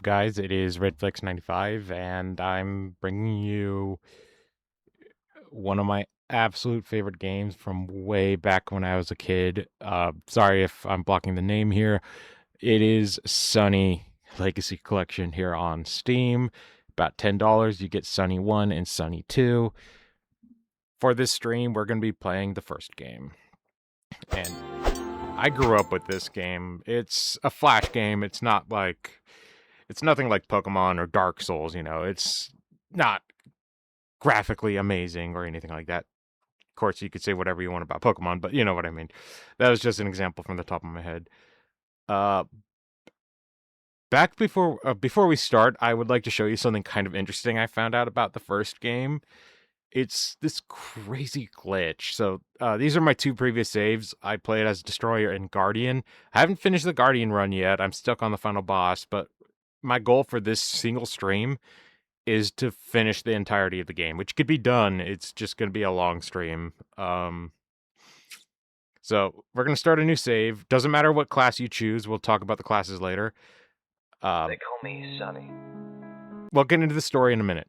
guys? It is Redflex95, and I'm bringing you one of my absolute favorite games from way back when I was a kid. Sorry if I'm blocking the name here. It is Sonny Legacy Collection here on Steam. About $10, you get Sonny 1 and Sonny 2. For this stream, we're going to be playing the first game. And I grew up with this game. It's a Flash game. It's nothing like Pokemon or Dark Souls, It's not graphically amazing or anything like that. Of course, you could say whatever you want about Pokemon, but you know what I mean. That was just an example from the top of my head. Uh, back before we start, I would like to show you something kind of interesting I found out about the first game. It's this crazy glitch. So these are my two previous saves. I played as Destroyer and Guardian. I haven't finished the Guardian run yet. I'm stuck on the final boss, but my goal for this single stream is to finish the entirety of the game, which could be done. It's just going to be a long stream. So we're going to start a new save. Doesn't matter what class you choose. We'll talk about the classes later. They call me Sonny. We'll get into the story in a minute.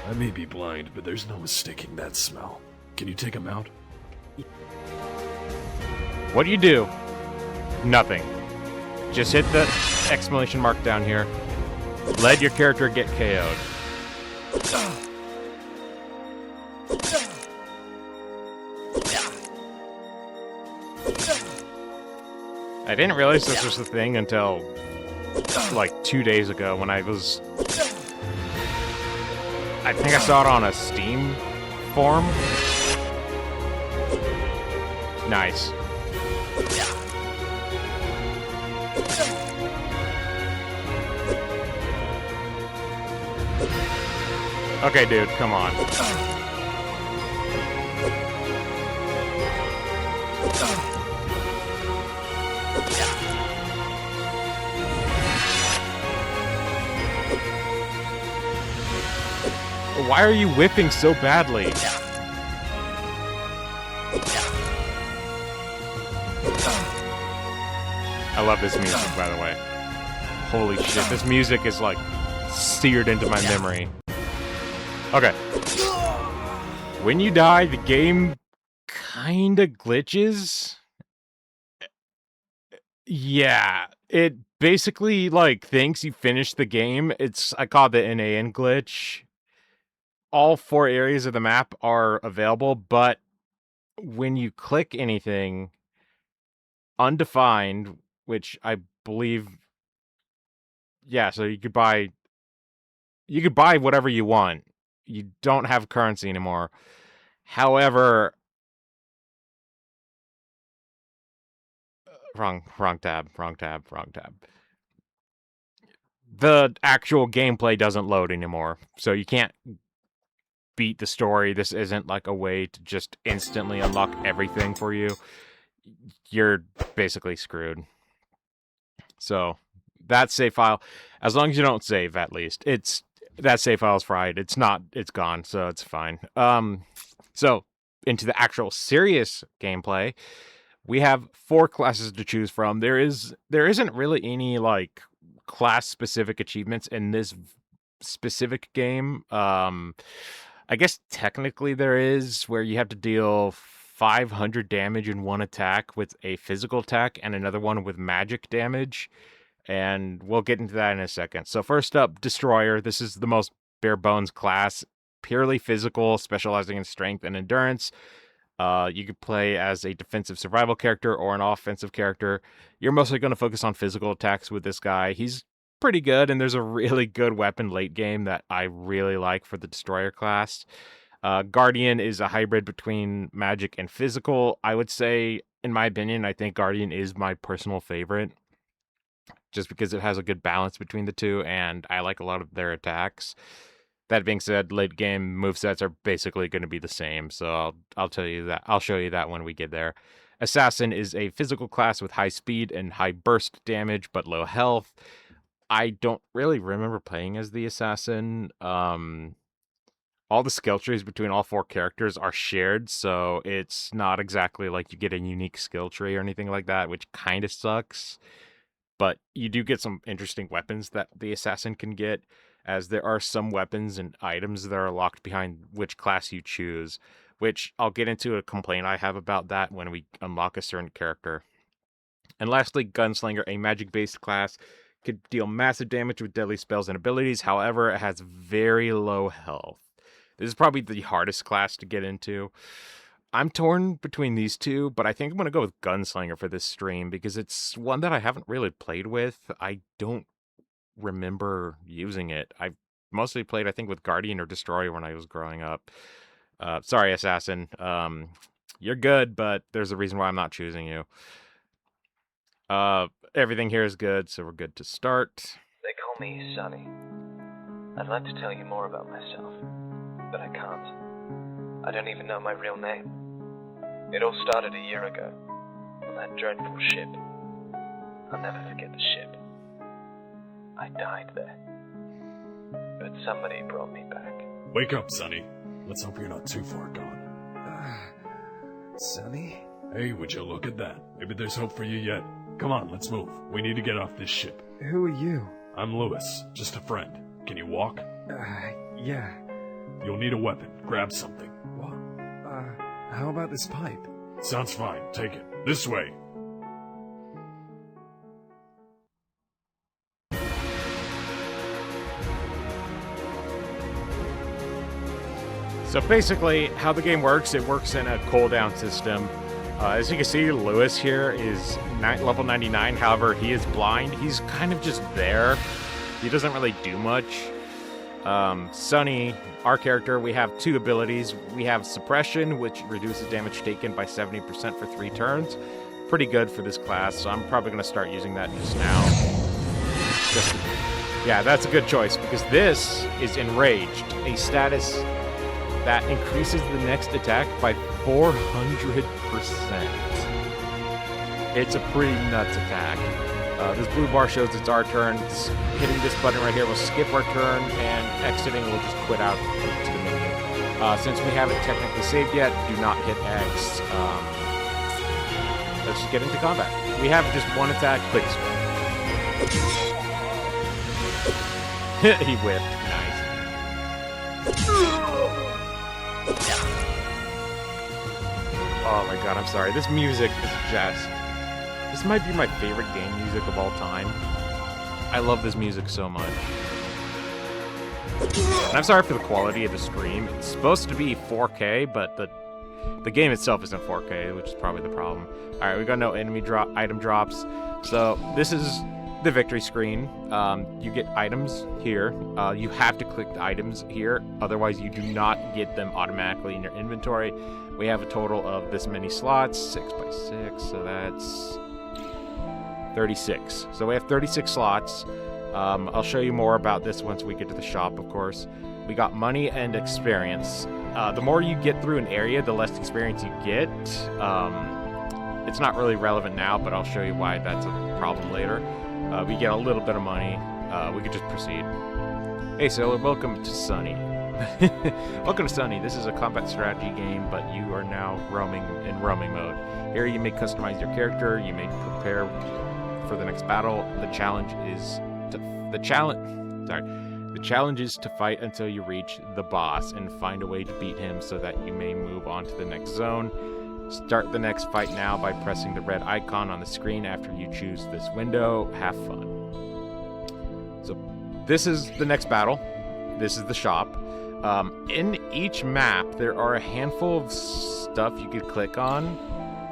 I may be blind, but there's no mistaking that smell. Can you take him out? What do you do? Nothing. Just hit the exclamation mark down here. Let your character get KO'd. I didn't realize this was a thing until like 2 days ago when I think I saw it on a Steam forum. Nice. Okay, dude, come on. Why are you whipping so badly? I love this music, by the way. Holy shit, this music is like seared into my memory. Okay. When you die, the game kinda glitches. Yeah, it basically like thinks you finished the game. I call it the NAN glitch. All 4 areas of the map are available, but when you click anything undefined, which I believe, yeah, so you could buy whatever you want. You don't have currency anymore. However, wrong tab. The actual gameplay doesn't load anymore, so you can't beat the story. This isn't like a way to just instantly unlock everything for you. You're basically screwed. So that save file, as long as you don't save, at least that save file is fried. It's gone, so it's fine. So into the actual serious gameplay, we have 4 classes to choose from. There isn't really any like class specific achievements in this specific game. I guess technically there is, where you have to deal 500 damage in one attack with a physical attack and another one with magic damage. And we'll get into that in a second. So first up, Destroyer. This is the most bare bones class, purely physical, specializing in strength and endurance. You could play as a defensive survival character or an offensive character. You're mostly going to focus on physical attacks with this guy. He's pretty good, and there's a really good weapon late game that I really like for the Destroyer class. Guardian is a hybrid between magic and physical. I would say, in my opinion, I think Guardian is my personal favorite, just because it has a good balance between the two, and I like a lot of their attacks. That being said, late game movesets are basically going to be the same, so I'll tell you that. I'll show you that when we get there. Assassin is a physical class with high speed and high burst damage, but low health. I don't really remember playing as the Assassin. All the skill trees between all 4 characters are shared, so it's not exactly like you get a unique skill tree or anything like that, which kind of sucks. but you do get some interesting weapons that the assassin can get, as there are some weapons and items that are locked behind which class you choose, which I'll get into a complaint I have about that when we unlock a certain character. And lastly, Gunslinger, a magic-based class, could deal massive damage with deadly spells and abilities. However, it has very low health. This is probably the hardest class to get into. I'm torn between these two, but I think I'm going to go with Gunslinger for this stream because it's one that I haven't really played with. I don't remember using it. I mostly played, I think, with Guardian or Destroyer when I was growing up. Sorry, Assassin. You're good, but there's a reason why I'm not choosing you. Everything here is good, so we're good to start. They call me Sonny. I'd like to tell you more about myself, but I can't. I don't even know my real name. It all started a year ago, on that dreadful ship. I'll never forget the ship. I died there. But somebody brought me back. Wake up, Sonny. Let's hope you're not too far gone. Sonny? Hey, would you look at that? Maybe there's hope for you yet. Come on, let's move. We need to get off this ship. Who are you? I'm Lewis, just a friend. Can you walk? Yeah. You'll need a weapon. Grab something. What? How about this pipe? Sounds fine. Take it. This way. So basically, how the game works, it works in a cooldown system. As you can see, Lewis here is level 99. However, he is blind. He's kind of just there. He doesn't really do much. Sonny, our character, we have two abilities. We have Suppression, which reduces damage taken by 70% for 3 turns. Pretty good for this class, so I'm probably going to start using that just now. Yeah, that's a good choice, because this is Enraged, a status that increases the next attack by 400%. It's a pretty nuts attack. This blue bar shows it's our turn. Hitting this button right here will skip our turn, and exiting will just quit out to the menu. Since we haven't technically saved yet, do not hit X. Let's just get into combat. We have just one attack, click He whipped. Nice. Oh my god, I'm sorry. This music is just... This might be my favorite game music of all time. I love this music so much. And I'm sorry for the quality of the stream. It's supposed to be 4K, but the game itself isn't 4K, which is probably the problem. Alright, we got no enemy item drops. So, this is the victory screen. You get items here. You have to click the items here, otherwise you do not get them automatically in your inventory. We have a total of this many slots, 6 by 6, so that's 36. So we have 36 slots. I'll show you more about this once we get to the shop, of course. We got money and experience. The more you get through an area, the less experience you get. It's not really relevant now, but I'll show you why that's a problem later. We get a little bit of money. We could just proceed. Hey sailor, welcome to Sonny. Welcome to Sonny. This is a combat strategy game, but you are now in roaming mode. Here you may customize your character, you may prepare for the next battle. The challenge is to fight until you reach the boss and find a way to beat him so that you may move on to the next zone. Start the next fight now by pressing the red icon on the screen after you choose this window. Have fun. So this is the next battle. This is the shop. In each map, there are a handful of stuff you could click on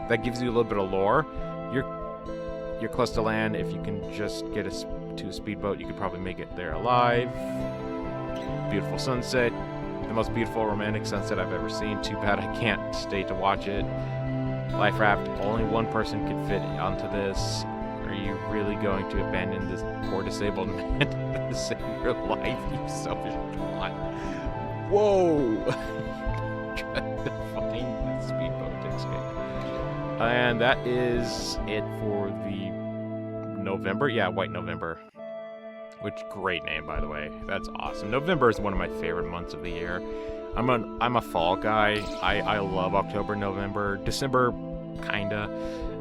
that gives you a little bit of lore. You're close to land. If you can just get to a speedboat, you could probably make it there alive. Beautiful sunset. The most beautiful romantic sunset I've ever seen. Too bad I can't stay to watch it. Life raft. Only one person can fit onto this. Are you really going to abandon this poor disabled man to save your life, you selfish twat? Whoa! Trying to find the speedboat to escape. And that is it for the November. Yeah, White November. Which, great name, by the way. That's awesome. November is one of my favorite months of the year. I'm a fall guy. I love October, November. December, kinda.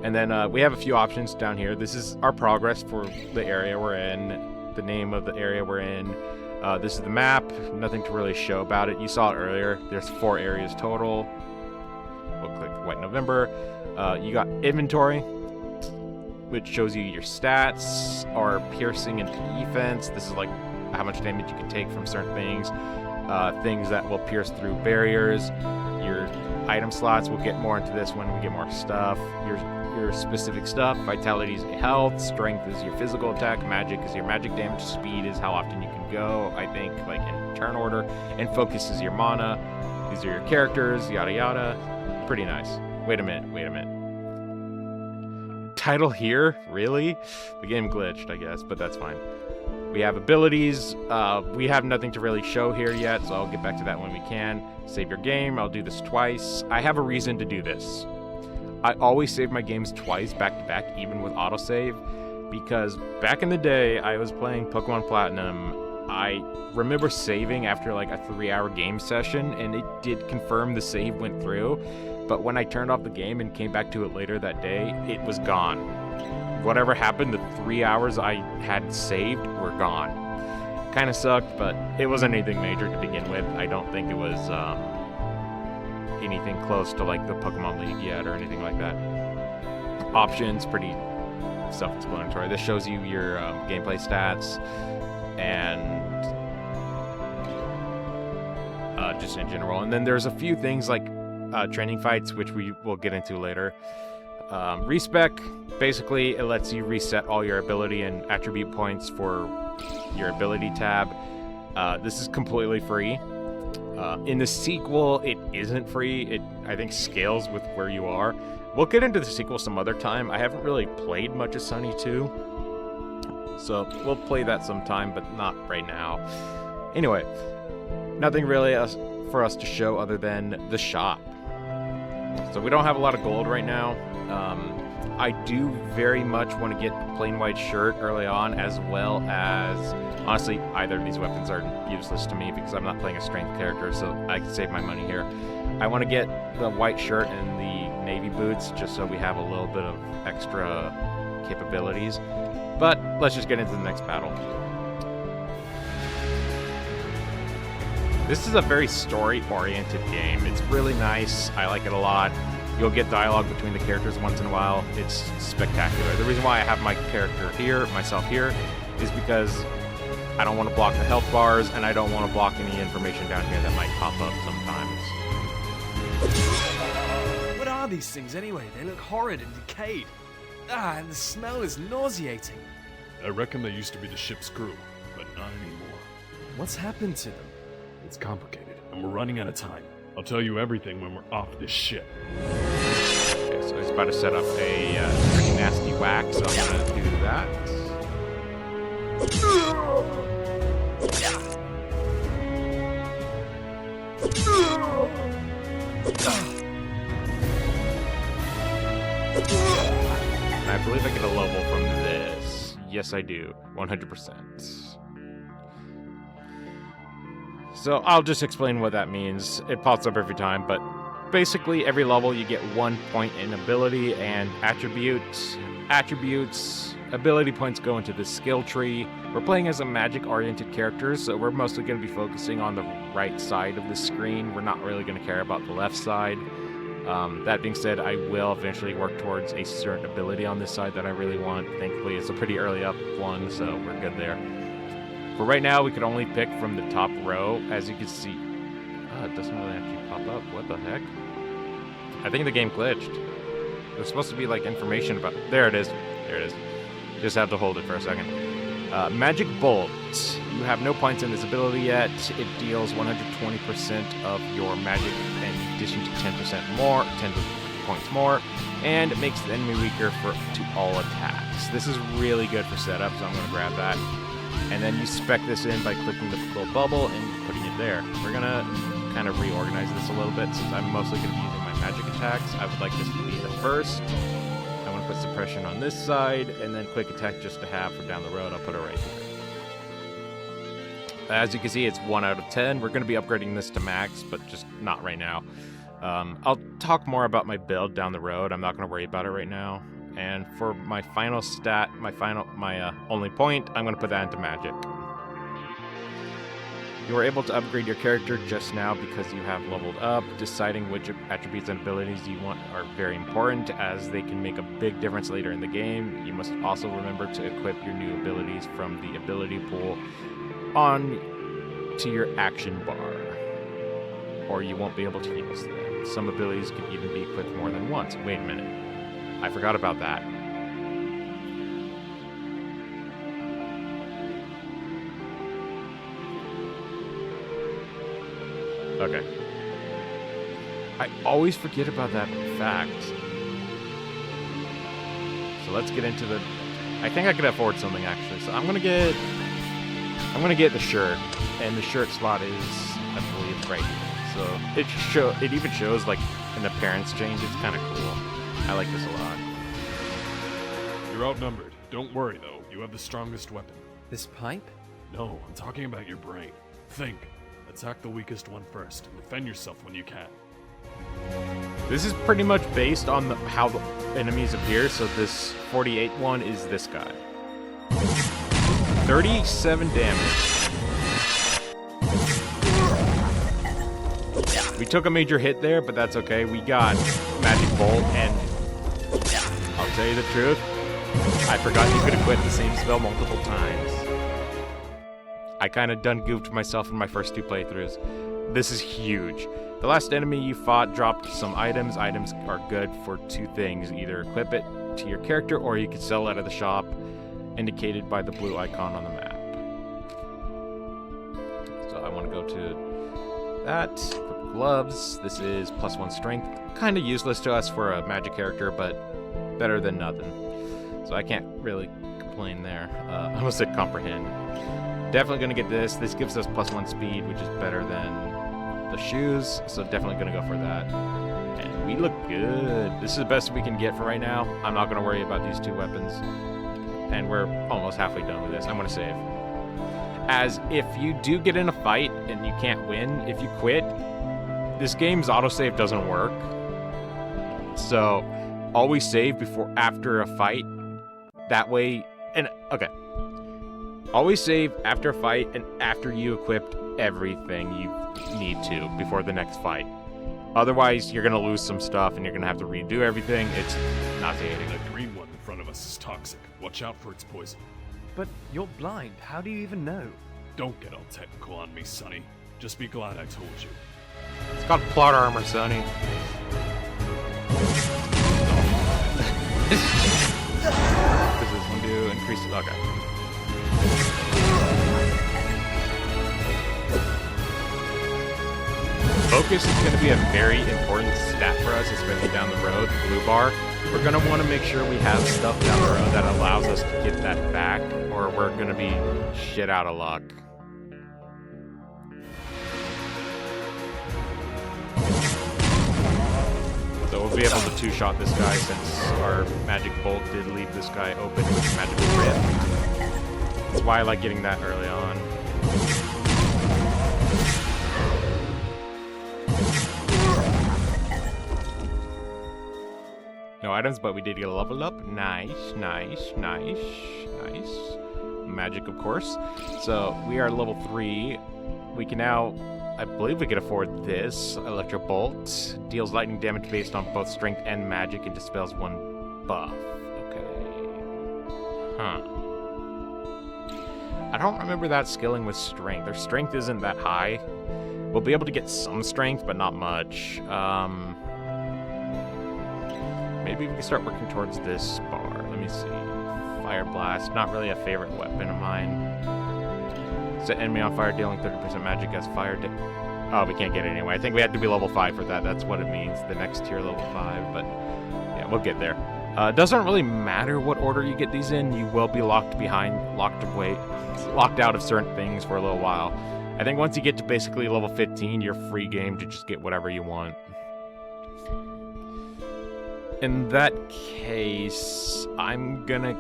And then we have a few options down here. This is our progress for the area we're in, the name of the area we're in. This is the map, nothing to really show about it. You saw it earlier. There's 4 areas total. We'll click White November. You got inventory, which shows you your stats, or piercing and defense. This is like how much damage you can take from certain things. Things that will pierce through barriers. Your item slots, we'll get more into this when we get more stuff. Your specific stuff, vitality is your health, strength is your physical attack, magic is your magic damage, speed is how often you can go, I think, like in turn order, and focus is your mana. These are your characters, yada yada. Pretty nice. Wait a minute. Title here? Really? The game glitched, I guess, but that's fine. We have abilities. We have nothing to really show here yet, so I'll get back to that when we can. Save your game. I'll do this twice. I have a reason to do this. I always save my games twice, back to back, even with autosave, because back in the day, I was playing Pokemon Platinum. I remember saving after like a 3-hour game session, and it did confirm the save went through, but when I turned off the game and came back to it later that day, it was gone. Whatever happened, the 3 hours I had saved were gone. Kind of sucked, but it wasn't anything major to begin with. I don't think it was anything close to like the Pokemon League yet or anything like that. Options, pretty self-explanatory. This shows you your gameplay stats and just in general. And then there's a few things like training fights, which we will get into later. Respec, basically it lets you reset all your ability and attribute points for your ability tab. This is completely free. In the sequel, it isn't free. It, I think, scales with where you are. We'll get into the sequel some other time. I haven't really played much of Sonny 2, so we'll play that sometime, but not right now. Anyway, nothing really for us to show other than the shop. So we don't have a lot of gold right now. I do very much want to get the plain white shirt early on, as well as, honestly, either of these weapons are useless to me because I'm not playing a strength character, so I can save my money here. I want to get the white shirt and the navy boots just so we have a little bit of extra capabilities. But let's just get into the next battle. This is a very story-oriented game. It's really nice. I like it a lot. You'll get dialogue between the characters once in a while. It's spectacular. The reason why I have my character here, myself here, is because I don't want to block the health bars, and I don't want to block any information down here that might pop up sometimes. What are these things anyway? They look horrid and decayed. And the smell is nauseating. I reckon they used to be the ship's crew, but not anymore. What's happened to them? It's complicated, and we're running out of time. I'll tell you everything when we're off this ship. Okay, so he's about to set up a nasty whack, so I'm gonna do that. And I believe I get a level from this. Yes, I do. 100%. So I'll just explain what that means. It pops up every time, but basically every level you get 1 point in ability and attributes. Ability points go into the skill tree. We're playing as a magic-oriented character, so we're mostly going to be focusing on the right side of the screen. We're not really going to care about the left side. That being said, I will eventually work towards a certain ability on this side that I really want. Thankfully, it's a pretty early up one, so we're good there. For right now, we could only pick from the top row. As you can see, it doesn't really actually pop up. What the heck? I think the game glitched. There's supposed to be like information about... There it is. There it is. Just have to hold it for a second. Magic Bolt. You have no points in this ability yet. It deals 120% of your magic in addition to 10% more, 10 points more, and it makes the enemy weaker to all attacks. This is really good for setup, so I'm going to grab that. And then you spec this in by clicking the little bubble and putting it there. We're going to kind of reorganize this a little bit since I'm mostly going to be using my magic attacks. I would like this to be the first. I want to put suppression on this side, and then quick attack just to have for down the road. I'll put it right here. As you can see, it's 1 out of 10. We're going to be upgrading this to max, but just not right now. I'll talk more about my build down the road. I'm not going to worry about it right now. And for my final stat, my only point, I'm going to put that into magic. You were able to upgrade your character just now because you have leveled up. Deciding which attributes and abilities you want are very important, as they can make a big difference later in the game. You must also remember to equip your new abilities from the ability pool on to your action bar, or you won't be able to use them. Some abilities can even be equipped more than once. Wait a minute. I forgot about that. Okay. I always forget about that fact. So let's get into the... I think I could afford something, actually. So I'm gonna get the shirt. And the shirt slot is, I believe, right here. So it even shows, like, an appearance change. It's kind of cool. I like this a lot. You're outnumbered. Don't worry, though. You have the strongest weapon. This pipe? No, I'm talking about your brain. Think. Attack the weakest one first, and defend yourself when you can. This is pretty much based on how the enemies appear, so this 48 one is this guy. 37 damage. We took a major hit there, but that's okay. We got Magic Bolt, and I'll tell you the truth, I forgot you could equip the same spell multiple times. I kind of done goofed myself in my first 2 playthroughs. This is huge. The last enemy you fought dropped some items. Items are good for 2 things. Either equip it to your character, or you can sell it at the shop, indicated by the blue icon on the map. So I want to go to that. Equip gloves. This is +1 strength. Kind of useless to us for a magic character, but better than nothing. So I can't really complain there. I almost said comprehend. Definitely gonna get this. This gives us +1 speed, which is better than the shoes, so definitely gonna go for that. And we look good. This is the best we can get for right now. I'm not gonna worry about these 2 weapons. And we're almost halfway done with this. I'm gonna save. As if you do get in a fight and you can't win, if you quit, this game's autosave doesn't work. So always save after a fight. That way, and okay. Always save after a fight and after you equipped everything you need to before the next fight. Otherwise, you're going to lose some stuff and you're going to have to redo everything. It's nauseating. That green one in front of us is toxic. Watch out for its poison. But you're blind. How do you even know? Don't get all technical on me, Sonny. Just be glad I told you. It's got plot armor, Sonny. Does this one do increase? Okay. Focus is going to be a very important stat for us, especially down the road. Blue bar. We're going to want to make sure we have stuff down the road that allows us to get that back, or we're going to be shit out of luck. So we'll be able to 2-shot this guy since our magic bolt did leave this guy open with magical rift. That's why I like getting that early on. No items, but we did get a level up. Nice, nice, nice, nice. Magic, of course. So we are level 3. We can now, I believe we can afford this. Electro Bolt. Deals lightning damage based on both strength and magic and dispels 1 buff. Okay. Huh. I don't remember that skilling with strength. Their strength isn't that high. We'll be able to get some strength, but not much. Maybe we can start working towards this bar. Let me see. Fire Blast. Not really a favorite weapon of mine. Set enemy on fire, dealing 30% magic as fire. Oh, we can't get it anyway. I think we have to be level 5 for that. That's what it means. The next tier, level 5. But yeah, we'll get there. It doesn't really matter what order you get these in. You will be locked out of certain things for a little while. I think once you get to basically level 15, you're free game to just get whatever you want. In that case, I'm gonna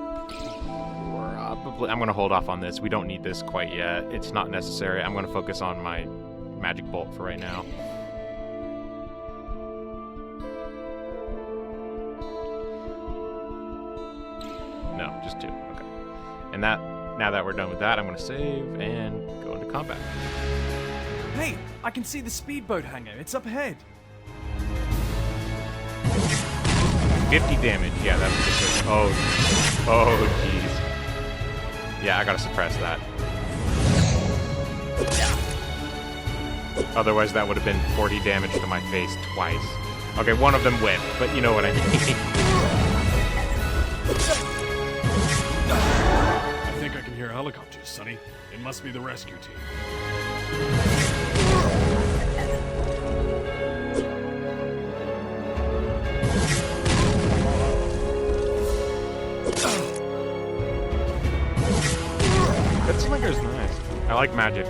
hold off on this. We don't need this quite yet. It's not necessary. I'm gonna focus on my magic bolt for right now. Just 2. Okay. And now that we're done with that, I'm going to save and go into combat. Hey, I can see the speedboat hangar. It's up ahead. 50 damage. Yeah, that's good. Oh, jeez. Yeah, I gotta suppress that. Otherwise, that would have been 40 damage to my face twice. Okay, one of them whipped, but you know what I mean. I think I can hear helicopters, Sonny. It must be the rescue team. That slinger's nice. I like magic.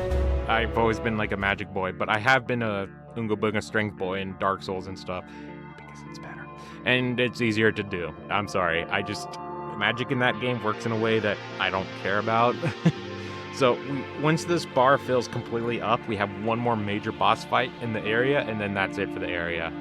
I've always been like a magic boy, but I have been a Oonga Boonga strength boy in Dark Souls and stuff because it's better. And it's easier to do. I'm sorry. Magic in that game works in a way that I don't care about. So once this bar fills completely up, we have one more major boss fight in the area, and then that's it for the area.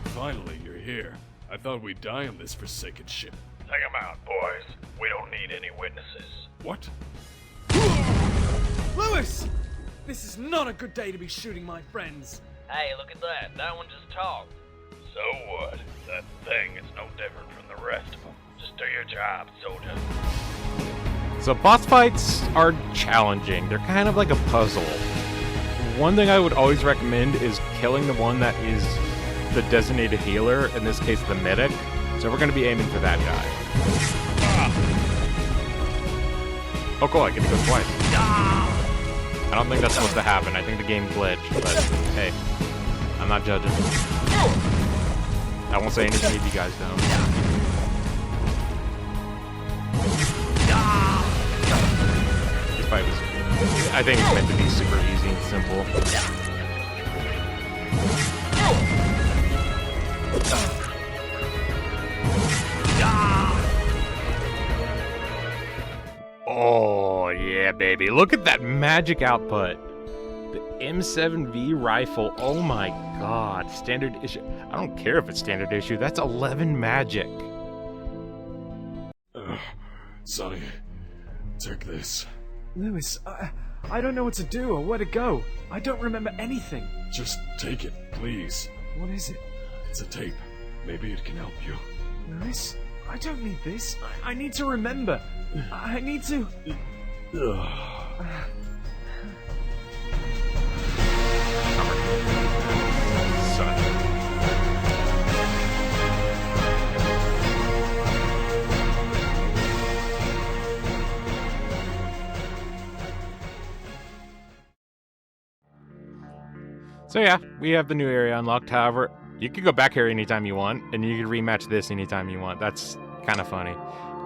Finally, you're here. I thought we'd die on this forsaken ship. Take 'em out, boys. We don't need any witnesses. What? Lewis! This is not a good day to be shooting my friends. Hey, look at that. That one just talked. So what? That thing is no different from the rest of them. Just do your job, soldier. So boss fights are challenging. They're kind of like a puzzle. One thing I would always recommend is killing the one that is the designated healer, in this case the medic. So we're going to be aiming for that guy. Oh cool, I get to go twice. I don't think that's supposed to happen. I think the game glitched, but hey, I'm not judging. I won't say anything if you guys don't. This fight was, I think it's meant to be super easy and simple. Oh yeah, baby. Look at that magic output. The M7V rifle. Oh my god. Standard issue. I don't care if it's standard issue. That's 11 magic. Sonny, take this. Lewis, I don't know what to do or where to go. I don't remember anything. Just take it, please. What is it? It's a tape. Maybe it can help you. Lewis? I don't need this. I need to remember. I need to... So yeah, we have the new area unlocked. However, you can go back here anytime you want, and you can rematch this anytime you want. That's kind of funny.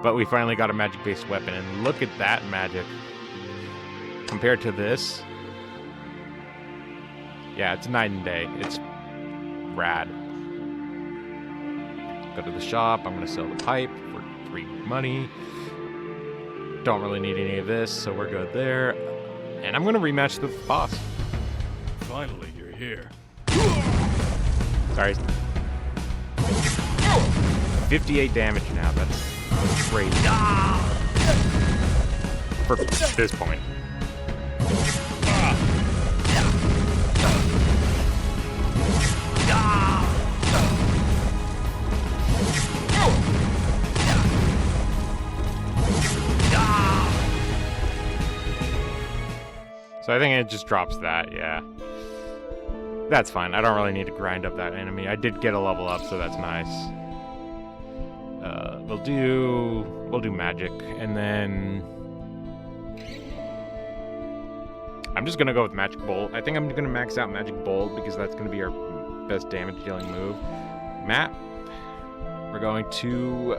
But we finally got a magic-based weapon, and look at that magic. Compared to this, yeah, it's night and day. It's rad. Go to the shop. I'm going to sell the pipe for 3 money. Don't really need any of this, so we're good there. And I'm going to rematch the boss. Finally, you're here. Sorry. 58 damage now. That's great. For this point. So I think it just drops that, yeah. That's fine. I don't really need to grind up that enemy. I did get a level up, so that's nice. We'll do magic, and then I'm just gonna go with Magic Bolt. I think I'm gonna max out Magic Bolt because that's gonna be our best damage dealing move. Map. We're going to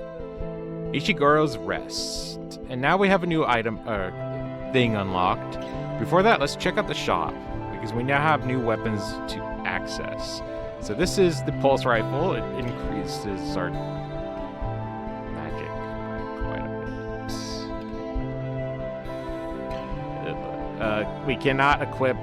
Ishiguro's Rest, and now we have a new item thing unlocked. Before that, let's check out the shop because we now have new weapons to access. So this is the pulse rifle. It increases our magic by quite a bit. We cannot equip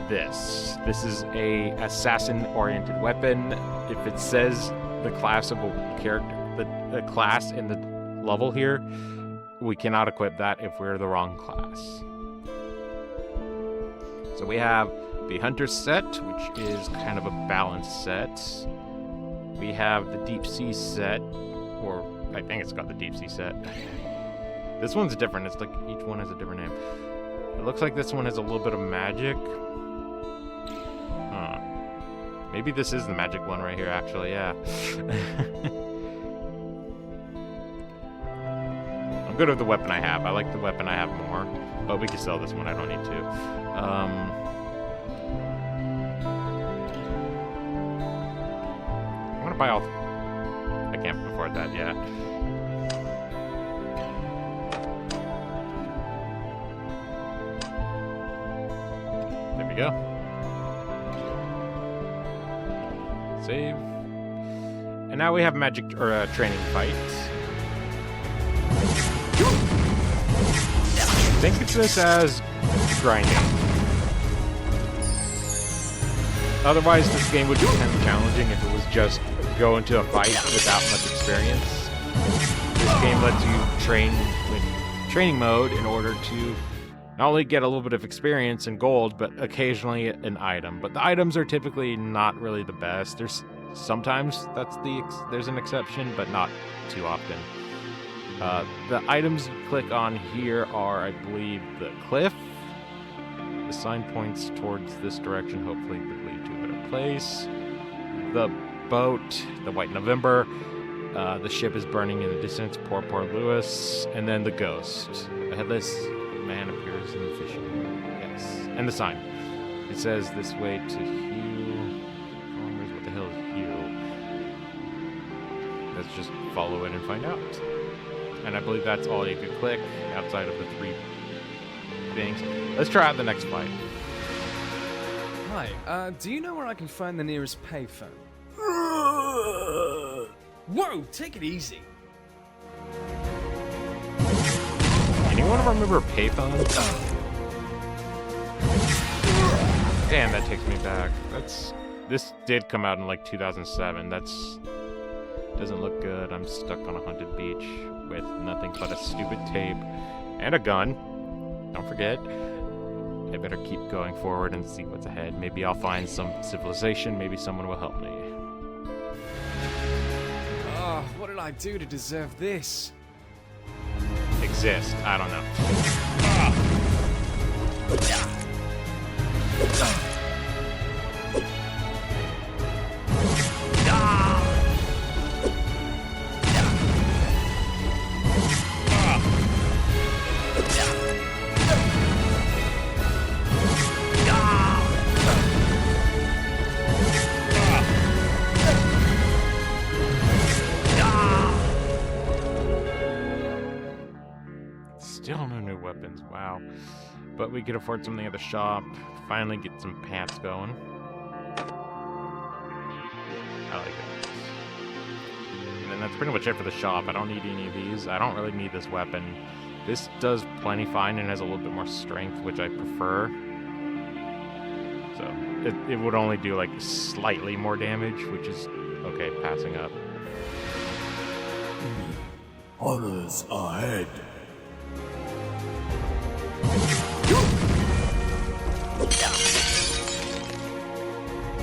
this. This is a assassin-oriented weapon. If it says the class of a character, the a class in the level here, we cannot equip that if we're the wrong class. So we have the Hunter set, which is kind of a balanced set. We have the Deep Sea set, or I think it's got the Deep Sea set. This one's different. It's like each one has a different name. It looks like this one has a little bit of magic. Huh. Maybe this is the magic one right here, actually, yeah. I'm good with the weapon I have. I like the weapon I have more, but we can sell this one. I don't need to. I'm gonna buy all. I can't afford that yet. There we go. Save. And now we have magic or training fight. Think of this as grinding. Otherwise, this game would be kind of challenging if it was just go into a fight without much experience. This game lets you train with training mode in order to not only get a little bit of experience and gold, but occasionally an item. But the items are typically not really the best. There's sometimes there's an exception, but not too often. The items you click on here are, I believe, the cliff. The sign points towards this direction, hopefully that lead to a better place. The boat, the White November. The ship is burning in the distance, poor Lewis. And then the ghost. The headless man appears in the fishing. Yes. And the sign. It says this way to heal. What the hell is heal? Let's just follow it and find out. And I believe that's all you could click outside of the 3 things. Let's try out the next fight. Hi, do you know where I can find the nearest payphone? Whoa, take it easy. Anyone remember payphone? Damn, that takes me back. This did come out in like 2007. Doesn't look good. I'm stuck on a haunted beach with nothing but a stupid tape and a gun. Don't forget. I better keep going forward and see what's ahead. Maybe I'll find some civilization. Maybe someone will help me. Oh, what did I do to deserve this? Exist. I don't know. Still no new weapons, wow. But we could afford something at the shop. Finally get some pants going. I like it. And then that's pretty much it for the shop. I don't need any of these. I don't really need this weapon. This does plenty fine and has a little bit more strength, which I prefer. So it would only do like slightly more damage, which is okay, passing up. Others ahead.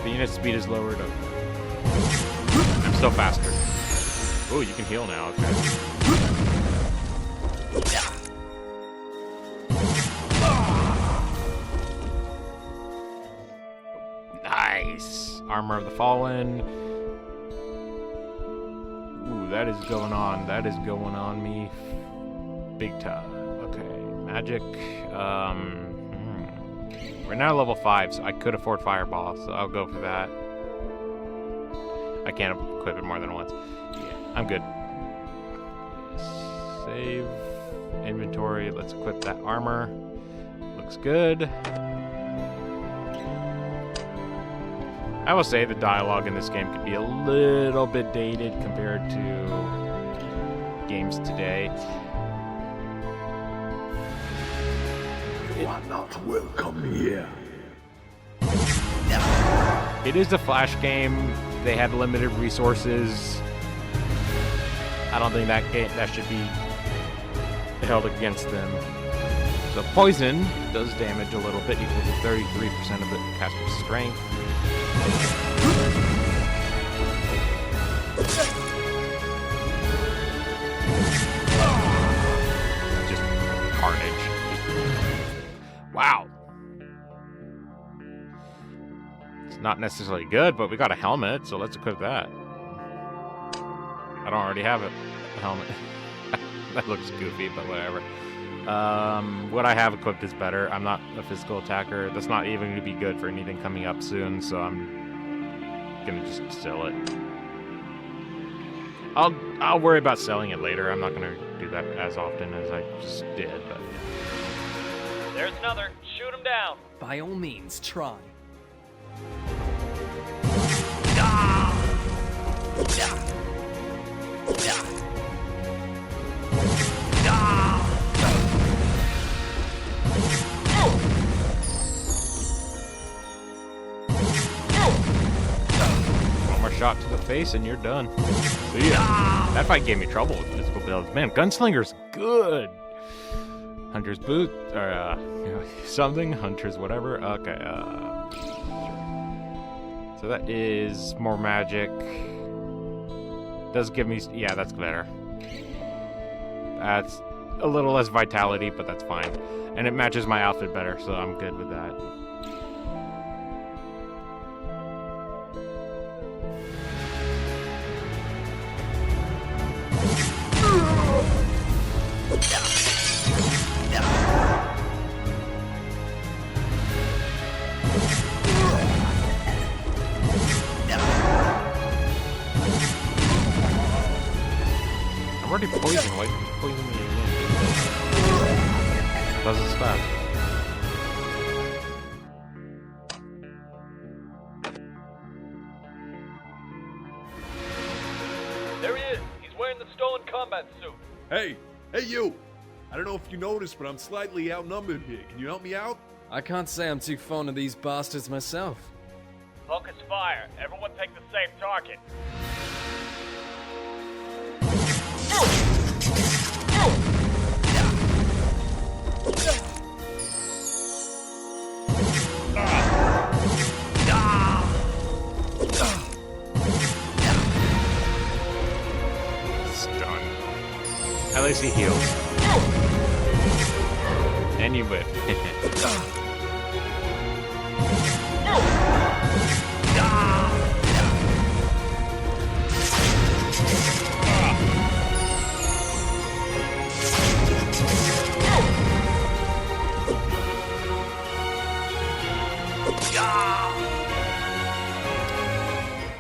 The unit speed is lowered up. I'm still faster. Oh, you can heal now. Okay. Nice. Armor of the Fallen. Ooh, that is going on. That is going on me big time. Okay, magic. We're now level 5, so I could afford Fireball, so I'll go for that. I can't equip it more than once. Yeah, I'm good. Save. Inventory. Let's equip that armor. Looks good. I will say the dialogue in this game could be a little bit dated compared to games today. You are not welcome here. It is a Flash game. They had limited resources. I don't think that should be held against them. So poison does damage a little bit, equal to 33% of the caster's strength. Just carnage. Wow. It's not necessarily good, but we got a helmet, so let's equip that. I don't already have a helmet. That looks goofy, but whatever. What I have equipped is better. I'm not a physical attacker. That's not even going to be good for anything coming up soon, so I'm going to just sell it. I'll worry about selling it later. I'm not going to do that as often as I just did, but yeah. There's another. Shoot him down. By all means, try. One more shot to the face and you're done. See ya. That fight gave me trouble with physical builds. Man, Gunslinger's good. Hunter's boot, or something. Hunter's whatever. Okay, so that is more magic. Does give me, yeah, that's better. That's a little less vitality, but that's fine. And it matches my outfit better, so I'm good with that. I'm already poisoned. Why poison me again? Doesn't stop. There he is. He's wearing the stolen combat suit. Hey you! I don't know if you noticed, but I'm slightly outnumbered here. Can you help me out? I can't say I'm too fond of these bastards myself. Focus fire. Everyone take the same target. Stun. At least he heals. And you whip.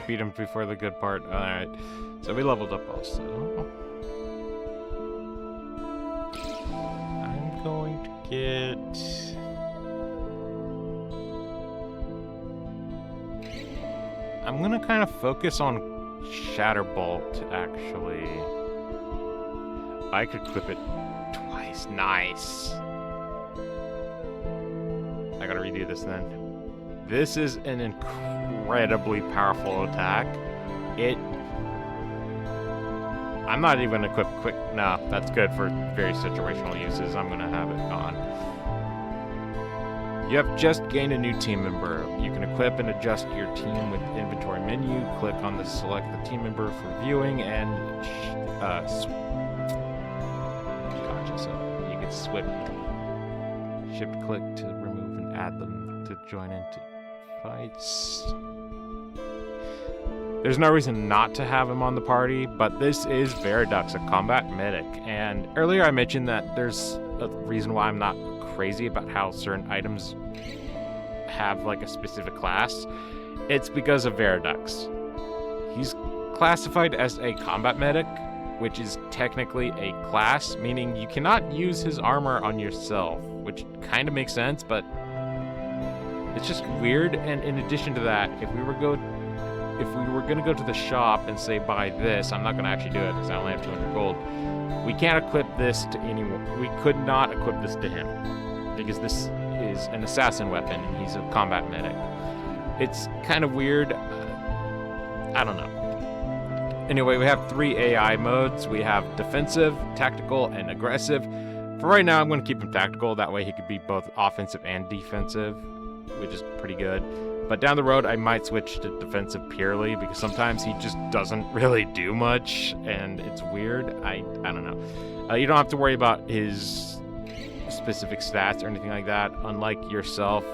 Beat him before the good part. Alright. So we leveled up also. I'm going to get... I'm gonna kind of focus on Shatterbolt, actually. I could equip it twice. Nice. I gotta redo this then. This is an incredibly powerful attack. I'm not even gonna equip quick. No, that's good for very situational uses. I'm gonna have it on. You have just gained a new team member. You can equip and adjust your team with inventory menu. Click on the select the team member for viewing and gotcha. So you can shift click to remove and add them to join into fights. There's no reason not to have him on the party, but this is Veridux, a combat medic. And earlier I mentioned that there's a reason why I'm not crazy about how certain items have like a specific class. It's because of Veridux. He's classified as a combat medic, which is technically a class, meaning you cannot use his armor on yourself, which kind of makes sense, but it's just weird. And in addition to that, if we were gonna go to the shop and say buy this, I'm not gonna actually do it because I only have 200 gold. We can't equip this to anyone. We could not equip this to him because this is an assassin weapon and he's a combat medic. It's kind of weird. I don't know. Anyway, we have 3 AI modes. We have defensive, tactical, and aggressive. For right now, I'm going to keep him tactical. That way he could be both offensive and defensive, which is pretty good. But down the road, I might switch to defensive purely because sometimes he just doesn't really do much, and it's weird. I don't know. You don't have to worry about his specific stats or anything like that. Unlike yourself,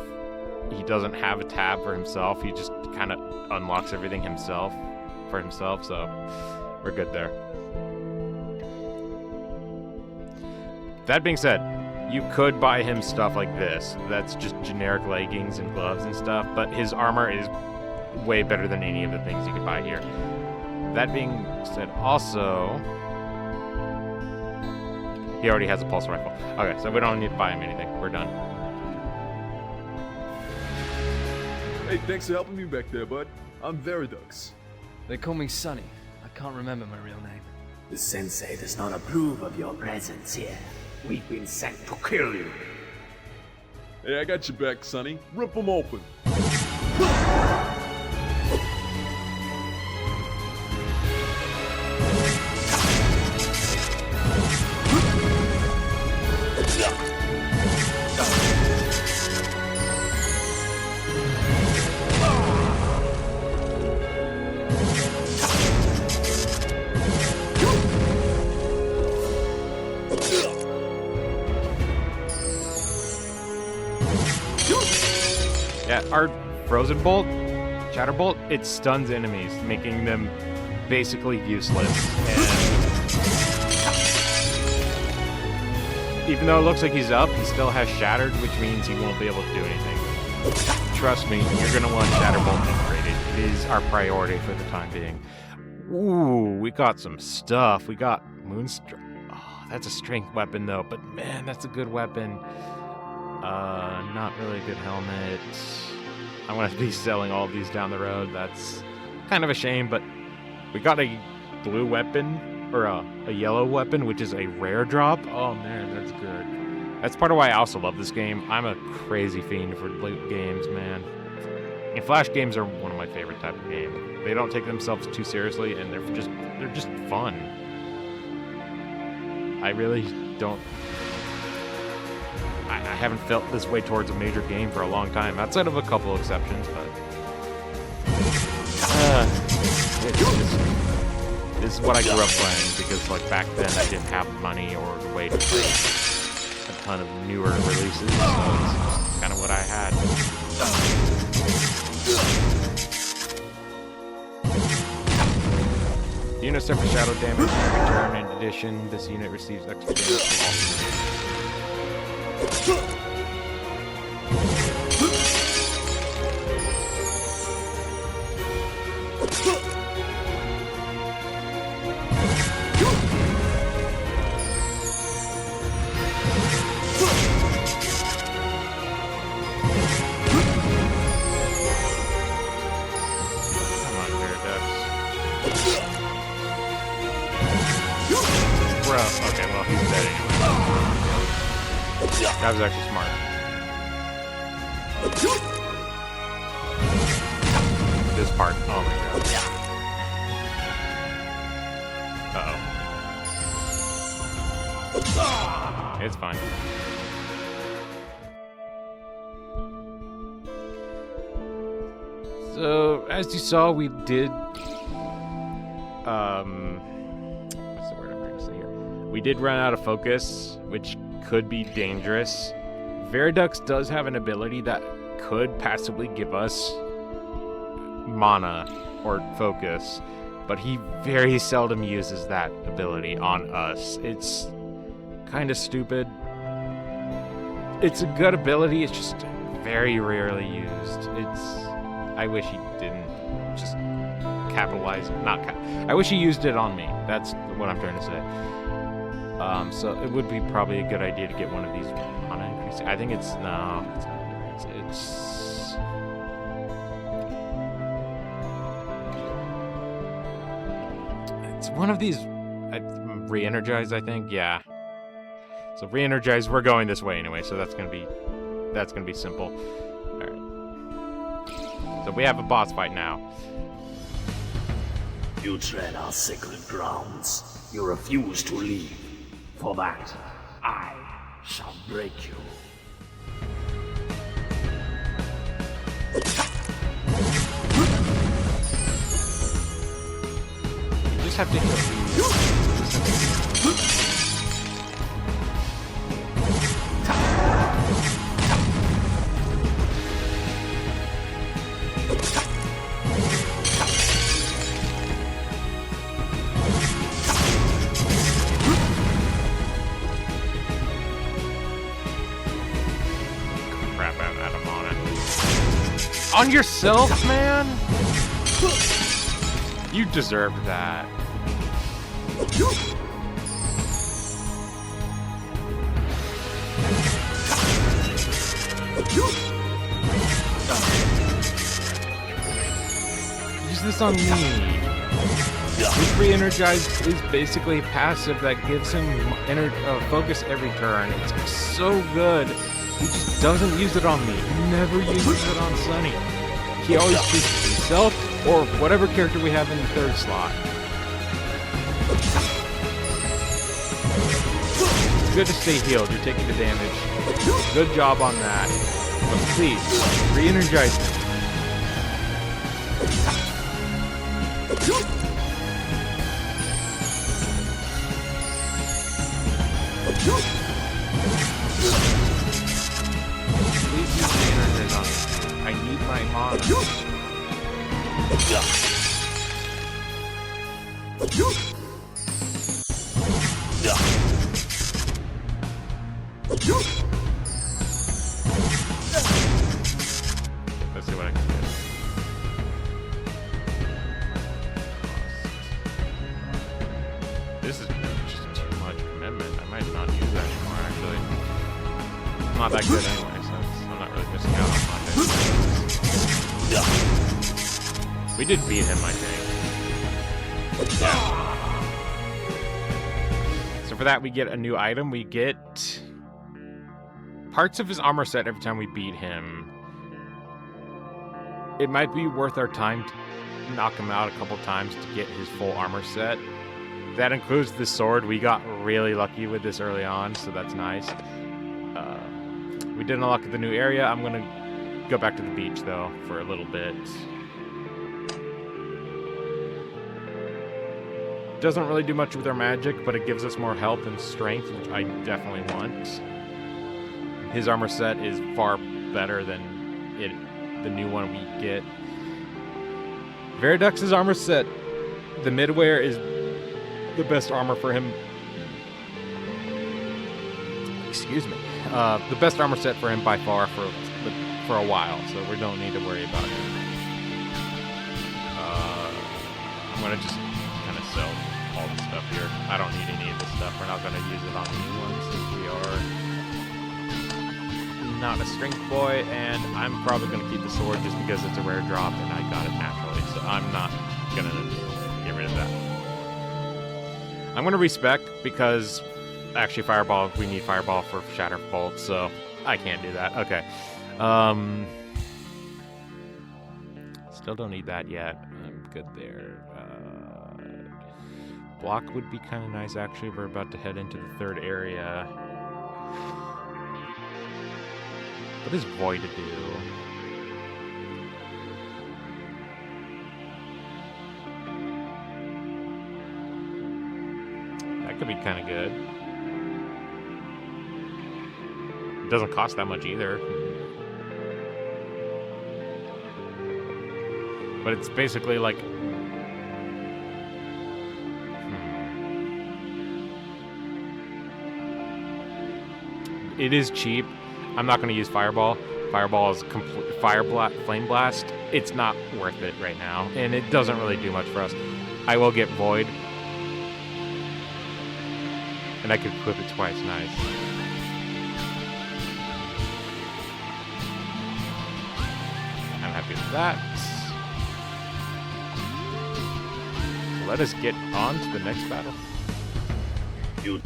he doesn't have a tab for himself. He just kind of unlocks everything himself for himself, so we're good there. That being said, you could buy him stuff like this. That's just generic leggings and gloves and stuff, but his armor is way better than any of the things you could buy here. That being said, also, he already has a pulse rifle. Okay, so we don't need to buy him anything. We're done. Hey, thanks for helping me back there, bud. I'm Veridux. They call me Sonny. I can't remember my real name. The sensei does not approve of your presence here. We've been sent to kill you. Hey, I got your back, Sonny. Rip them open. Yeah, our Frozen Bolt, Shatterbolt, it stuns enemies, making them basically useless. And even though it looks like he's up, he still has Shattered, which means he won't be able to do anything. Trust me, you're going to want Shatterbolt upgraded. It is our priority for the time being. Ooh, we got some stuff. We got Moonstrike. Oh, that's a strength weapon, though, but man, that's a good weapon. Not really a good helmet. I'm going to be selling all of these down the road. That's kind of a shame, but we got a blue weapon, or a yellow weapon, which is a rare drop. Oh man, that's good. That's part of why I also love this game. I'm a crazy fiend for loot games, man. And Flash games are one of my favorite type of games. They don't take themselves too seriously, and they're just fun. I really don't... I haven't felt this way towards a major game for a long time, outside of a couple of exceptions, but... this is what I grew up playing, because like back then I didn't have money or the way to play a ton of newer releases, so it's kind of what I had. Units suffer shadow damage every turn. In addition, this unit receives extra damage from all okay, well, he's dead anyway. That was actually smart. This part. Oh my god. Uh-oh. It's fine. So, as you saw, we did... what's the word I'm trying to say here? We did run out of focus, which could be dangerous. Veridux does have an ability that could passively give us mana or focus, but he very seldom uses that ability on us. It's kind of stupid. It's a good ability, it's just very rarely used. I wish he didn't just capitalize, I wish he used it on me. That's what I'm trying to say. So it would be probably a good idea to get one of these mana increasing. I think it's no, it's not. It's one of these. Re-energize, I think. Yeah. So re-energize. We're going this way anyway, so that's gonna be simple. All right. So we have a boss fight now. You tread our sacred grounds. You refuse to leave. For that, I shall break you. You just have to heal. Crap, I'm on it. On yourself, man? You deserved that. Use this on me. His re-energize is basically passive that gives him focus every turn. It's so good. He just doesn't use it on me. He never uses it on Sonny. He always chooses himself or whatever character we have in the third slot. It's good to stay healed. You're taking the damage. Good job on that. But please, re-energize me. Please use the energize on me. I need my mana. Let's see what I can do. This is just too much commitment. I might not use that anymore, actually. I'm not that good anyway, so I'm not really missing out on my thing. We did beat him, I think. Yeah. So for that, we get a new item. We get parts of his armor set every time we beat him. It might be worth our time to knock him out a couple times to get his full armor set. That includes the sword. We got really lucky with this early on, so that's nice. We did unlock the new area. I'm going to go back to the beach, though, for a little bit. Doesn't really do much with our magic, but it gives us more health and strength, which I definitely want. His armor set is far better than the new one we get. Veridux's armor set, the midwear is the best armor for him. Excuse me. The best armor set for him by far for a while, so we don't need to worry about it. I'm gonna just kind of sell all the stuff here. I don't need any of this stuff. We're not gonna use it on the new ones since we are not a strength boy, and I'm probably gonna keep the sword just because it's a rare drop and I got it naturally, so I'm not gonna get rid of that. I'm gonna respec because actually Fireball, we need Fireball for Shatter Bolt, so I can't do that. Okay. Still don't need that yet. I'm good there. Block would be kind of nice, actually. We're about to head into the third area. What does Void do? That could be kind of good. It doesn't cost that much either. But it's basically like... It is cheap. I'm not going to use Fireball. Fireball is complete Flame Blast. It's not worth it right now. And it doesn't really do much for us. I will get Void. And I could equip it twice. Nice. I'm happy with that. Let us get on to the next battle. You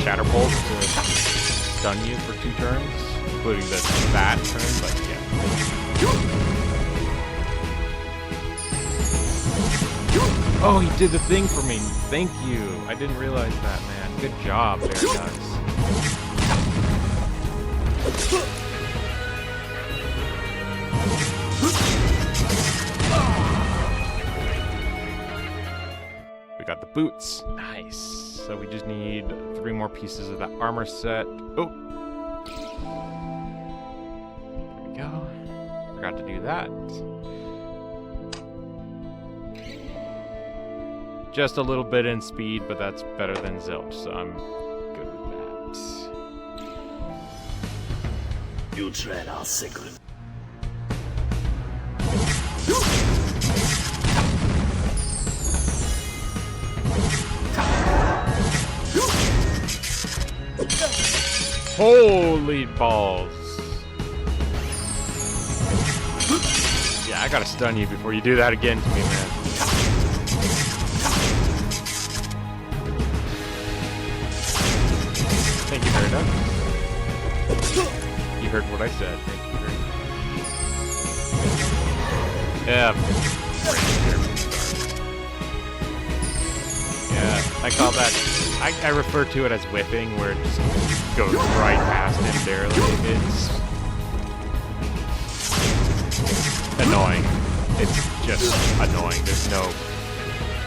Shatter Bolt to stun you for 2 turns, including that turn, but yeah. Oh, he did the thing for me. Thank you. I didn't realize that, man. Good job, Paradox. We got the boots. Nice. So we just need 3 more pieces of that armor set. Oh. There we go. Forgot to do that. Just a little bit in speed, but that's better than Zilch, so I'm good with that. You tread our sacred. Holy balls. Yeah, I gotta stun you before you do that again to me, man. Thank you, Paradox. You heard what I said. Thank you very much. Yeah. Yeah, I call that... I refer to it as whipping, where it just goes right past him barely. It's annoying. It's just annoying. There's no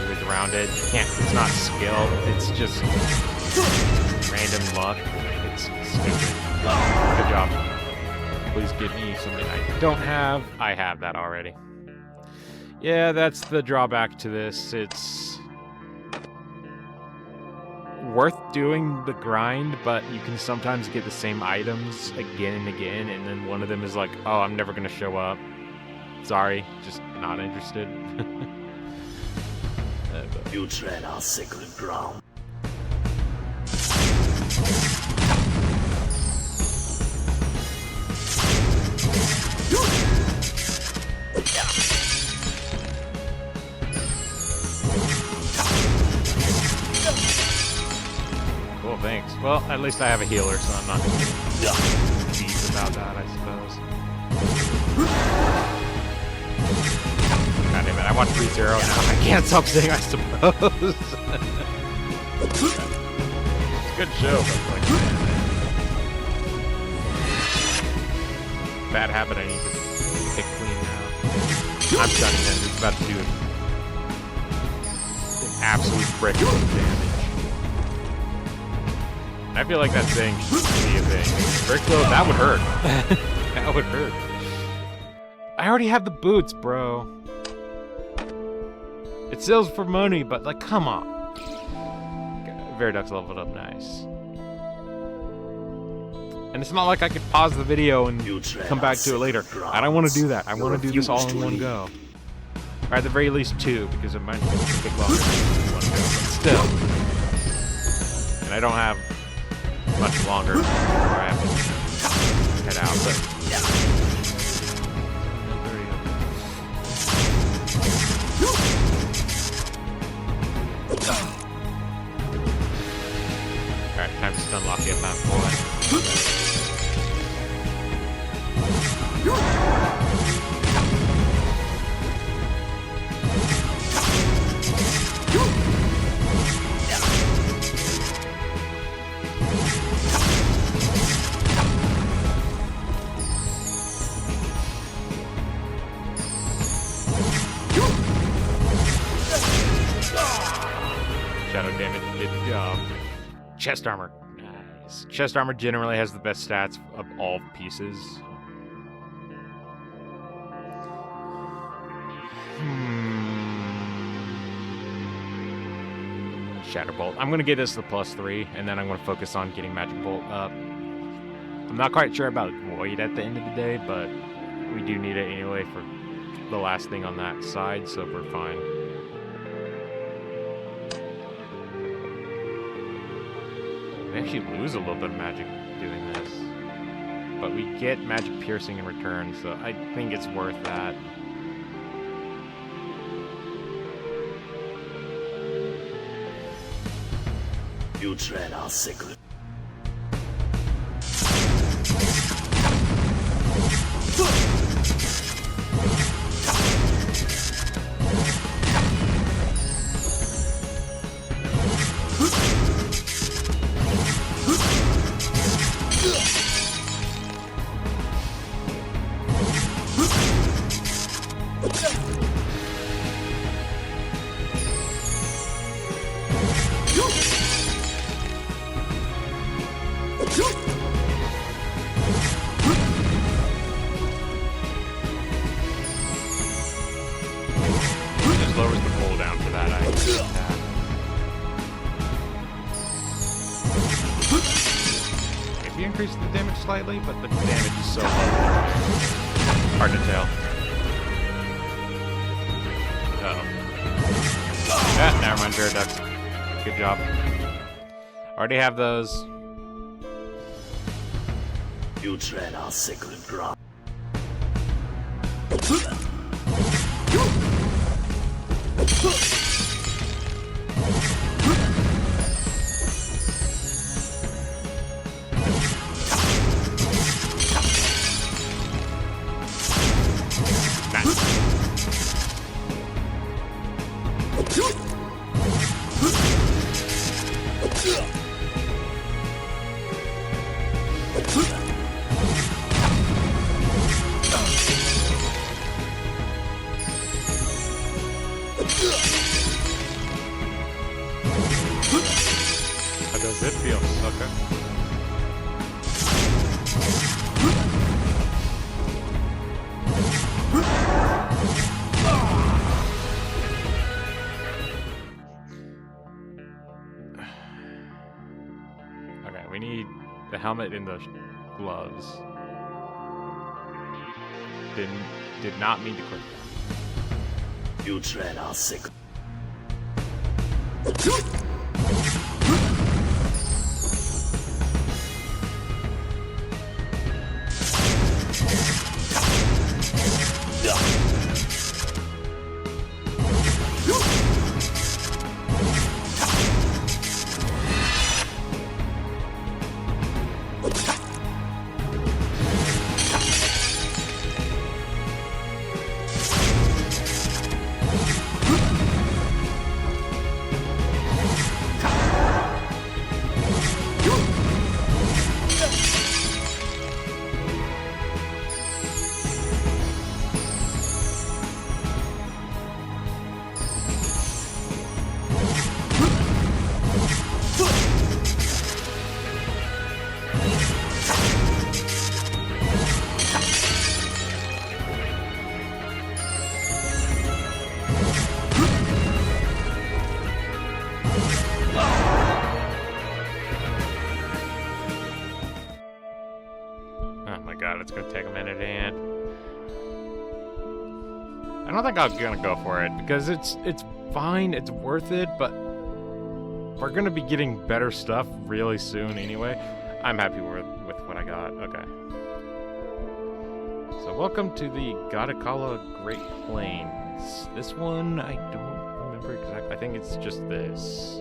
ways around it. You can't. It's not skill. It's just random luck. It's stupid. Good job. Please give me something I don't have. I have that already. Yeah, that's the drawback to this. It's worth doing the grind, but you can sometimes get the same items again and again, and then one of them is like, oh, I'm never gonna show up. Sorry, just not interested. You tread our sacred ground. Cool, thanks. Well, at least I have a healer, so I'm not deep about that, I suppose. God damn it, I want 3-0 now. I can't stop saying I suppose. It's a good show, but like, bad habit I need to pick clean now. I'm stunning him. He's about to do an absolute brick load of damage. I feel like that thing should be a thing. Brick load, that would hurt. That would hurt. I already have the boots, bro. It sells for money, but like, come on. Veriduck's leveled up nice. And it's not like I could pause the video and come back to it later. I don't want to do that. I want to do this all in one go. Or at the very least 2, because it might take longer than 1 go. But still. And I don't have much longer before I have to head out, but yeah. Alright, time to stun lock you up, boy. Shadow damage did the job. Chest armor. Nice. Chest armor generally has the best stats of all pieces. Shatter Bolt. I'm going to get this the +3, and then I'm going to focus on getting Magic Bolt up. I'm not quite sure about Void at the end of the day, but we do need it anyway for the last thing on that side, so we're fine. We actually lose a little bit of magic doing this, but we get magic piercing in return, so I think it's worth that. You tread our sacred. Just lowers the cooldown for that item. Maybe increase the damage slightly, but the damage is so low. Hard to tell. Uh-oh. Yeah, never mind, Paradox. Good job. Already have those. You tread our sacred ground. How does it feel, sucker? Okay, we need the helmet and the gloves. Did not mean to click that. You tread our sacred. Oh my god, it's gonna take a minute, and I don't think I'm gonna go for it because it's fine, it's worth it, but we're gonna be getting better stuff really soon anyway. I'm happy with what I got. Okay. So welcome to the Gadakala Great Plains. This one I don't remember exactly. I think it's just this.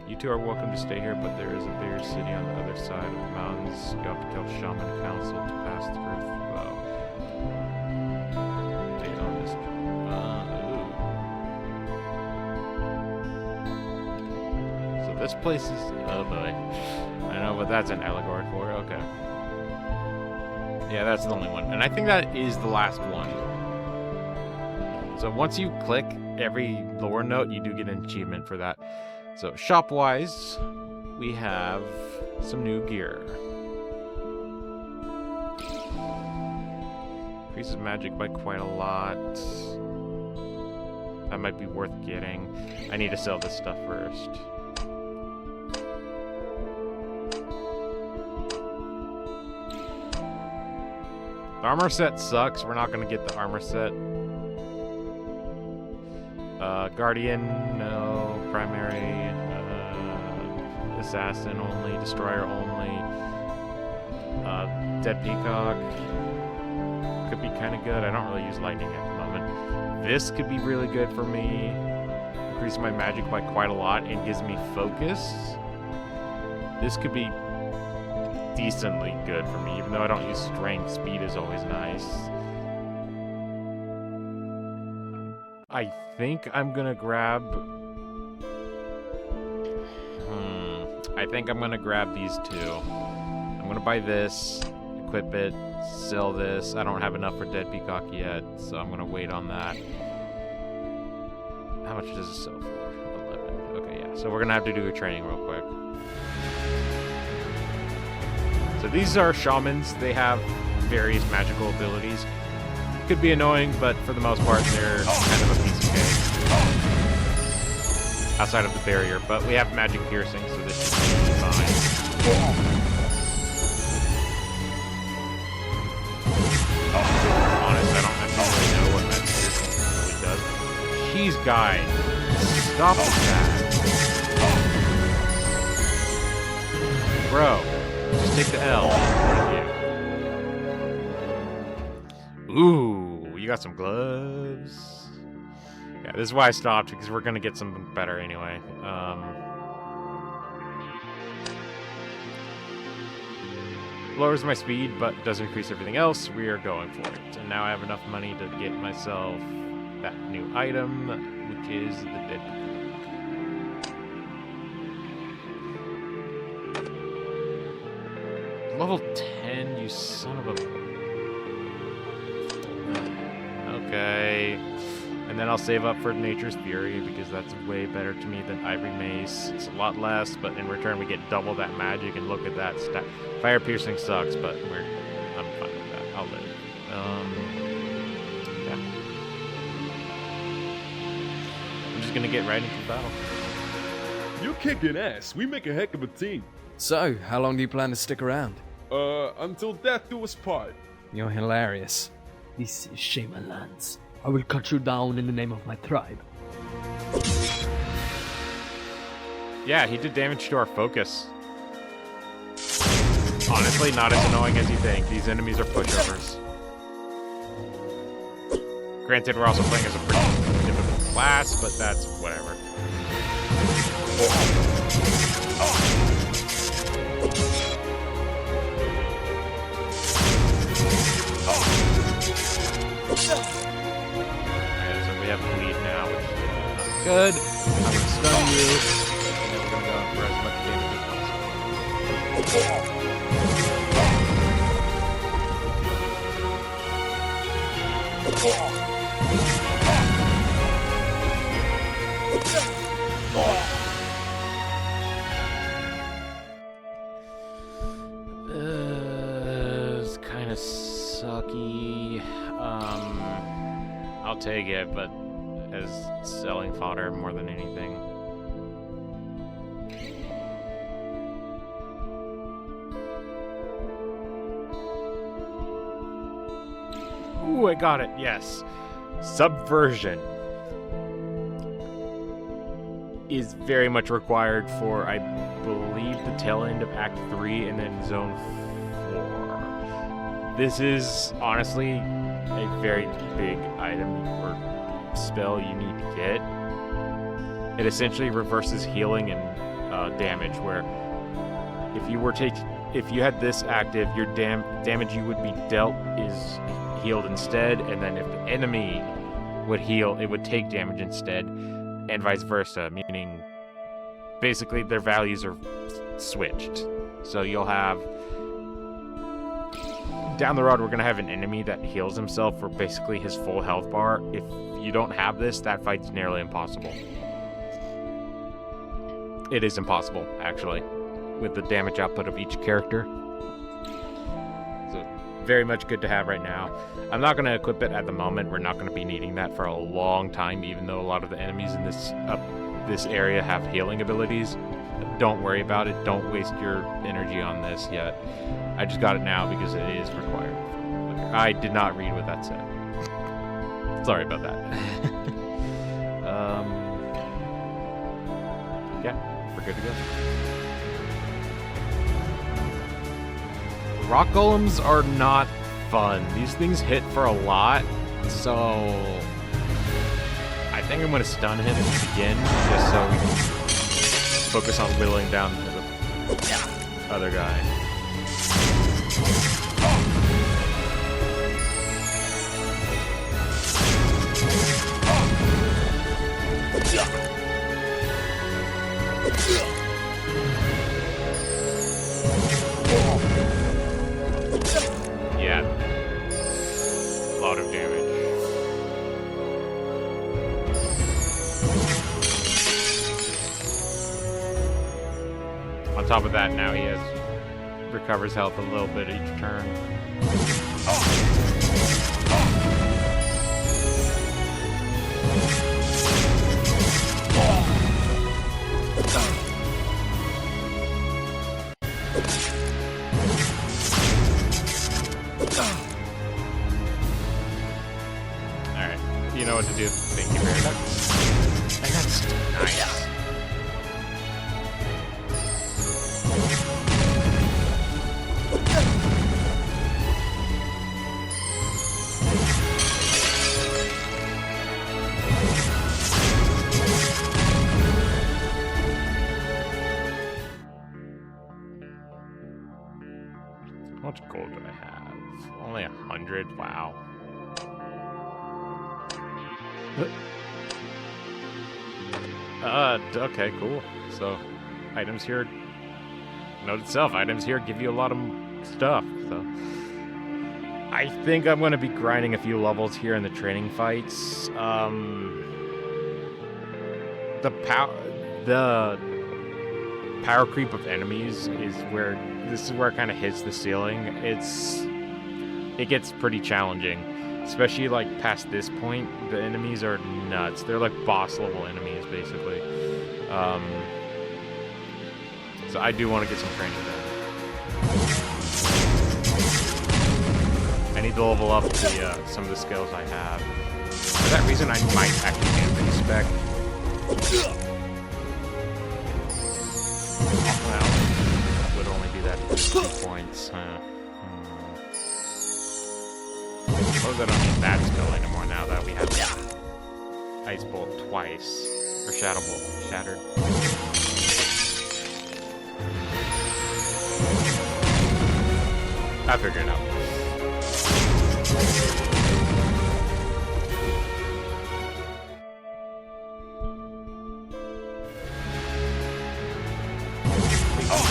You two are welcome to stay here, but there is a bigger city on the other side of the mountains. You have to tell Shaman Council to pass through. They own this. Ooh. So this place is. Oh boy. I know what that's an allegory for. Okay. Yeah, that's the only one. And I think that is the last one. So once you click every lore note, you do get an achievement for that. So, shop-wise, we have some new gear. Increases magic by quite a lot. That might be worth getting. I need to sell this stuff first. The armor set sucks. We're not going to get the armor set. Guardian, no. Primary, Assassin only. Destroyer only. Dead Peacock. Could be kind of good. I don't really use lightning at the moment. This could be really good for me. increases my magic by quite a lot and gives me focus. This could be decently good for me, even though I don't use strength. Speed is always nice. I think I'm gonna grab... I think I'm gonna grab these two. I'm gonna buy this, equip it, sell this. I don't have enough for Dead Peacock yet, so I'm gonna wait on that. How much does it sell for? 11. Okay, yeah. So we're gonna have to do a training real quick. So these are shamans. They have various magical abilities. Could be annoying, but for the most part, they're kind of a piece of cake. Outside of the barrier, but we have magic piercing, so this should be fine. Honest, I don't actually know what magic piercing really does. Cheese guide. Stop with that. Bro, just take the L. Ooh, you got some gloves. Yeah, this is why I stopped, because we're gonna get something better anyway. Lowers my speed, but does increase everything else. We are going for it. And now I have enough money to get myself that new item, which is the Dead Peacock. Level 10, you son of a... Okay. And then I'll save up for Nature's Fury, because that's way better to me than Ivory Mace. It's a lot less, but in return we get double that magic, and look at that stat. Fire Piercing sucks, but I'm fine with that. I'll live. Yeah. I'm just gonna get right into the battle. You're kicking ass. We make a heck of a team. So, how long do you plan to stick around? Until death do us part. You're hilarious. This is Shaman Lands. I will cut you down in the name of my tribe. Yeah, he did damage to our focus. Honestly, not as annoying as you think. These enemies are pushovers. Granted, we're also playing as a pretty difficult class, but that's whatever. We have bleed now, which is not good. I'm gonna stun you, and then we're gonna go for as much damage as possible. It's kind of sucky. I'll take it, but as selling fodder more than anything. Ooh, I got it, yes. Subversion is very much required for, I believe, the tail end of Act 3 and then Zone 4. This is, honestly, a very big item or spell you need to get. It essentially reverses healing and damage, where if you had this active, your damage you would be dealt is healed instead, and then if the enemy would heal, it would take damage instead, and vice versa, meaning basically their values are switched. So you'll have... Down the road, we're going to have an enemy that heals himself for basically his full health bar. If you don't have this, that fight's nearly impossible. It is impossible, actually, with the damage output of each character. So, very much good to have right now. I'm not going to equip it at the moment. We're not going to be needing that for a long time, even though a lot of the enemies in this area have healing abilities. Don't worry about it. Don't waste your energy on this yet. I just got it now because it is required. I did not read what that said. Sorry about that. Yeah, we're good to go. Rock golems are not fun. These things hit for a lot, so I think I'm gonna stun him to begin, just so we can focus on whittling down to the other guy. Yeah. A lot of damage. On top of that, now he recovers health a little bit each turn. Alright, you know what to do. Thank you very much. And that's nice. How much gold do I have? Only 100? Wow. Okay, cool. So, items here. Note itself, items here give you a lot of stuff, so. I think I'm going to be grinding a few levels here in the training fights. The power creep of enemies is where this is where it kind of hits the ceiling. It gets pretty challenging, especially like past this point. The enemies are nuts. They're like boss level enemies basically. So I do want to get some training done. I need to level up some of the skills I have. For that reason, I might actually get respec. Well, would only do that for 2 points. Suppose I don't need that skill anymore now that we have Ice Bolt twice. Or Shadow Bolt. Shattered. I figured it out.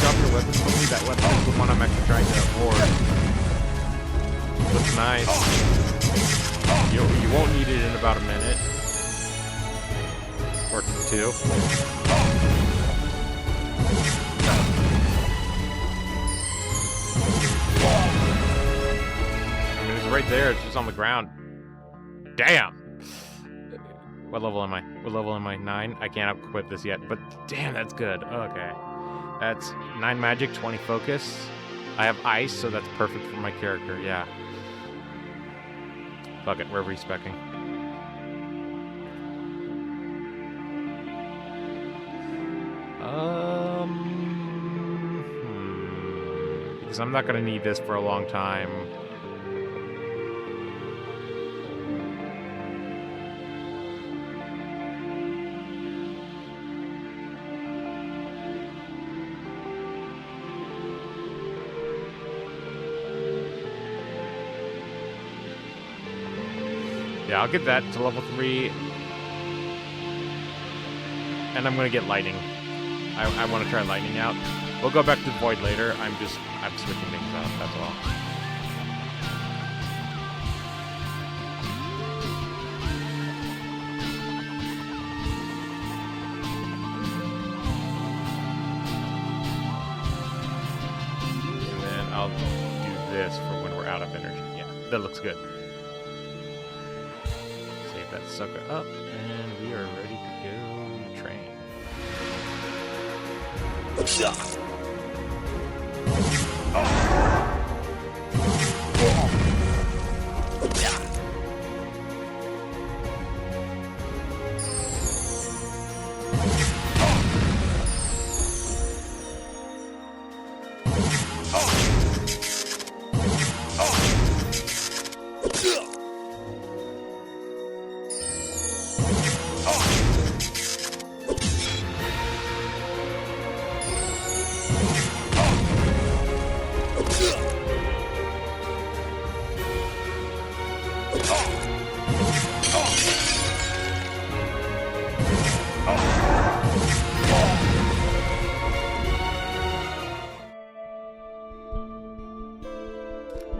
Drop your weapon for me. That weapon is the one I'm actually trying to afford. Looks nice. You won't need it in about a minute. Or 2. I mean, it's right there. It's just on the ground. Damn! What level am I? What level am I? 9? I can't equip this yet, but damn, that's good. Okay. That's 9 magic, 20 focus. I have ice, so that's perfect for my character, yeah. Fuck it, we're respecking. Because I'm not gonna need this for a long time. Yeah, I'll get that to level 3. And I'm gonna get lightning. I want to try lightning out. We'll go back to Void later. I'm switching things up, that's all. And then I'll do this for when we're out of energy. Yeah, that looks good. Save that sucker up, and we are ready to go train.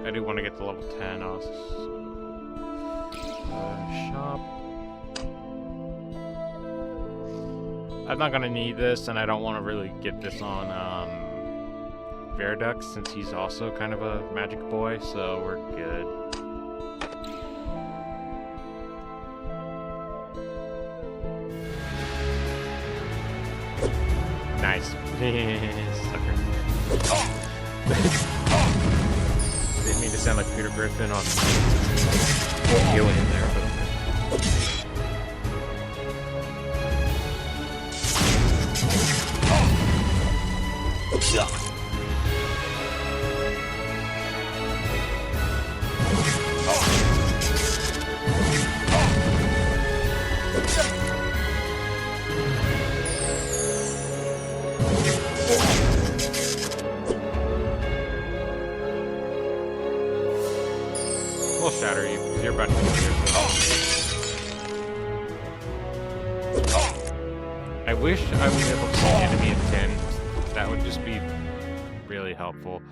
I do want to get to level 10 also. Shop. I'm not gonna need this, and I don't want to really get this on Viaduct since he's also kind of a magic boy, so we're good. Nice. Sucker. Didn't mean to sound like Peter Griffin on healing in there, but we'll shatter you because you're about to kill yourself. I wish I was able to see enemy at 10. That would just be really helpful.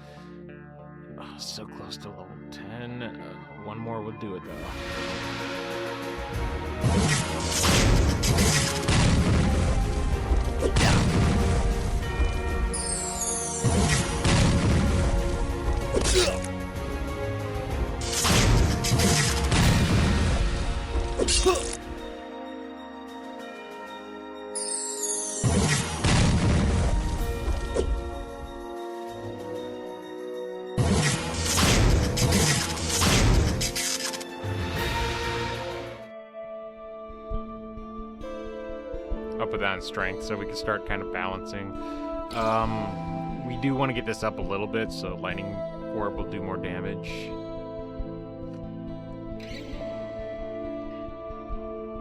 Oh, so close to level 10. One more would do it though. Up with that in strength so we can start kind of balancing. We do want to get this up a little bit so lightning orb will do more damage.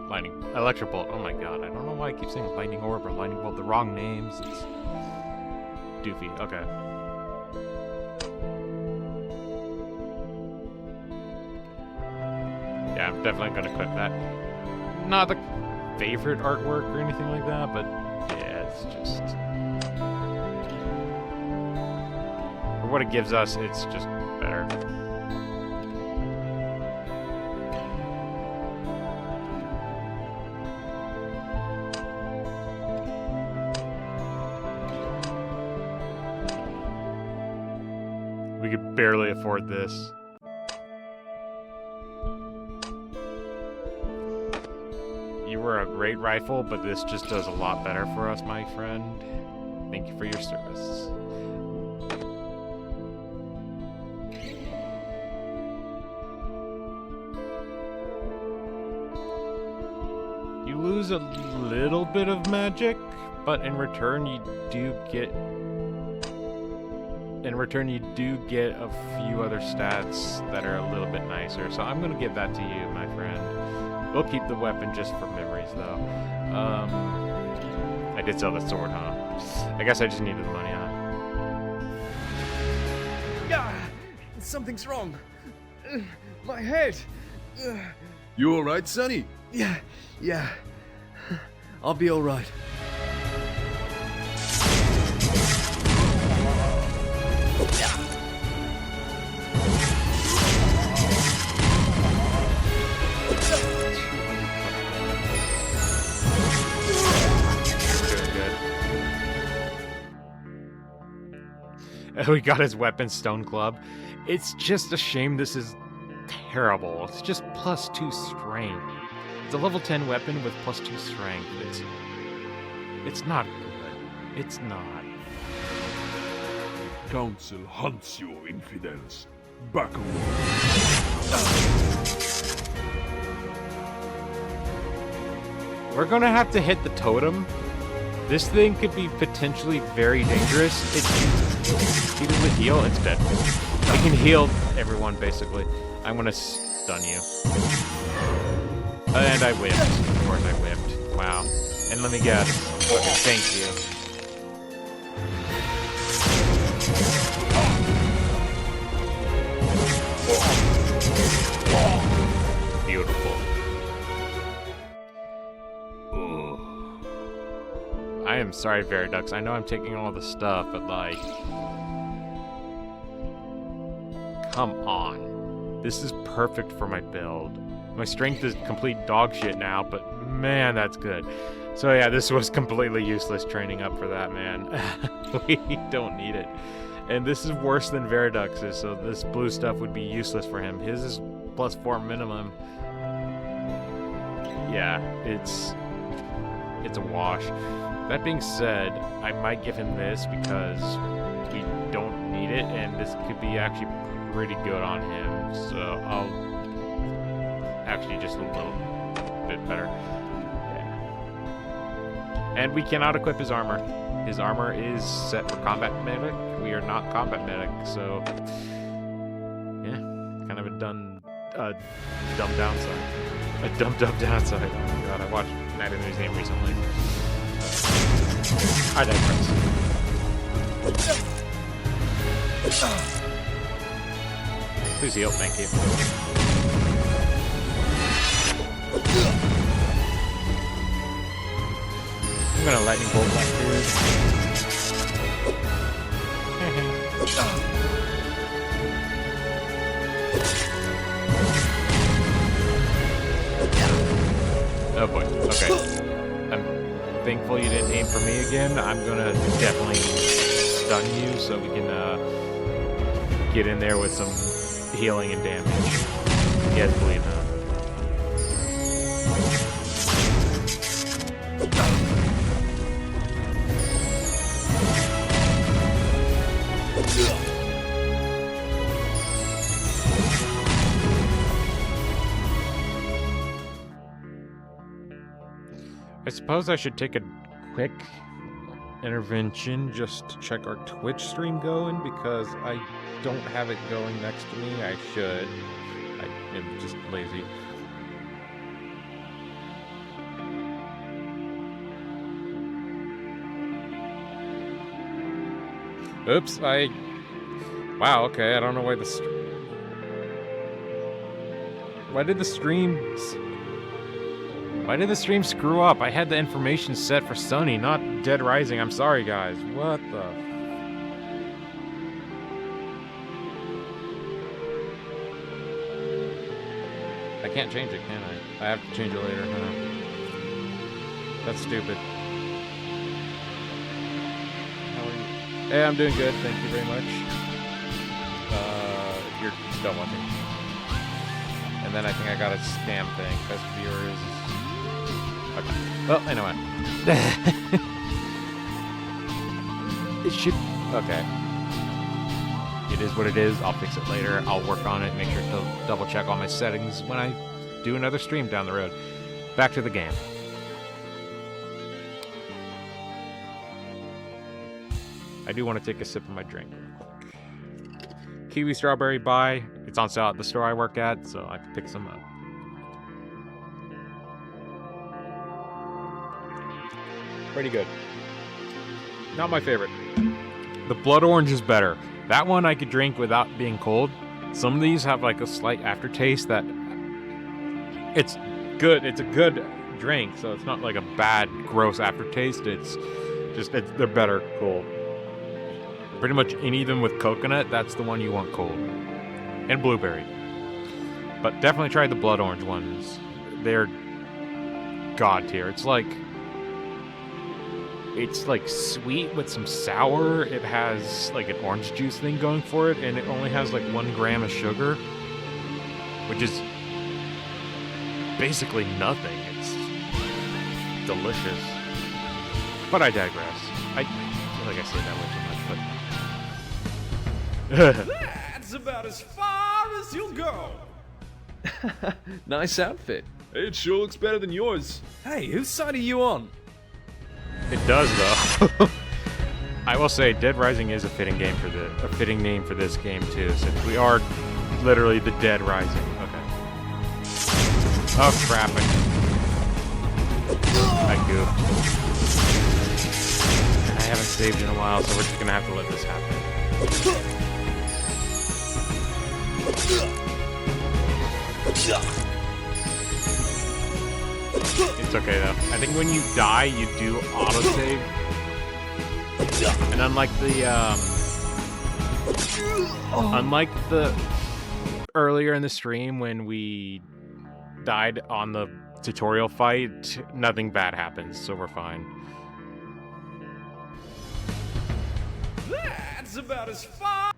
Lightning electric bolt. Oh my god, I don't know why I keep saying lightning orb or lightning bolt. The wrong names. It's doofy. Okay. Yeah, I'm definitely gonna clip that. Not the favorite artwork or anything like that, but yeah, it's just for what it gives us, it's just better. We could barely afford this. You were a great rifle, but this just does a lot better for us, my friend. Thank you for your service. You lose a little bit of magic, but in return you do get a few other stats that are a little bit nicer. So I'm gonna give that to you, my friend. We'll keep the weapon just for memories, though. I did sell the sword, huh? I guess I just needed the money, huh? Yeah, something's wrong. My head. You alright, Sonny? Yeah. I'll be alright. We got his weapon, Stone Club. It's just a shame this is terrible. It's just +2 strength. It's a level 10 weapon with +2 strength. It's not good. It's not. Council hunts you, infidels. Back away. We're gonna have to hit the totem. This thing could be potentially very dangerous. It's repeatedly heal. It's dead. I can heal everyone, basically. I'm gonna stun you. And I whipped. Of course I whipped. Wow. And let me guess. Okay, thank you. I'm sorry, Veridux. I know I'm taking all the stuff, but like... Come on. This is perfect for my build. My strength is complete dog shit now, but man, that's good. So yeah, this was completely useless training up for that, man. We don't need it. And this is worse than Veridux's, so this blue stuff would be useless for him. His is +4 minimum. Yeah, it's a wash. That being said, I might give him this because we don't need it, and this could be actually pretty good on him. So I'll actually just a little bit better. Yeah. And we cannot equip his armor. His armor is set for combat medic. We are not combat medic, so yeah, kind of a dumb downside. A dumb downside. Oh my god, I watched Night of the Museum recently. I digress. Please heal, thank you. I'm gonna lightning bolt that dude. Oh boy, okay. I'm thankful you didn't aim for me again. I'm gonna definitely stun you so we can get in there with some healing and damage. Yes, believe that. I suppose I should take a quick intervention just to check our Twitch stream going, because I don't have it going next to me. I should. I am just lazy. Oops, wow, okay, I don't know why Why did the stream screw up? I had the information set for Sonny, not Dead Rising. I'm sorry, guys. What the... I can't change it, can I? I have to change it later, huh? That's stupid. How are you? Hey, I'm doing good. Thank you very much. You're still watching. And then I think I got a scam thing, because viewers... Okay. Well, anyway. It should... Okay. It is what it is. I'll fix it later. I'll work on it, make sure to double check all my settings when I do another stream down the road. Back to the game. I do want to take a sip of my drink real quick. Kiwi strawberry buy. It's on sale at the store I work at, so I can pick some up. Pretty good. Not my favorite. The blood orange is better. That one I could drink without being cold. Some of these have like a slight aftertaste that... It's good. It's a good drink, so it's not like a bad, gross aftertaste. It's just... they're better cold. Pretty much any of them with coconut, that's the one you want cold. And blueberry. But definitely try the blood orange ones. They're god tier. It's like sweet with some sour. It has like an orange juice thing going for it, and it only has like 1 gram of sugar, which is basically nothing. It's delicious. But I digress. I feel like I say that way too much, but... That's about as far as you'll go. Nice outfit. It sure looks better than yours. Hey, whose side are you on? It does, though. I will say, Dead Rising is a fitting name for this game too, since we are literally the Dead Rising. Okay. Oh crap! I goofed. I haven't saved in a while, so we're just gonna have to let this happen. It's okay though. I think when you die, you do autosave And unlike the earlier in the stream when we died on the tutorial fight, nothing bad happens, so we're fine. That's about as far.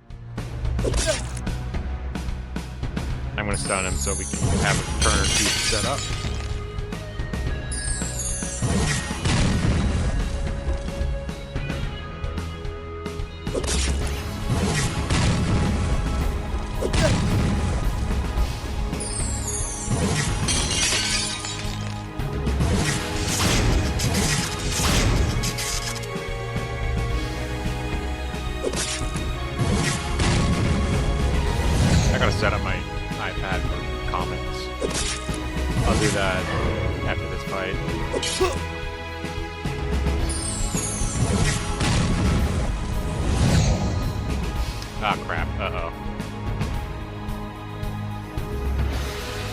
I'm gonna stun him so we can have a turn or two set up. I gotta set up my iPad for comments. I'll do that after this fight. Ah, crap. Uh-oh.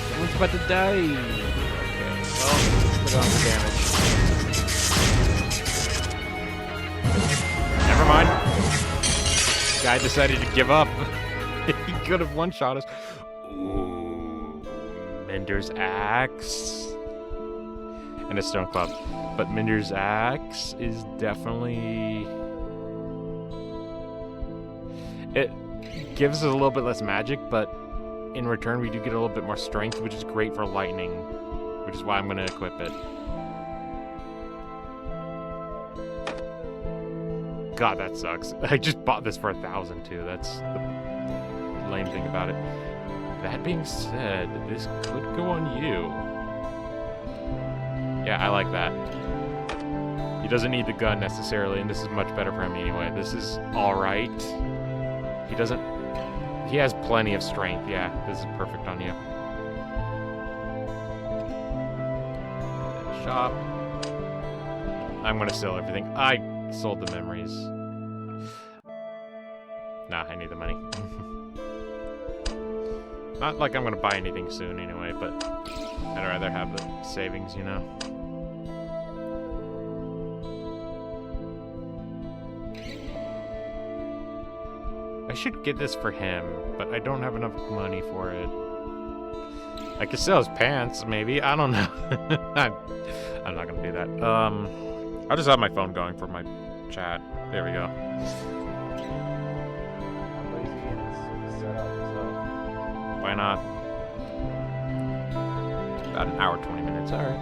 Someone's about to die. Okay, well, put on the damage. Never mind. Guy decided to give up. He could have one-shot us. Ooh, Minder's Axe. And a Stone Club. But Minder's Axe is definitely... It gives us a little bit less magic, but in return we do get a little bit more strength, which is great for lightning. Which is why I'm going to equip it. God, that sucks. I just bought this for 1,000 too. That's the lame thing about it. That being said, this could go on you. Yeah, I like that. He doesn't need the gun necessarily, and this is much better for him anyway. This is alright. He doesn't... He has plenty of strength. Yeah, this is perfect on you. Shop. I'm gonna sell everything. I sold the memories. Nah, I need the money. Not like I'm gonna buy anything soon anyway, but I'd rather have the savings, you know? I should get this for him, but I don't have enough money for it. I could sell his pants, maybe. I don't know. I'm not gonna do that. I'll just have my phone going for my chat. There we go. Why not? About an hour, 20 minutes. Alright.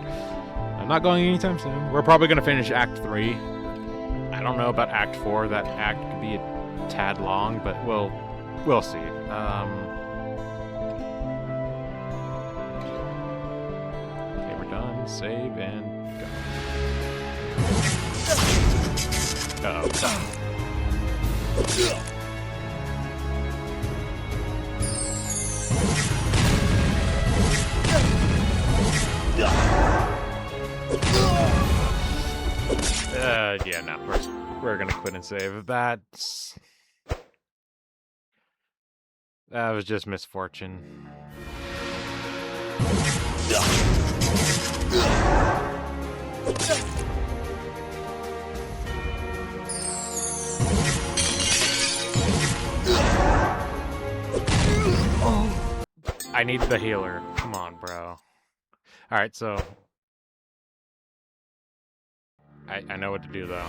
I'm not going anytime soon. We're probably gonna finish Act 3. I don't know about Act 4. That act could be a tad long, but we'll see. Okay, we're done. Save and go. Uh-oh. Yeah, no, we're gonna quit and save. That was just misfortune. I need the healer. Come on, bro. Alright, so... I know what to do, though.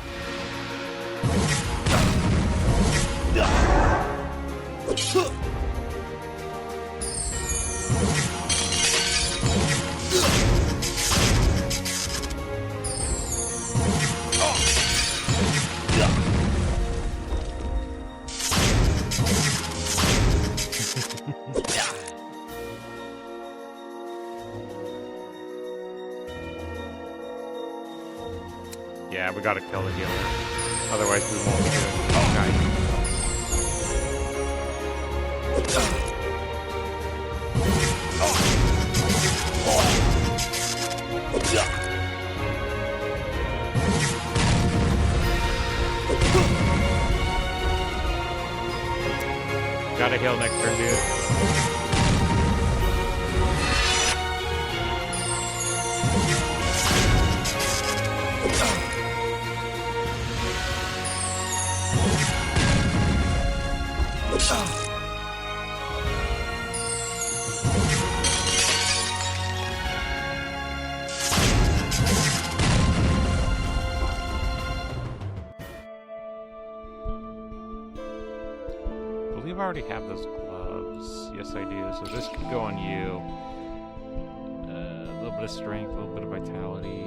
Yeah, we gotta kill the healer. Otherwise, we won't be doing okay. Gotta heal next turn, dude. I believe I already have those gloves. Yes, I do. So this could go on you. A little bit of strength, a little bit of vitality.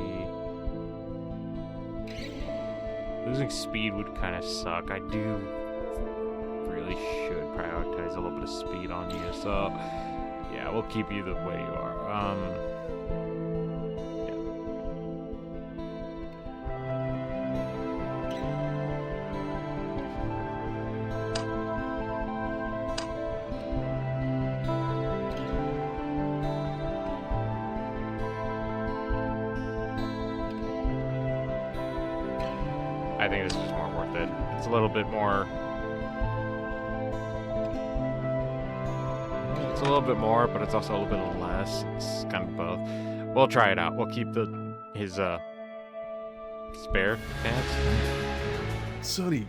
Losing speed would kind of suck. I really should prioritize a little bit of speed on you. So, yeah, we'll keep you the way you are. I think this is more worth it. It's a little bit more. It's a little bit more, but it's also a little bit less. It's kind of both. We'll try it out. We'll keep his spare pants. Sonny,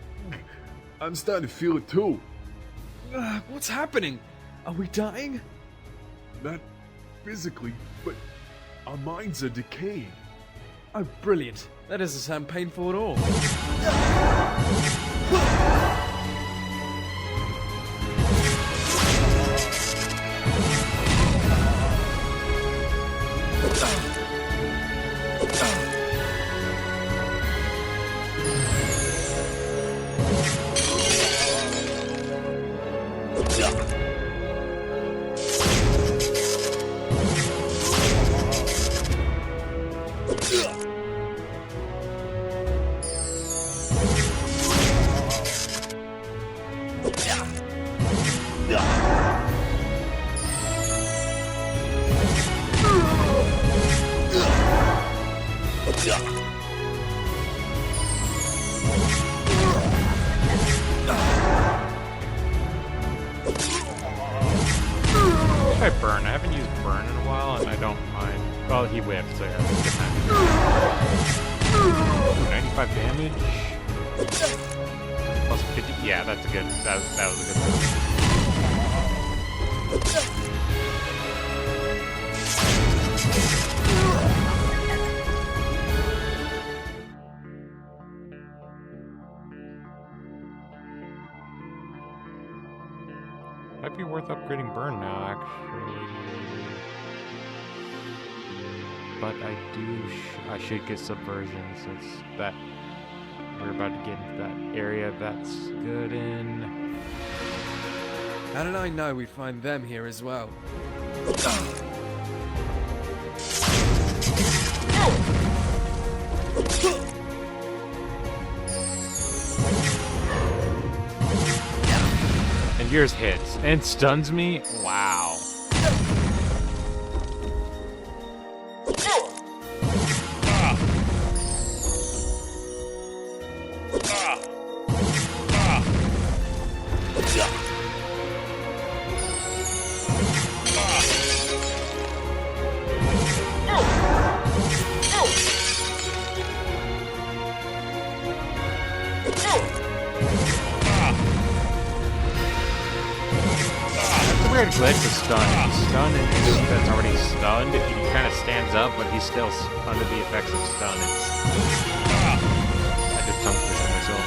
I'm starting to feel it too. What's happening? Are we dying? Not physically, but our minds are decaying. Oh, brilliant. That doesn't sound painful at all. I burn. I haven't used burn in a while, and I don't mind. Well, he whipped, so yeah. 95 damage. Plus 50. Yeah, that's a good. That was a good move. Might be worth upgrading burn now, actually. But I should get subversion since that we're about to get into that area that's good in. How did I know we'd find them here as well? And yours hits and stuns me. Wow. Weird glitch to stun. If you stun an enemy that's already stunned, he kind of stands up, but he's still under the effects of stun. I just tongue twisted myself.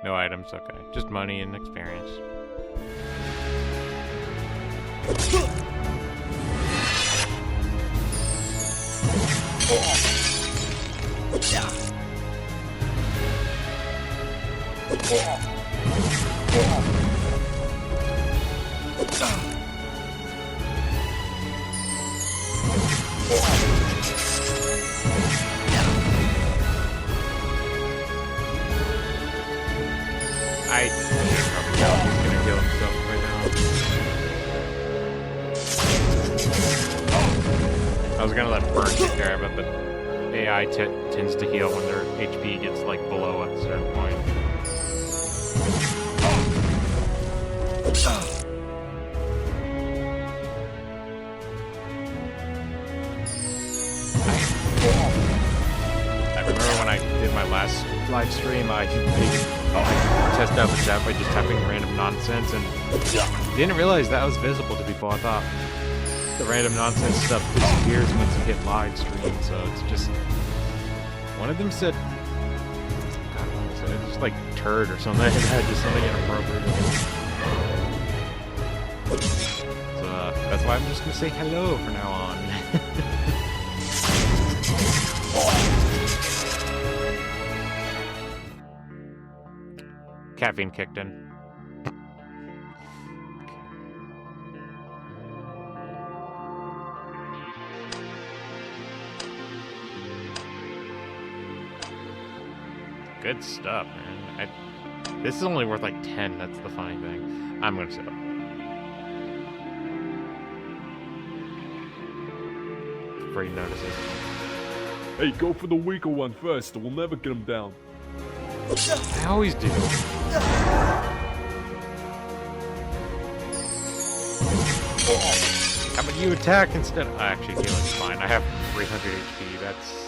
No items, okay. Just money and experience. I probably know he's gonna kill himself right now. I was gonna let Burn take care of it, but AI tends to heal when their HP gets like below a certain point. last live stream, I tested out the chat by just typing random nonsense, and didn't realize that was visible to people. I thought the random nonsense stuff disappears once you hit live stream, so it's just... One of them said... God, what was it? Just like turd or something. It had just something inappropriate. So that's why I'm just gonna say hello from now on. Caffeine kicked in. Good stuff, man. This is only worth like 10. That's the funny thing. I'm gonna sit up. Before he notices. Hey, go for the weaker one first, or we'll never get him down. I always do. How about you attack instead? Actually, healing's fine. I have 300 HP. That's...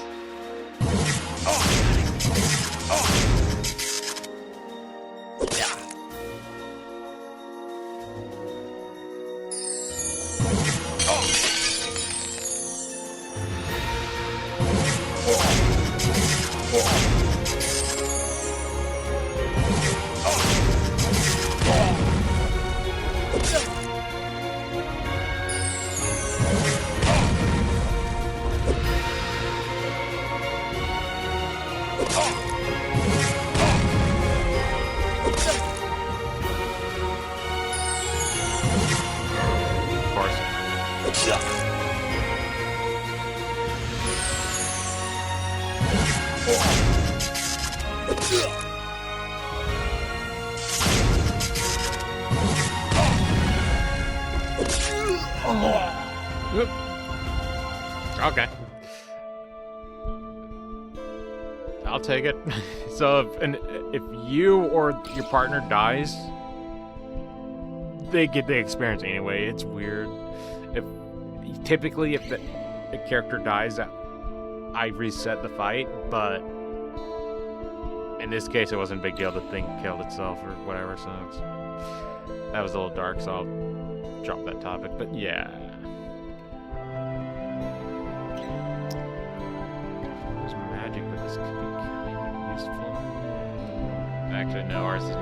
Okay. I'll take it. So if you or your partner dies, they get the experience anyway. It's weird. Typically if the character dies, I reset the fight, but in this case it wasn't a big deal. The thing killed itself or whatever, so that was a little dark, so I'll drop that topic. But yeah. Magic, but this could be kind of useful. Actually, no, ours is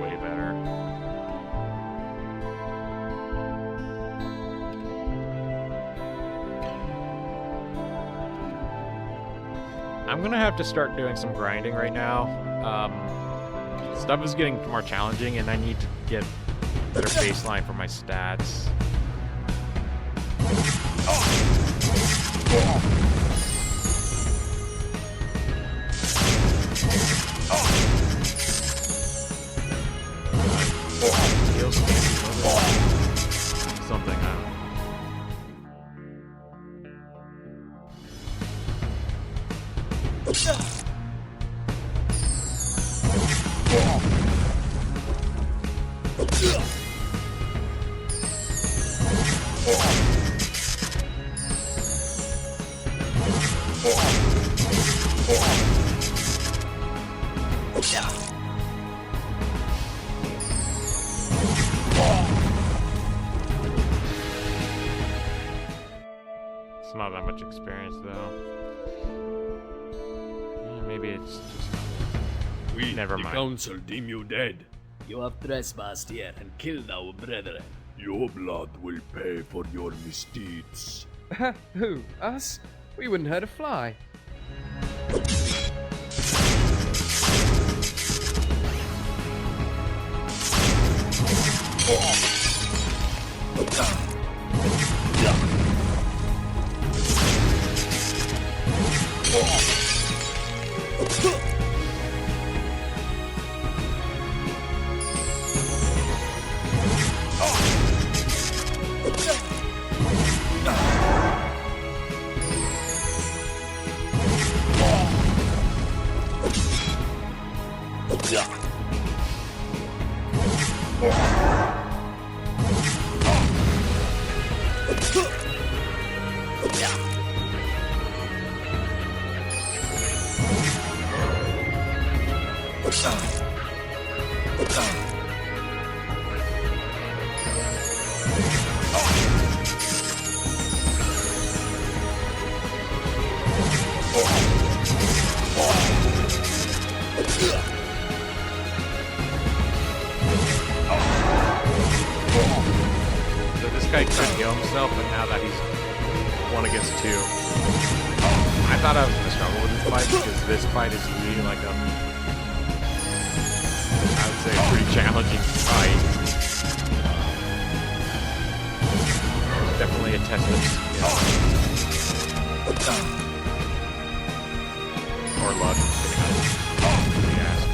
way better. I'm gonna have to start doing some grinding right now. Stuff is getting more challenging, and I need to get better baseline for my stats. Something, I don't know. It's not that much experience, though. Yeah, maybe it's just... We, never the mind. council, deem you dead. You have trespassed here and killed our brethren. Your blood will pay for your misdeeds. Who? Us? We wouldn't hurt a fly. So this guy tried to heal himself, but now that he's 1 against 2, I thought I was gonna struggle with this fight because this fight is really like I would say a pretty challenging fight. It's definitely a test of skill. Or luck, depending on who you ask.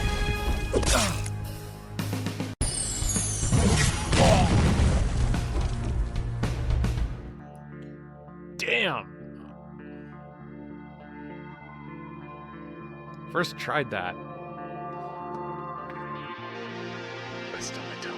Damn! First tried that. I still my toe.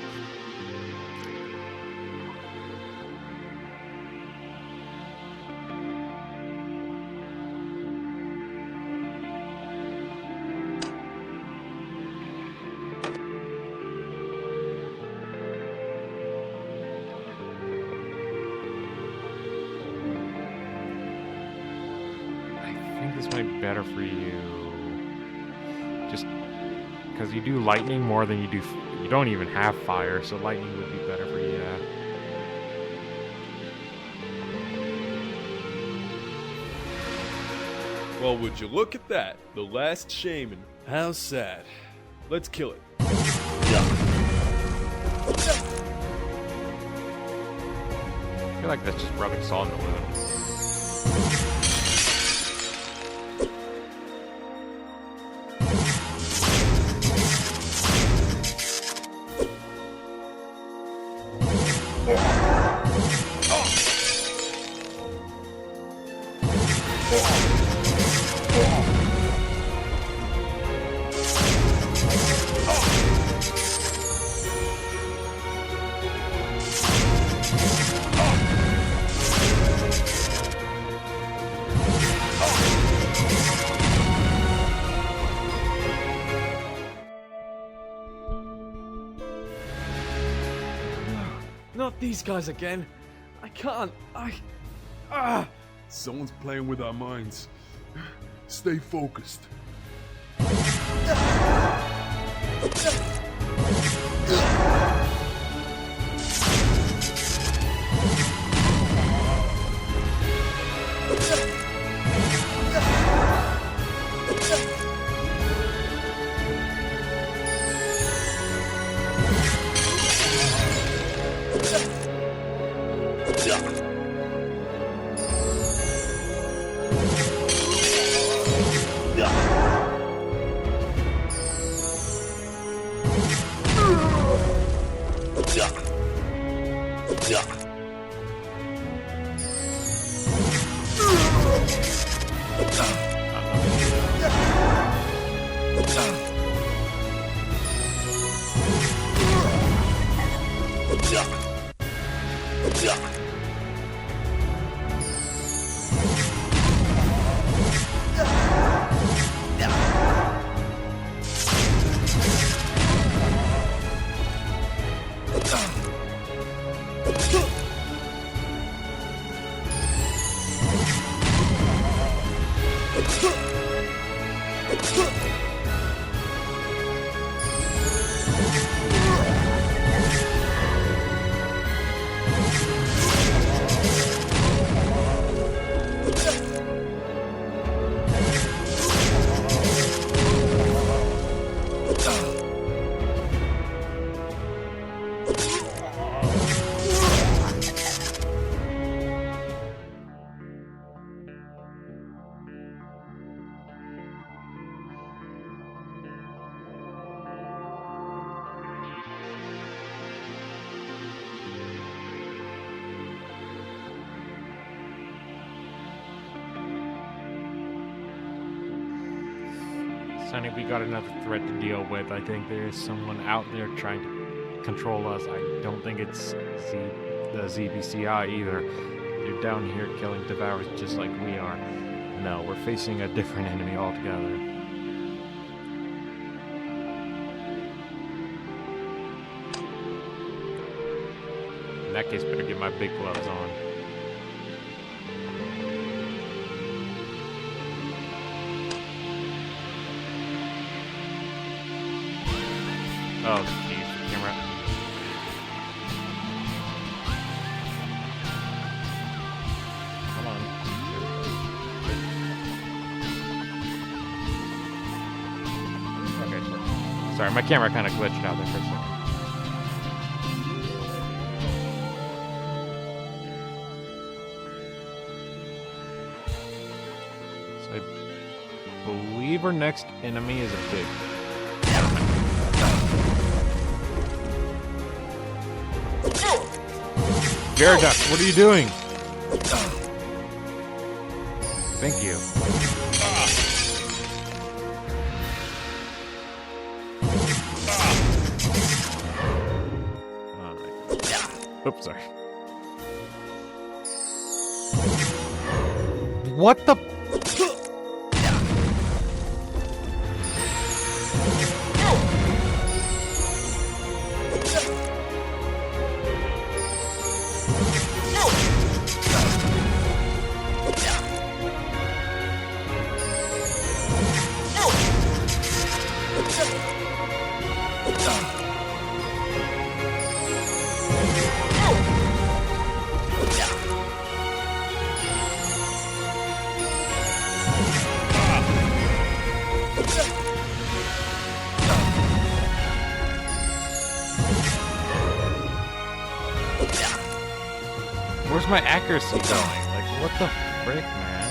I think this might be better for you. Just because you do lightning more than you do. You don't even have fire, so lightning would be better for you. Yeah. Well, would you look at that? The last shaman. How sad. Let's kill it. I feel like that's just rubbing salt in the wound. Not these guys again. I can't. Someone's playing with our minds. Stay focused. Sonny, we got another threat to deal with. I think there's someone out there trying to control us. I don't think it's the ZBCI either. They're down here killing devourers just like we are. No, we're facing a different enemy altogether. that case, better get my big gloves on. Oh, geez, the camera. Come on. Okay, sorry, my camera kind of glitched out there for a second. So I believe our next enemy is a pig. Gyarados, what are you doing? Thank you. Oops, sorry. What the? Where's my accuracy going? Like, what the frick, man?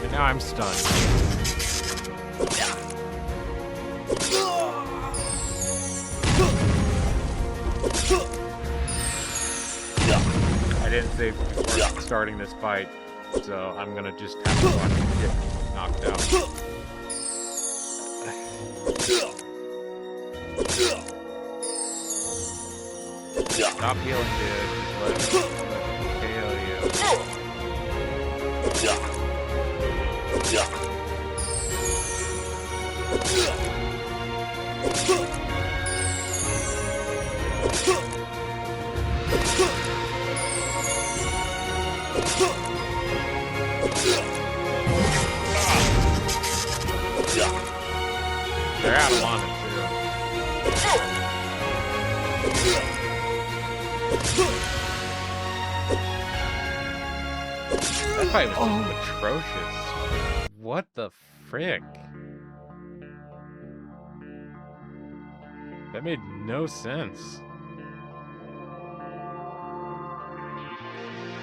And now I'm stunned. I didn't save before starting this fight, so I'm gonna just have to watch him get knocked out. Stop healing, dude. Just let him KO you. They're out of mana, too. That fight was just atrocious. What the frick? That made no sense.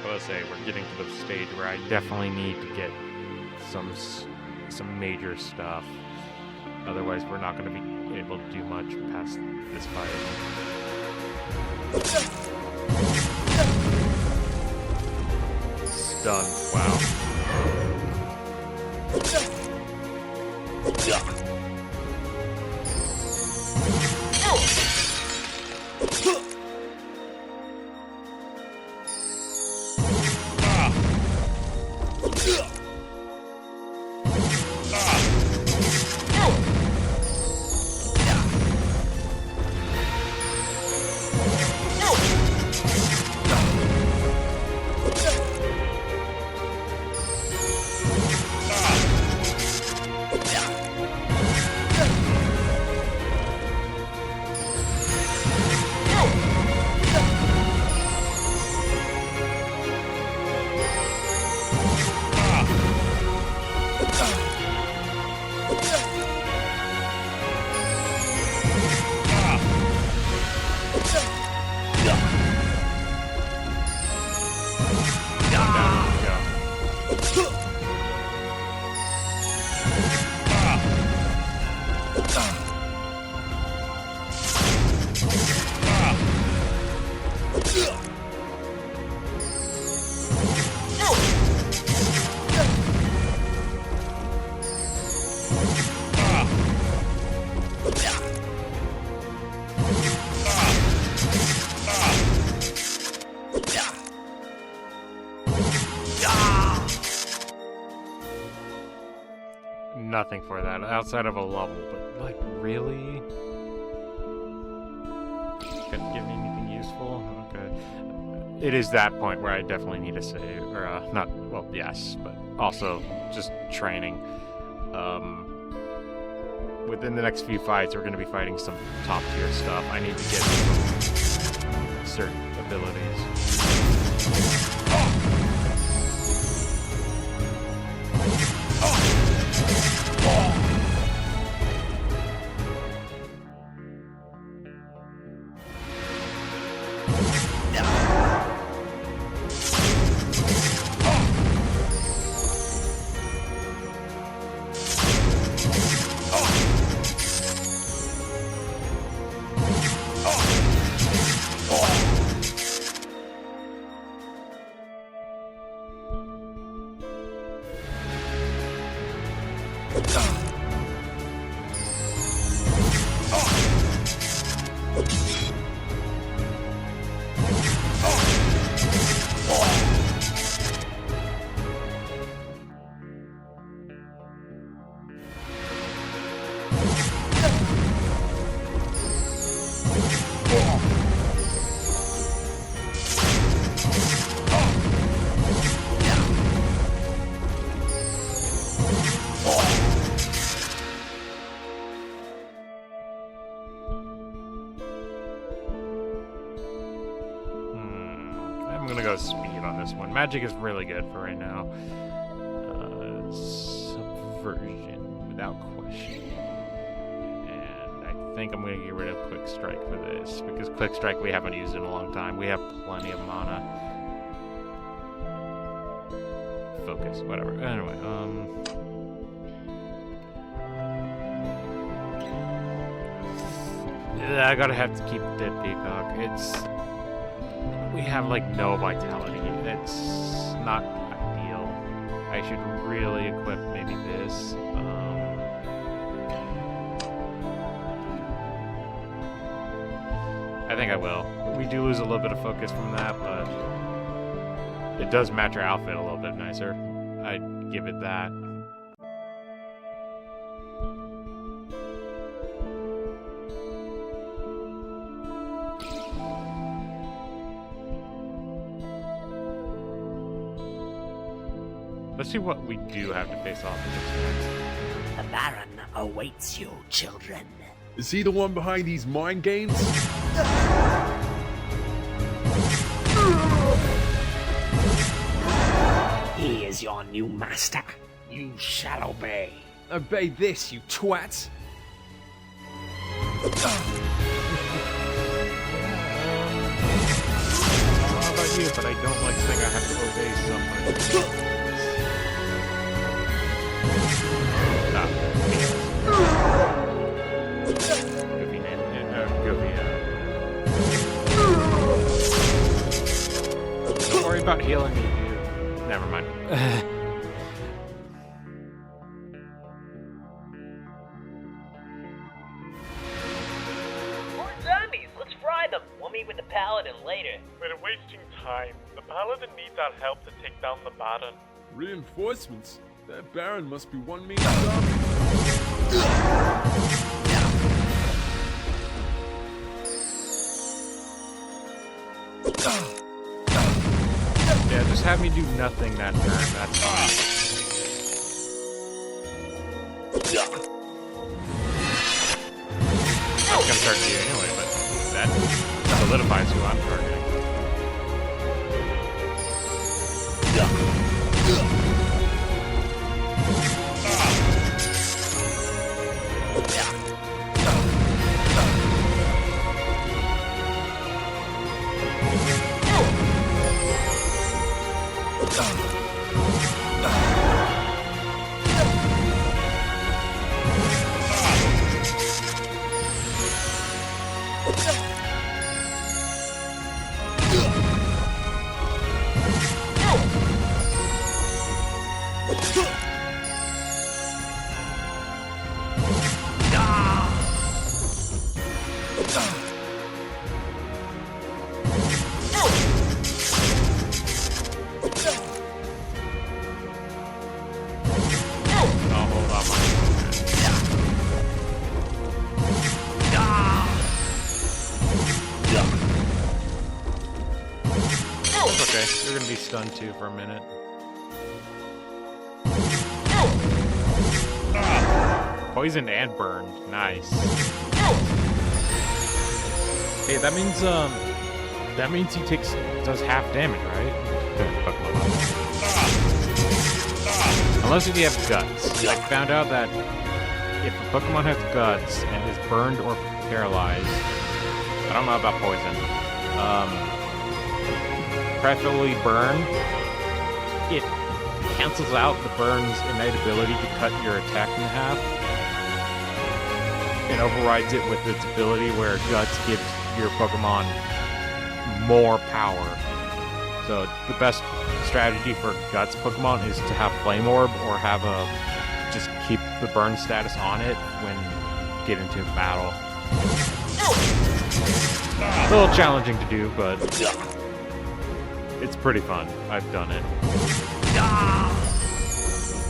I will say, we're getting to the stage where I definitely need to get some major stuff. Otherwise, we're not going to be able to do much past this fight. Stunned. Wow. nothing for that outside of a level, but like really? Couldn't give me anything useful? Okay. It is that point where I definitely need a save, or not, well, yes, but also just training. Within the next few fights, we're going to be fighting some top tier stuff. I need to get certain abilities. I'm gonna go speed on this one. Magic is really good for right now. Subversion, without question. And I think I'm gonna get rid of Quick Strike for this, because Quick Strike we haven't used in a long time. We have plenty of mana. Focus, whatever. Anyway, I gotta have to keep Dead Peacock. We have like no vitality. It's not ideal. I should really equip maybe this. I think I will. We do lose a little bit of focus from that, but it does match our outfit a little bit nicer. I'd give it that. Let's see what we do have to face off against. The Baron awaits you, children. Is he the one behind these mind games? He is your new master. You shall obey. Obey this, you twat! How about you? But I don't like saying I have to obey someone. Goofy name. Don't worry about healing me, dude. Never mind. More zombies! Let's fry them! We'll meet with the Paladin later. We're wasting time. The Paladin needs our help to take down the Baron. Reinforcements? That Baron must be one mean zombie. Yeah, just have me do nothing that turn. That's fine. I was gonna target you anyway, but that solidifies who I'm targeting. That's okay. You're gonna be stunned too for a minute. Poisoned and burned. Nice. Hey, that means he does half damage, right? Unless if you have guts. I found out that if a Pokemon has guts and is burned or paralyzed, I don't know about poison. Preferably burn. It cancels out the burn's innate ability to cut your attack in half. It overrides it with its ability where Guts gives your Pokemon more power. So the best strategy for Guts Pokemon is to have Flame Orb or have just keep the burn status on it when you get into battle. A little challenging to do, but it's pretty fun. I've done it.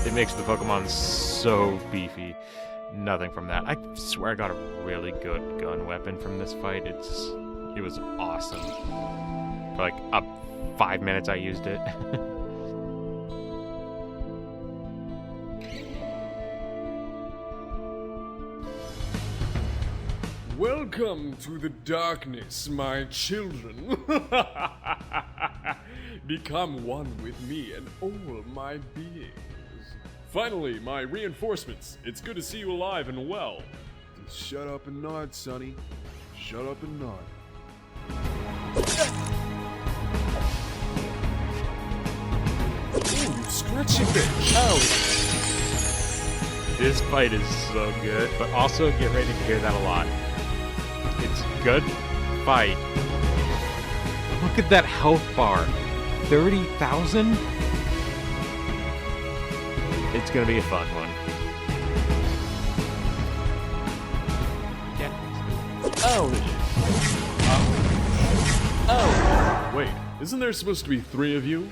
It makes the Pokemon so beefy. Nothing from that. I swear I got a really good gun weapon from this fight. It was awesome. For like 5 minutes I used it. Welcome to the darkness, my children. Become one with me and all my beings. Finally, my reinforcements. It's good to see you alive and well. Just shut up and nod, Sonny. Shut up and nod. Ooh, you scratchy bitch. Ow. This fight is so good, but also get ready to hear that a lot. It's a good fight. Look at that health bar. 30,000? It's gonna be a fun one. Yeah. Oh. Oh. Wait, isn't there supposed to be 3 of you?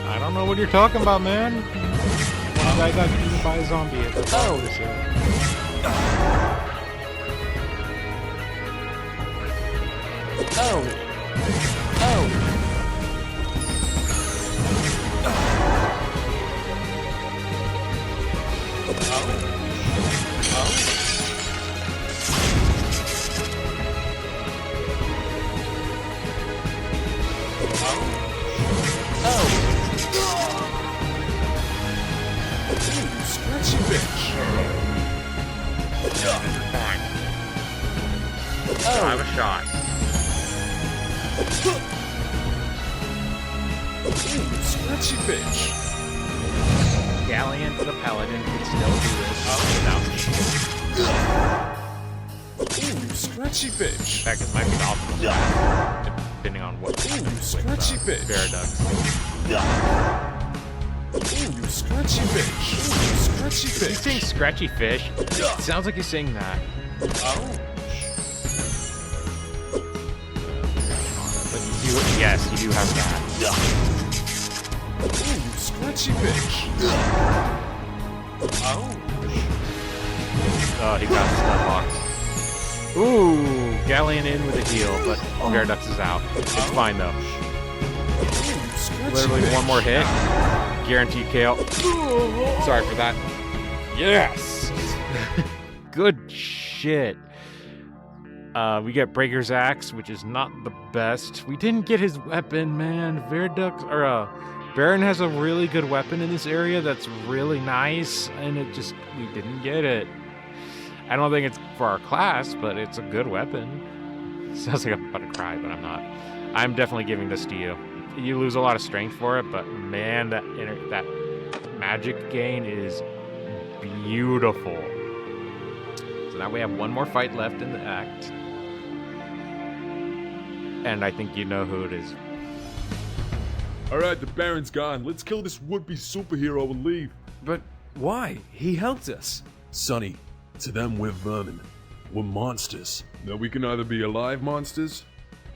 I don't know what you're talking about, man. One guy got eaten by a zombie. That's all this is. Oh. Oh. Scratchy bitch. Fine. I have a shot. Scratchy bitch. Galleon the Paladin can still do this without me. Ooh, scratchy bitch. In fact, it might be the optimal, depending on what scratchy bitch. Viaducts. Ooh, you scratchy bitch. Ooh, scratchy bitch. He's saying scratchy fish. It sounds like he's saying that. But yes, you do have that. Ooh, you scratchy bitch. Oh, he got stun locked. Ooh, Galleon in with a heal, but Viaducts is out. It's fine though. Literally one more hit. Guaranteed KO. Sorry for that. Yes! Good shit. We get Breaker's Axe, which is not the best. We didn't get his weapon, man. Baron has a really good weapon in this area that's really nice, and we didn't get it. I don't think it's for our class, but it's a good weapon. Sounds like I'm about to cry, but I'm not. I'm definitely giving this to you. You lose a lot of strength for it, but man, that magic gain is beautiful. So now we have one more fight left in the act. And I think you know who it is. Alright, the Baron's gone. Let's kill this would-be superhero and leave. But why? He helped us. Sonny, to them we're vermin. We're monsters. Now we can either be alive monsters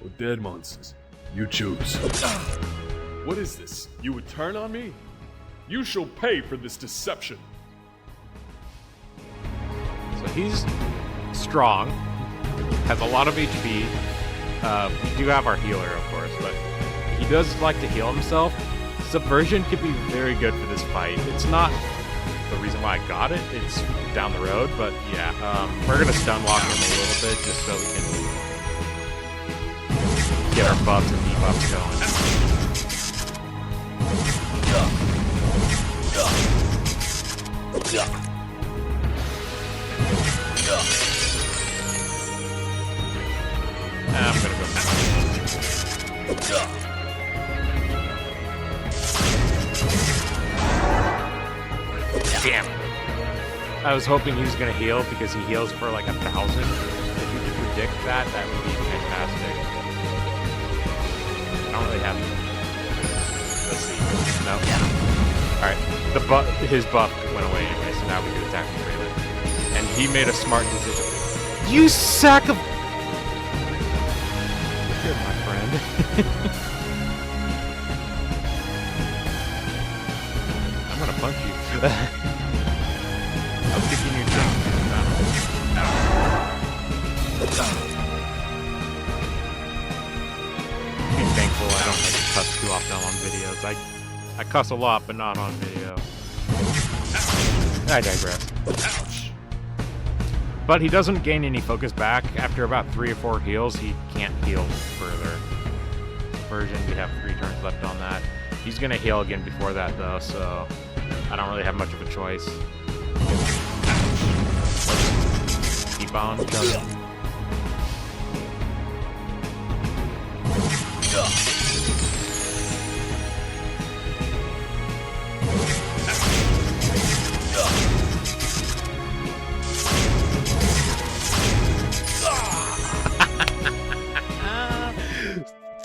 or dead monsters. You choose. What is this? You would turn on me? You shall pay for this deception. So he's strong. has a lot of HP. We do have our healer, of course, but he does like to heal himself. Subversion could be very good for this fight. It's not the reason why I got it. It's down the road, but yeah. We're going to stun lock him a little bit just so we can get our buffs and debuffs going. I'm gonna go. Damn it. I was hoping he was gonna heal because he heals for like 1,000. If you could predict that, that would be fantastic. I don't really have. Let's see. No. Alright. His buff went away anyway, so now we can attack him freely. And he made a smart decision. You sack of. Good, my friend. I'm gonna punch you. I'm kicking your chin. Be thankful I don't like to cuss too often on videos. I cuss a lot, but not on video. I digress. Ouch. But he doesn't gain any focus back. After about 3 or 4 heals, he can't heal further. Version, we have 3 turns left on that. He's gonna heal again before that though, so I don't really have much of a choice. Let's keep on going.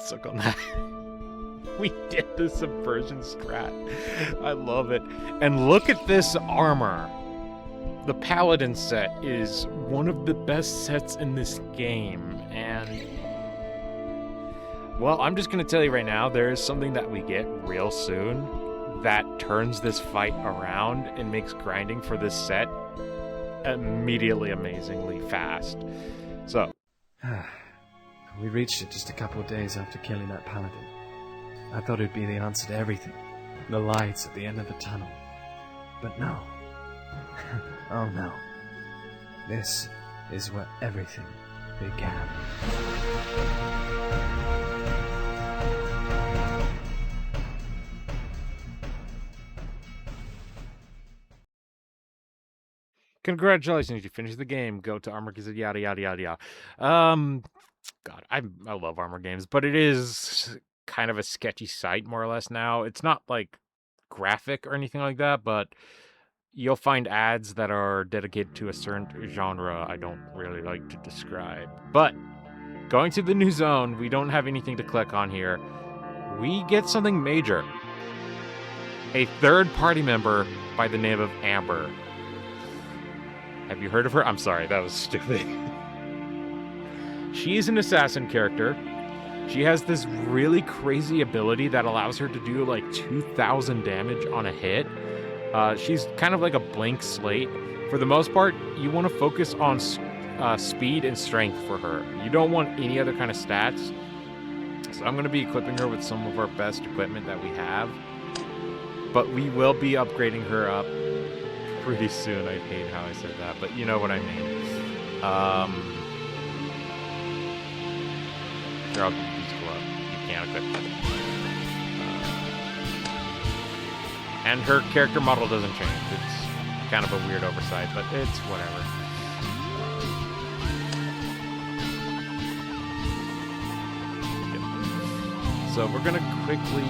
Suck on that. We did the subversion strat. I love it. And look at this armor. The Paladin set is one of the best sets in this game. And, well, I'm just going to tell you right now, there is something that we get real soon that turns this fight around and makes grinding for this set immediately amazingly fast. So. We reached it just a couple of days after killing that paladin. I thought it'd be the answer to everything. The lights at the end of the tunnel. But no. Oh no. This is where everything began. Congratulations, you finished the game. Go to Armor Gazette, yada yada yada yada. God, I love Armor games, but it is kind of a sketchy site, more or less now. It's not like graphic or anything like that, but you'll find ads that are dedicated to a certain genre I don't really like to describe. But going to the new zone, we don't have anything to click on here. We get something major. A third party member by the name of Amber. Have you heard of her? I'm sorry, that was stupid. She's an assassin character. She has this really crazy ability that allows her to do like 2,000 damage on a hit. She's kind of like a blank slate. For the most part, you want to focus on speed and strength for her. You don't want any other kind of stats. So I'm going to be equipping her with some of our best equipment that we have. But we will be upgrading her up pretty soon. I hate how I said that, but you know what I mean. Here, I'll give you these gloves. You can't equip them. And her character model doesn't change. It's kind of a weird oversight, but it's whatever. So we're going to quickly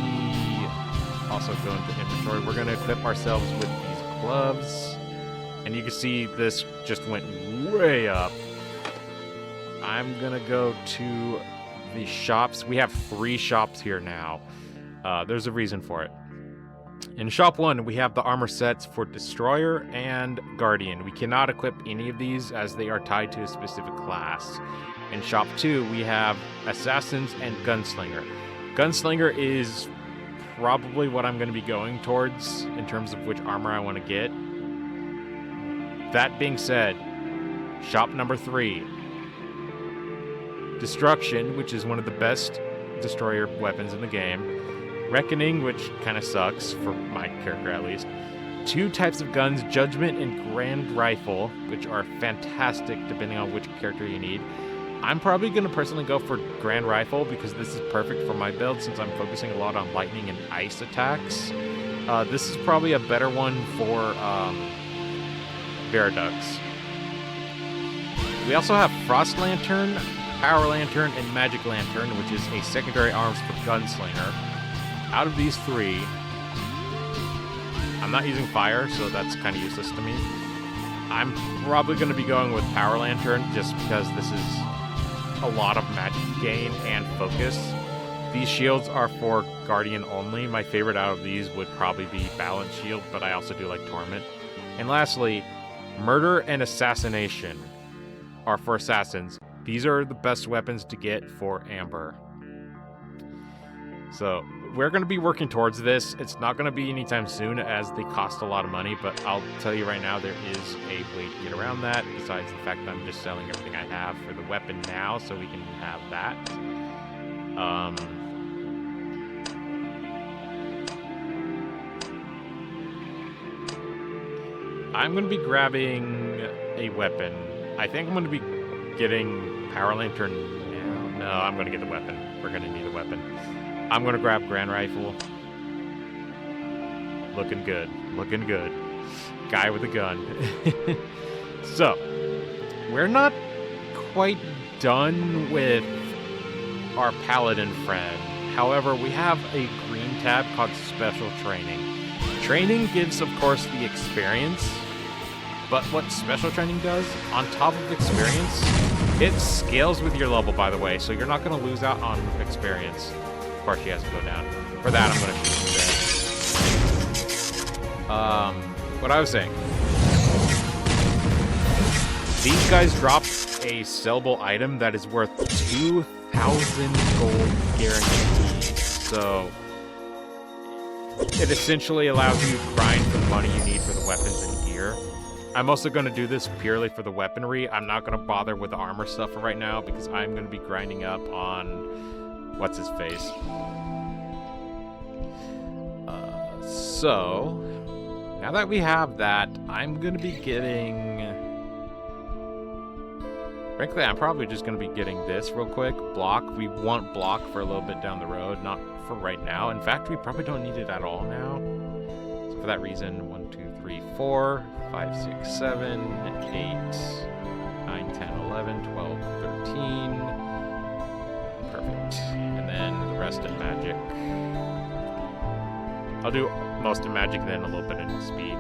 also go into inventory. We're going to equip ourselves with these gloves. And you can see this just went way up. I'm going to go to the shops. We have 3 shops here now. There's a reason for it. In shop 1, we have the armor sets for Destroyer and Guardian. We cannot equip any of these as they are tied to a specific class. In shop 2, we have Assassins and Gunslinger. Gunslinger is probably what I'm going to be going towards in terms of which armor I want to get. That being said, shop number 3, Destruction, which is one of the best destroyer weapons in the game. Reckoning, which kind of sucks, for my character at least. 2 types of guns, Judgment and Grand Rifle, which are fantastic depending on which character you need. I'm probably going to personally go for Grand Rifle because this is perfect for my build since I'm focusing a lot on lightning and ice attacks. This is probably a better one for Viaducts. We also have Frost Lantern, Power Lantern, and Magic Lantern, which is a secondary arms for Gunslinger. Out of these 3, I'm not using fire, so that's kind of useless to me. I'm probably going to be going with Power Lantern just because this is a lot of magic gain and focus. These shields are for Guardian only. My favorite out of these would probably be Balance Shield, but I also do like Torment. And lastly, Murder and Assassination are for Assassins. These are the best weapons to get for Amber. So, we're going to be working towards this. It's not going to be anytime soon as they cost a lot of money, but I'll tell you right now there is a way to get around that, besides the fact that I'm just selling everything I have for the weapon now so we can have that. I'm going to be grabbing a weapon. I think I'm going to be getting Power Lantern now. No, I'm going to get the weapon. We're going to need a weapon. I'm going to grab Grand Rifle. Looking good. Looking good. Guy with a gun. So, we're not quite done with our Paladin friend. However, we have a green tab called Special Training. Training gives, of course, the experience. But what Special Training does, on top of experience, it scales with your level, by the way. So you're not going to lose out on experience. Of course, she has to go down. For that, I'm going to shoot there. What I was saying. These guys drop a sellable item that is worth 2,000 gold guaranteed. So, it essentially allows you to grind for the money you need for the weapons and gear. I'm also going to do this purely for the weaponry. I'm not going to bother with the armor stuff for right now because I'm going to be grinding up on... what's his face? So, now that we have that, I'm going to be getting... Frankly, I'm probably just going to be getting this real quick. Block. We want block for a little bit down the road, not for right now. In fact, we probably don't need it at all now. So for that reason, 1, 2, 3, 4, 5, 6, 7, 8, 9, 10, 11, 12, 13... Perfect. And then the rest in magic. I'll do most in magic, then a little bit in speed.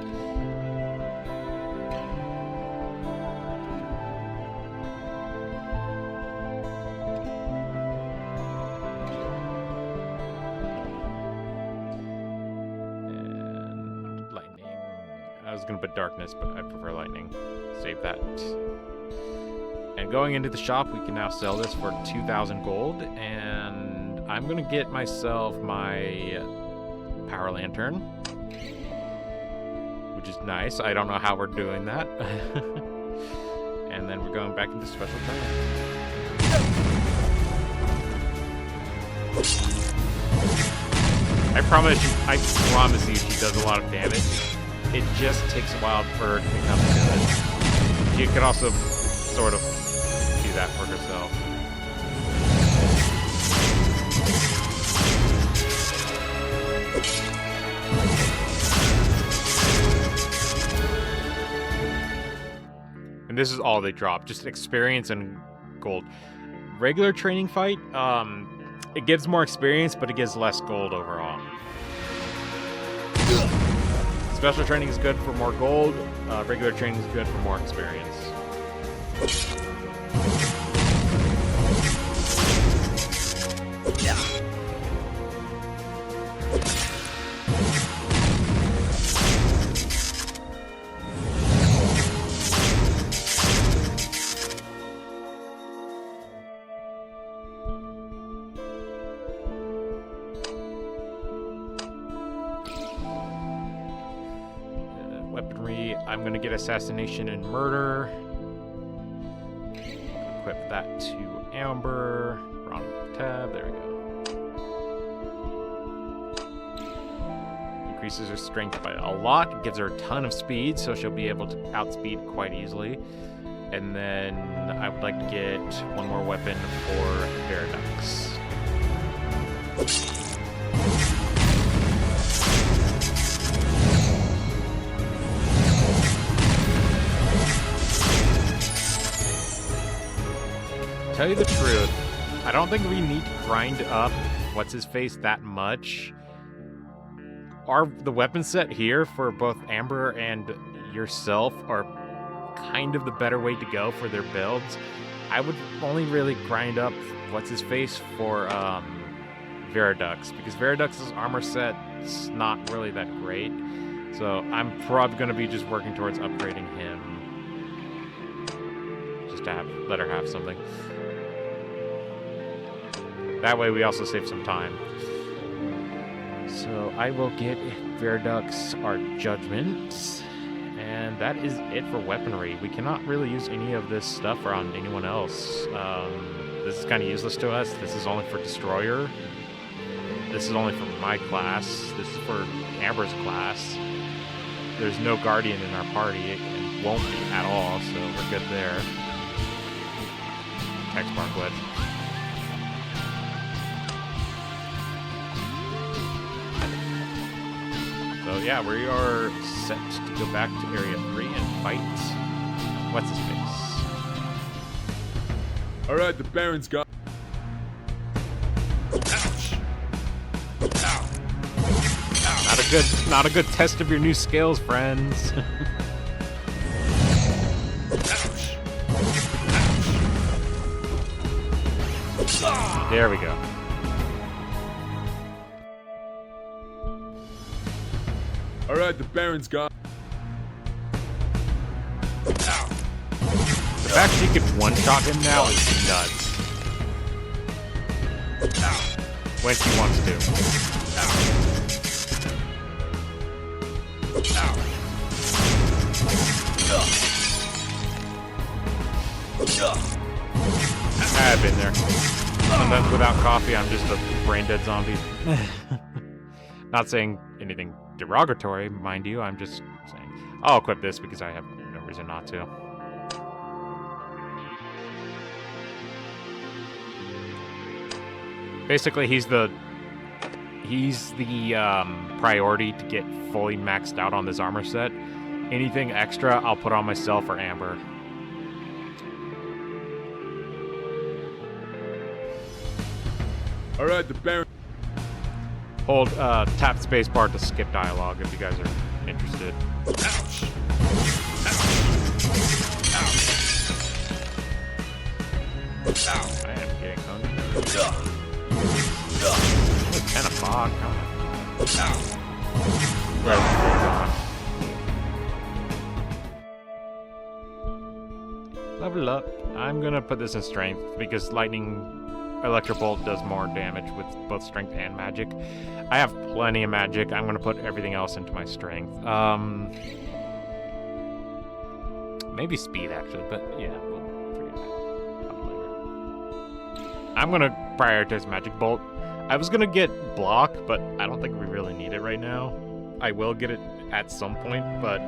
And lightning. I was going to put darkness, but I prefer lightning. Save that. And going into the shop, we can now sell this for 2,000 gold, and I'm going to get myself my Power Lantern, which is nice. I don't know how we're doing that. And then we're going back into Special Training. I promise you she does a lot of damage. It just takes a while for her to become good. She could also sort of do that for herself. And this is all they drop, just experience and gold. Regular training fight, it gives more experience, but it gives less gold overall. Special training is good for more gold, regular training is good for more experience. Weaponry, I'm going to get assassination and murder. Equip that to Amber. Wrong tab. There we go. Increases her strength by a lot. Gives her a ton of speed, so she'll be able to outspeed quite easily. And then I would like to get one more weapon for Veridux. Tell you the truth, I don't think we need to grind up what's-his-face that much. The weapon set here for both Amber and yourself are kind of the better way to go for their builds. I would only really grind up what's-his-face for Veridux, because Veridux's armor set's not really that great. So I'm probably going to be just working towards upgrading him. Just to let her have something. That way we also save some time. So I will get Veridux our Judgment. And that is it for weaponry. We cannot really use any of this stuff on anyone else. This is kind of useless to us. This is only for Destroyer. This is only for my class. This is for Amber's class. There's no Guardian in our party. It won't be at all, so we're good there. Text bar glitch. So yeah, we are set to go back to Area 3 and fight what's-his-face. Alright, the Baron's got... Ouch! Ow! Not a good test of your new skills, friends. Ouch! Ouch! There we go. Alright, the Baron's got... Ow. The fact she can one-shot him now is nuts. Ow. When she wants to. Ow. Ow. I've been there. Sometimes without coffee, I'm just a brain-dead zombie. Not saying anything derogatory, mind you. I'm just saying I'll equip this because I have no reason not to. Basically, he's the priority to get fully maxed out on this armor set. Anything extra, I'll put on myself or Amber. Alright, the Baron... Hold tap spacebar to skip dialogue if you guys are interested. Ouch! Ouch! Ow! I am getting hungry. 10 o'clock. Where level up. I'm gonna put this in strength because Electrobolt does more damage with both strength and magic. I have plenty of magic. I'm gonna put everything else into my strength. Maybe speed actually, but yeah, we'll figure that out later. I'm gonna prioritize Magic Bolt. I was gonna get Block, but I don't think we really need it right now. I will get it at some point, but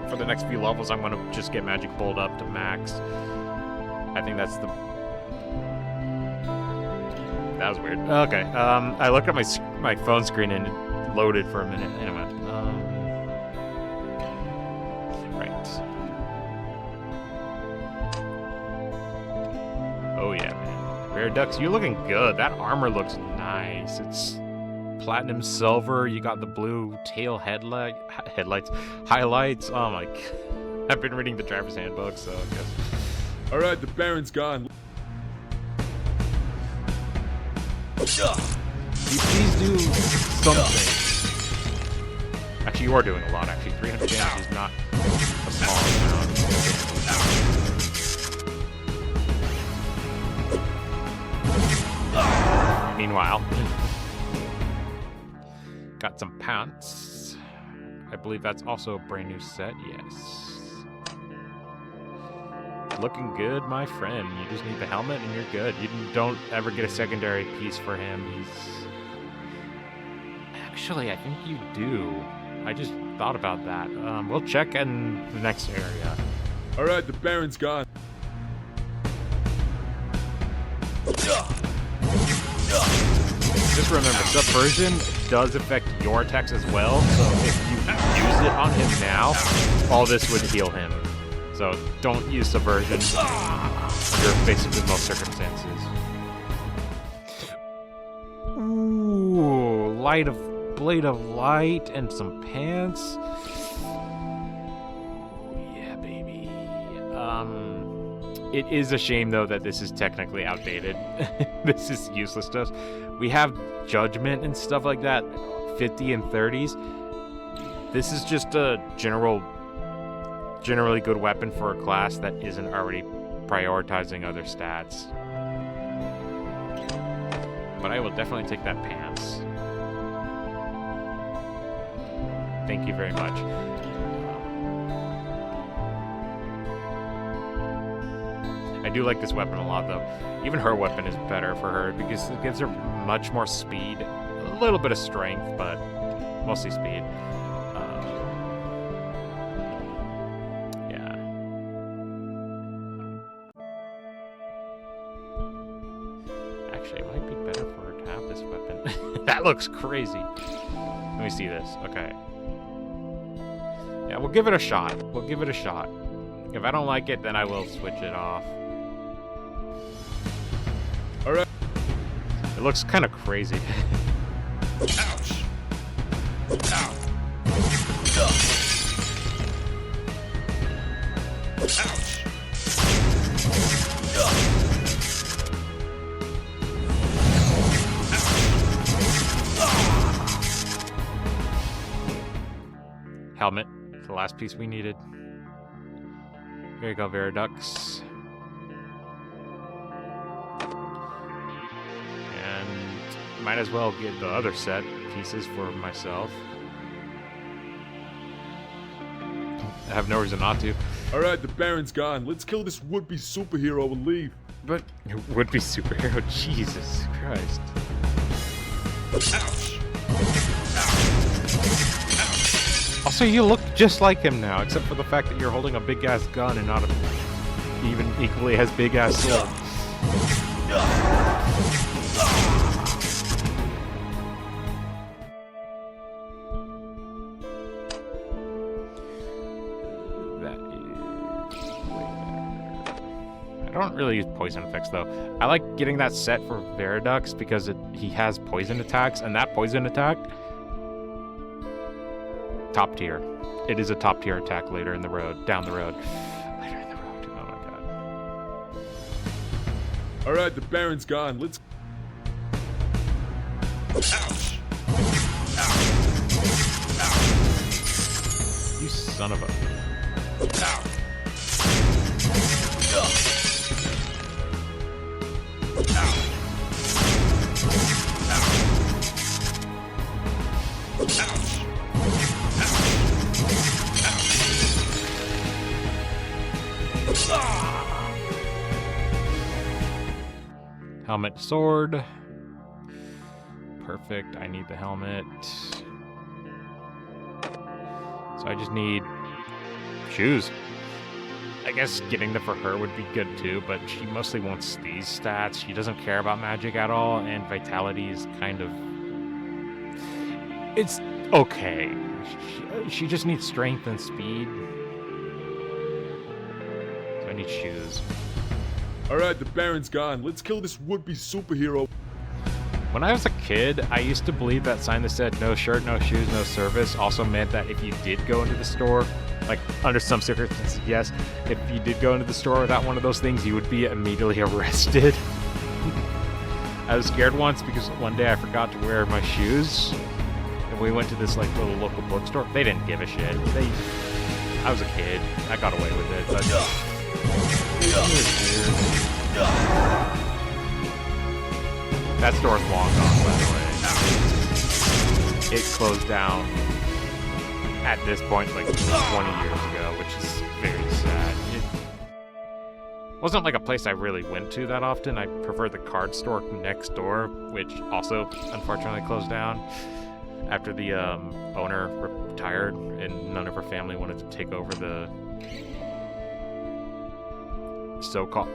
for the next few levels, I'm gonna just get Magic Bolt up to max. I think that's the... That was weird. Okay, I looked at my phone screen and it loaded for a minute. Anyway, right. Oh yeah, man. Veridux, you're looking good. That armor looks nice. It's platinum silver. You got the blue tail highlights. Oh my god. I've been reading the driver's handbook, so I guess. Alright, the Baron's gone. Please do something. Actually, you are doing a lot, actually. 300 damage is not a small amount. Meanwhile, got some pants. I believe that's also a brand new set, yes. looking good, my friend. You just need the helmet and you're good. You don't ever get a secondary piece for him. Actually, I think you do. I just thought about that. We'll check in the next area. Alright, the Baron's gone. Just remember, subversion does affect your attacks as well, so if you use it on him now, all this would heal him. So don't use subversion under basically most circumstances. Ooh, blade of light and some pants. Yeah, baby. It is a shame though that this is technically outdated. This is useless to us. We have judgment and stuff like that, 50 and 30s. This is just a generally good weapon for a class that isn't already prioritizing other stats. But I will definitely take that pants. Thank you very much. I do like this weapon a lot, though. Even her weapon is better for her because it gives her much more speed, a little bit of strength, but mostly speed. Yeah. Actually, it might be better for her to have this weapon. That looks crazy. Let me see this. Okay. Yeah, we'll give it a shot. We'll give it a shot. If I don't like it, then I will switch it off. Alright. It looks kind of crazy. Ouch! Ow! Ouch! Helmet. The last piece we needed. Here you go, Viridux. And might as well get the other set pieces for myself. I have no reason not to. Alright, the Baron's gone. Let's kill this would-be superhero and leave. But would-be superhero, Jesus Christ. Ouch! Also, you look just like him now, except for the fact that you're holding a big-ass gun and not a even equally as big-ass sword. That is way better. I don't really use poison effects, though. I like getting that set for Viridux because he has poison attacks, and that poison attack... top tier. It is a top tier attack later in the road, down the road. Later in the road. Oh my god. Alright, the Baron's gone. Let's... Ouch! You son of a... Ow! Helmet, sword. Perfect. I need the helmet. So I just need shoes. I guess getting them for her would be good too, but she mostly wants these stats. She doesn't care about magic at all, and vitality is kind of... it's okay. She just needs strength and speed. So I need shoes. Alright, the Baron's gone. Let's kill this would-be superhero. When I was a kid, I used to believe that sign that said no shirt, no shoes, no service also meant that if you did go into the store, like under some circumstances, yes, if you did go into the store without one of those things, you would be immediately arrested. I was scared once because one day I forgot to wear my shoes, and we went to this like little local bookstore. They didn't give a shit. I was a kid. I got away with it, but... that store's long gone, by the way. It closed down at this point like 20 years ago, which is very sad. Wasn't like a place I really went to that often. I prefer the card store next door, which also unfortunately closed down after the owner retired and none of her family wanted to take over the not so-called,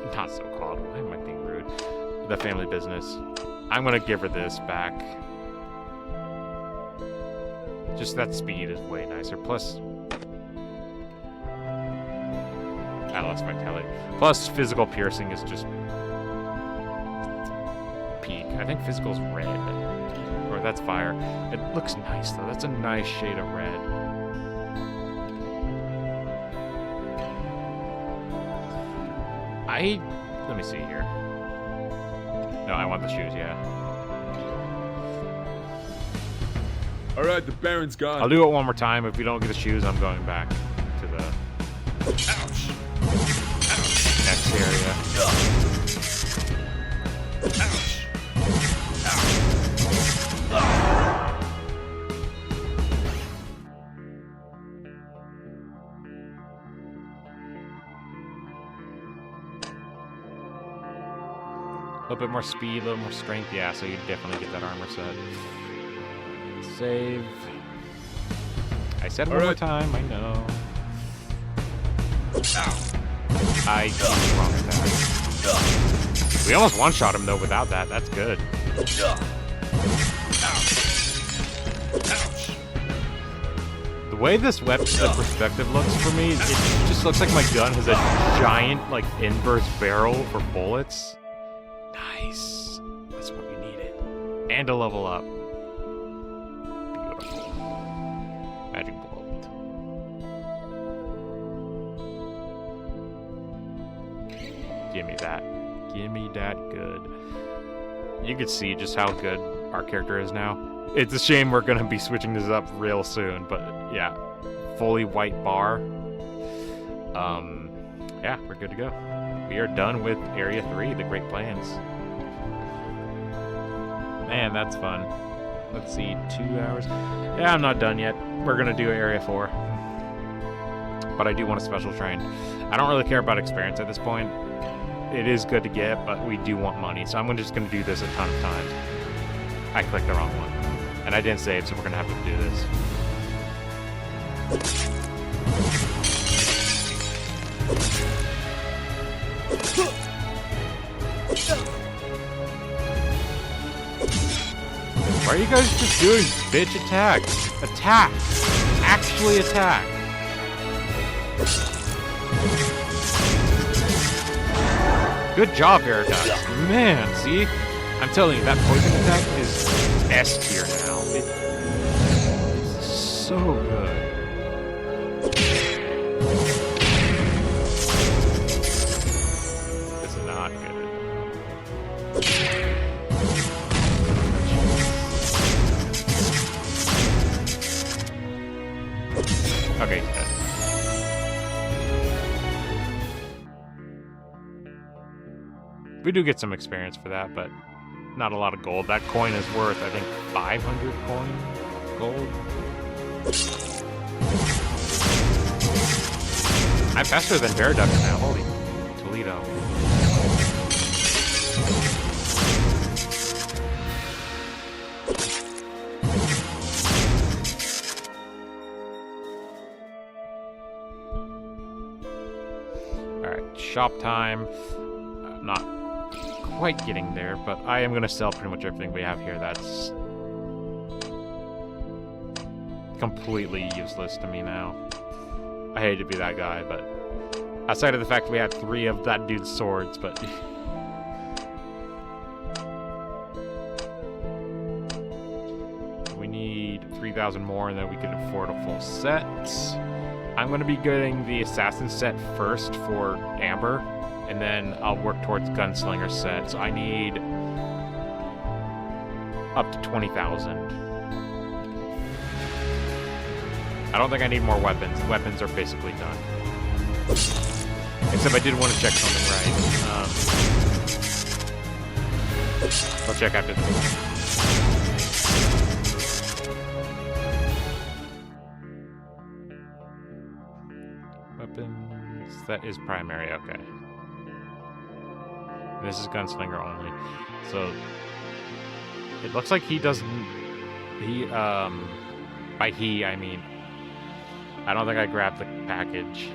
why am I being rude? The family business. I'm gonna give her this back. Just that speed is way nicer. Plus, I lost vitality. Plus, physical piercing is just peak. I think physical's red. Or that's fire. It looks nice, though. That's a nice shade of red. Let me see here. No, I want the shoes, yeah. Alright, the Baron's gone. I'll do it one more time. If we don't get the shoes, I'm going back to the Ouch! next area. Ouch! A little bit more speed, a little more strength. Yeah, so you definitely get that armor set. Save. I said one more time, I know. I used the wrong attack. We almost one-shot him, though, without that. That's good. The way this weapon's perspective looks for me, it just looks like my gun has a giant, like, inverse barrel for bullets. Nice. That's what we needed. And to level up. Beautiful. Magic bullet. Give me that. Give me that good. You can see just how good our character is now. It's a shame we're going to be switching this up real soon, but yeah. Fully white bar. Yeah, we're good to go. We are done with Area 3, the Great Plains. Man, that's fun. Let's see, 2 hours. Yeah, I'm not done yet. We're going to do Area 4. But I do want a special train. I don't really care about experience at this point. It is good to get, but we do want money. So I'm just going to do this a ton of times. I clicked the wrong one. And I didn't save, so we're going to have to do this. Why are you guys just doing bitch attacks? Attack! Actually attack! Good job, Veritas. Man, see? I'm telling you, that poison attack is S tier now. It's so good. It's not good. Okay, he's dead. We do get some experience for that, but not a lot of gold. That coin is worth, I think, 500 gold. I'm faster than Veriduct now. Holy Toledo. Alright, shop time. I'm not quite getting there, but I am going to sell pretty much everything we have here. That's completely useless to me now. I hate to be that guy, but outside of the fact we had 3 of that dude's swords, but we need 3,000 more and then we can afford a full set. I'm going to be getting the assassin set first for Amber, and then I'll work towards gunslinger set. So I need up to 20,000. I don't think I need more weapons. Weapons are basically done. Except I did want to check something right. I'll check after this. Weapons. That is primary, okay. This is Gunslinger only. So it looks like he doesn't. By he, I mean, I don't think I grabbed the package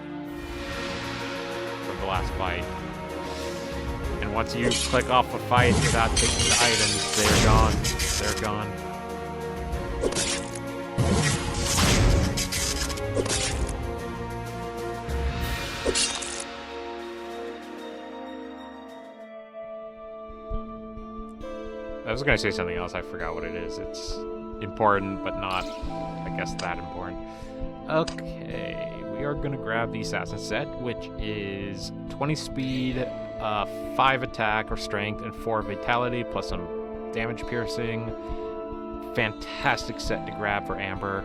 from the last fight. And once you click off a fight without taking the items, they're gone. They're gone. I was gonna say something else, I forgot what it is. It's important, but not, I guess, that important. Okay, we are gonna grab the Assassin set, which is 20 speed, 5 attack or strength, and 4 vitality, plus some damage piercing. Fantastic set to grab for Amber.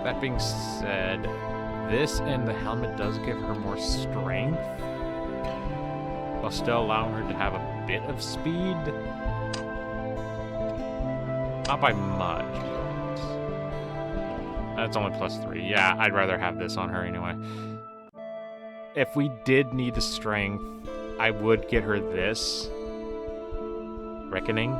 That being said, this and the helmet does give her more strength, while still allowing her to have a bit of speed. Not by much, but that's only +3. Yeah, I'd rather have this on her anyway. If we did need the strength, I would get her this. Reckoning.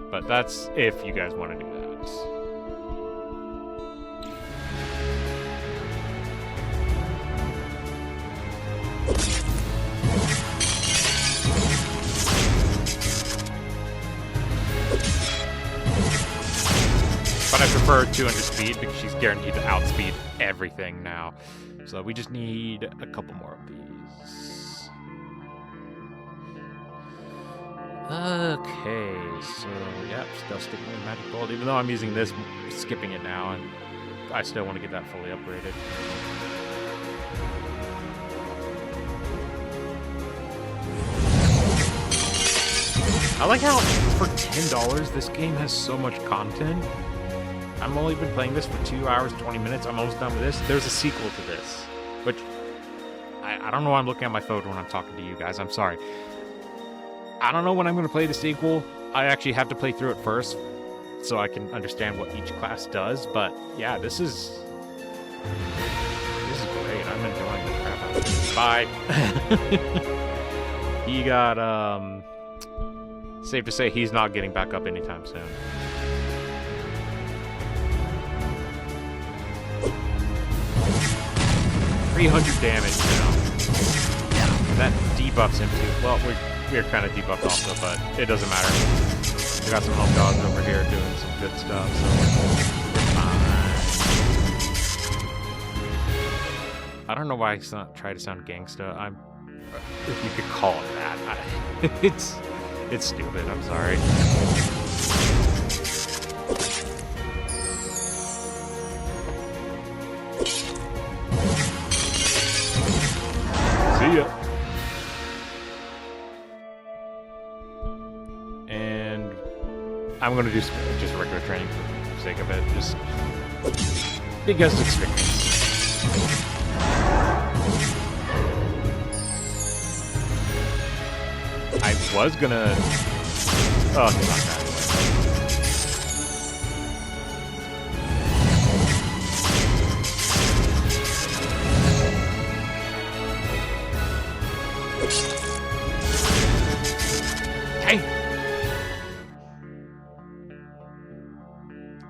But that's if you guys want to do that. But I prefer 200 speed because she's guaranteed to outspeed everything now. So we just need a couple more of these. Okay, so yep, still sticking with Magic Bolt, even though I'm using this, skipping it now, and I still want to get that fully upgraded. I like how for $10 this game has so much content. I've only been playing this for 2 hours, 20 minutes. I'm almost done with this. There's a sequel to this, which I don't know why I'm looking at my phone when I'm talking to you guys. I'm sorry. I don't know when I'm going to play the sequel. I actually have to play through it first so I can understand what each class does. But yeah, this is great. I'm enjoying the crap out of this. Bye. He got, safe to say he's not getting back up anytime soon. $300 damage now. That debuffs him too. Well, we're kind of debuffed also, but it doesn't matter. We got some home dogs over here doing some good stuff, so we're fine. I don't know why I try to sound gangsta. If you could call it that. It's stupid. I'm sorry. See ya. And I'm gonna do just regular training for the sake of it, just because it's experience. I was gonna. Oh, he's not that.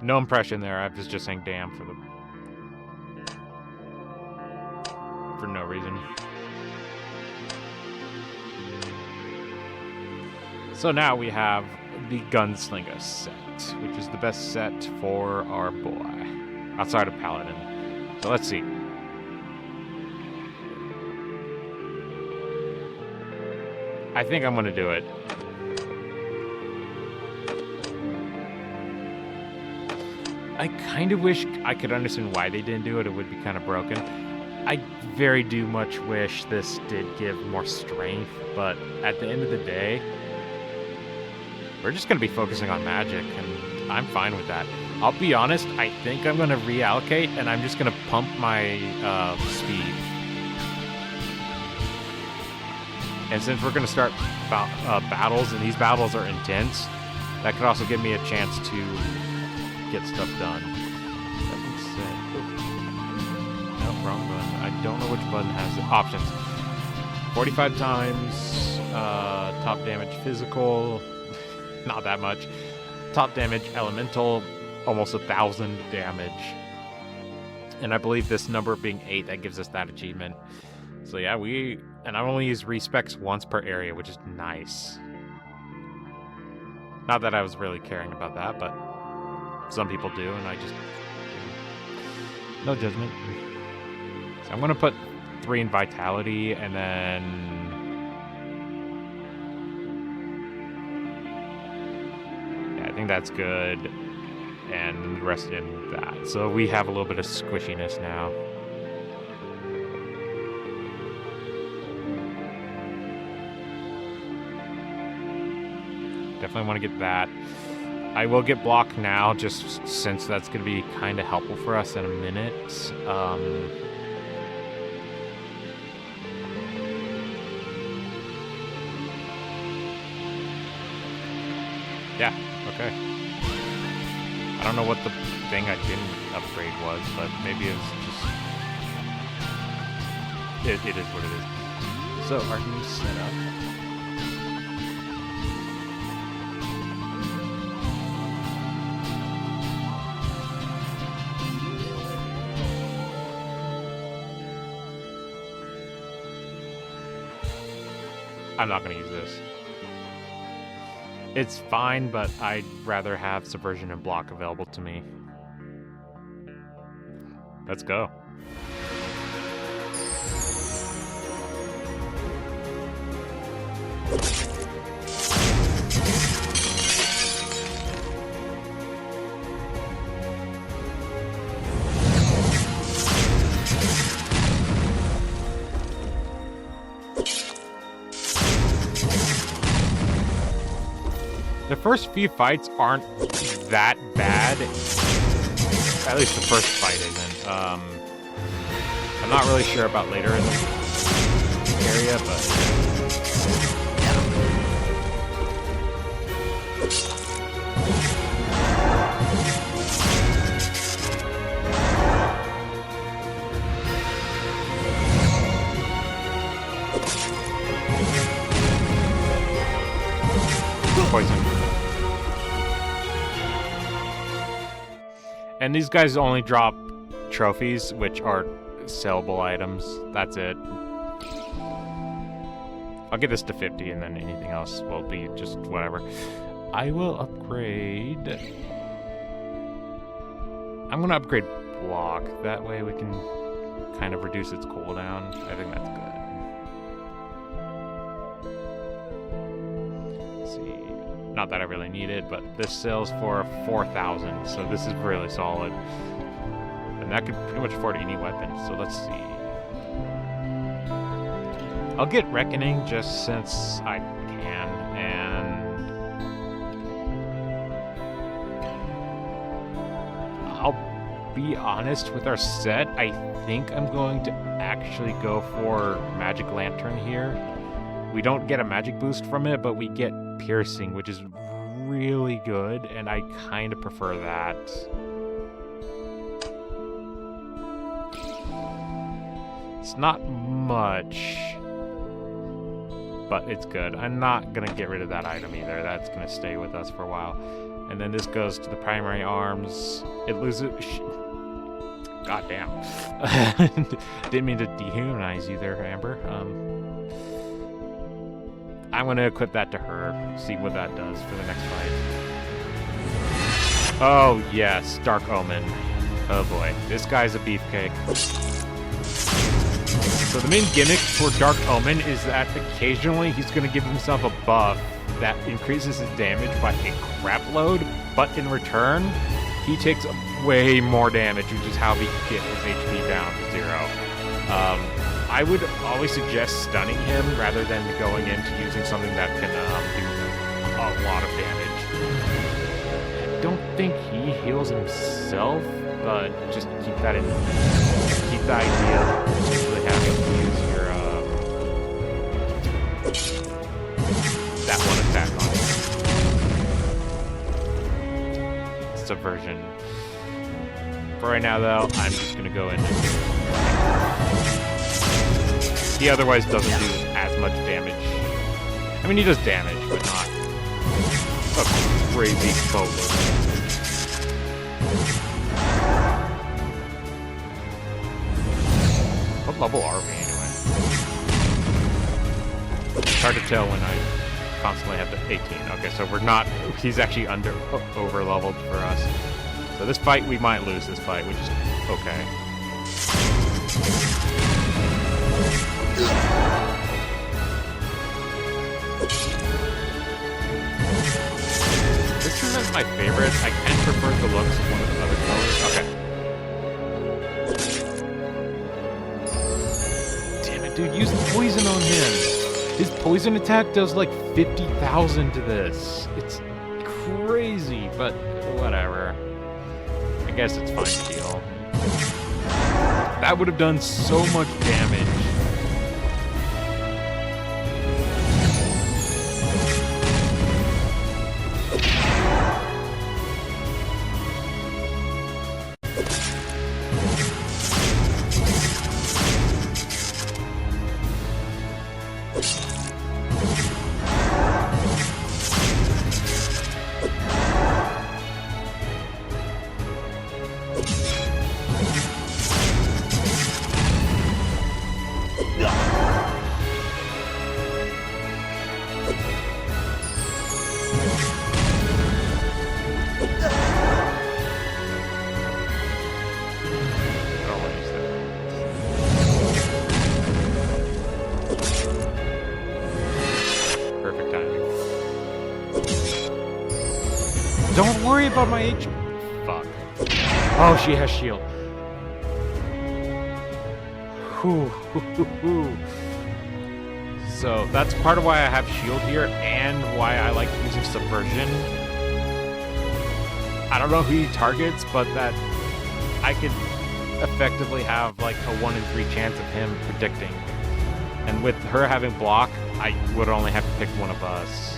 No impression there. I was just saying damn for no reason. So now we have the Gunslinger set, which is the best set for our boy, outside of Paladin. So let's see. I think I'm gonna do it. I kind of wish I could understand why they didn't do it. It would be kind of broken. I very much wish this did give more strength, but at the end of the day, we're just going to be focusing on magic, and I'm fine with that. I'll be honest, I think I'm going to reallocate, and I'm just going to pump my speed. And since we're going to start battles, and these battles are intense, that could also give me a chance to get stuff done. That being said, no, wrong button. I don't know which button has the options. 45 times, top damage physical, not that much. Top damage elemental, almost 1,000 damage. And I believe this number being 8, that gives us that achievement. So yeah, and I only use respecs once per area, which is nice. Not that I was really caring about that, but some people do, and I just... No judgment. So I'm going to put 3 in Vitality, and then... Yeah, I think that's good. And the rest in that. So we have a little bit of squishiness now. Definitely want to get that. I will get block now, just since that's going to be kind of helpful for us in a minute. Yeah, okay. I don't know what the thing I didn't upgrade was, but maybe it was just... It is what it is. So, our new setup. I'm not going to use this. It's fine, but I'd rather have Subversion and Block available to me. Let's go. The first few fights aren't that bad. At least the first fight isn't. I'm not really sure about later in the area, but... Poison. And these guys only drop trophies, which are sellable items. That's it. I'll get this to 50, and then anything else will be just whatever. I will upgrade... I'm going to upgrade block. That way we can kind of reduce its cooldown. I think that's good. Let's see. Not that I really need it, but this sells for 4,000, so this is really solid. And that could pretty much afford any weapon, so let's see. I'll get Reckoning just since I can, and... I'll be honest with our set, I think I'm going to actually go for Magic Lantern here. We don't get a magic boost from it, but we get piercing, which is really good, and I kind of prefer that. It's not much, but it's good. I'm not going to get rid of that item either. That's going to stay with us for a while. And then this goes to the primary arms. It loses... God damn. Didn't mean to dehumanize you there, Amber. I'm going to equip that to her, see what that does for the next fight. Oh, yes, Dark Omen. Oh boy, this guy's a beefcake. So the main gimmick for Dark Omen is that occasionally he's going to give himself a buff that increases his damage by a crap load, but in return, he takes way more damage, which is how we get his HP down to 0. I would always suggest stunning him rather than going into using something that can do a lot of damage. I don't think he heals himself, but just keep that in. Keep the idea of potentially having to use your that one attack on him. Subversion. For right now, though, I'm just gonna go in. He otherwise doesn't do as much damage. I mean, he does damage, but not a crazy boatload. What level are we anyway? It's hard to tell when I constantly have the 18. Okay, so we're not. He's actually over leveled for us. So this fight, we might lose this fight, which is okay. This isn't my favorite. I can prefer the looks of one of the other colors. Okay. Damn it, dude. Use poison on him. His poison attack does like 50,000 to this. It's crazy, but whatever. I guess it's fine to heal. That would have done so much damage. Don't worry about my H. Fuck. Oh, she has shield. So that's part of why I have shield here and why I like using subversion. I don't know who he targets, but that I could effectively have like a 1 in 3 chance of him predicting. And with her having block, I would only have to pick one of us.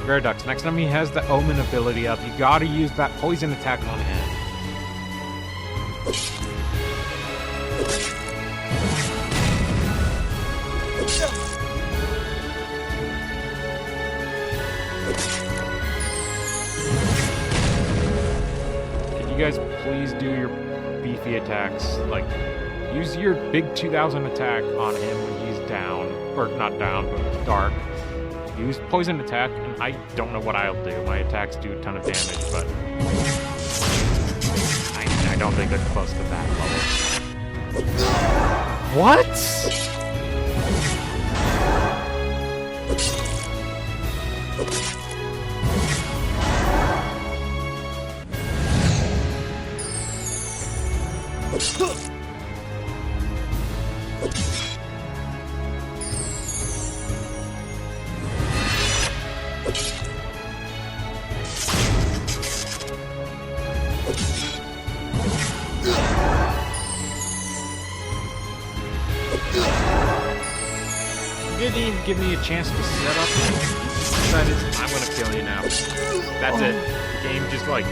Gyarados, next time he has the Omen ability up, you gotta use that poison attack on him. Can you guys please do your beefy attacks? Like, use your big 2000 attack on him when he's down. Or not down, but dark. Use poison attack, and I don't know what I'll do. My attacks do a ton of damage, but I don't think they're close to that level. What? Didn't even give me a chance to set up. Decided I'm gonna kill you now. That's it. The game just like,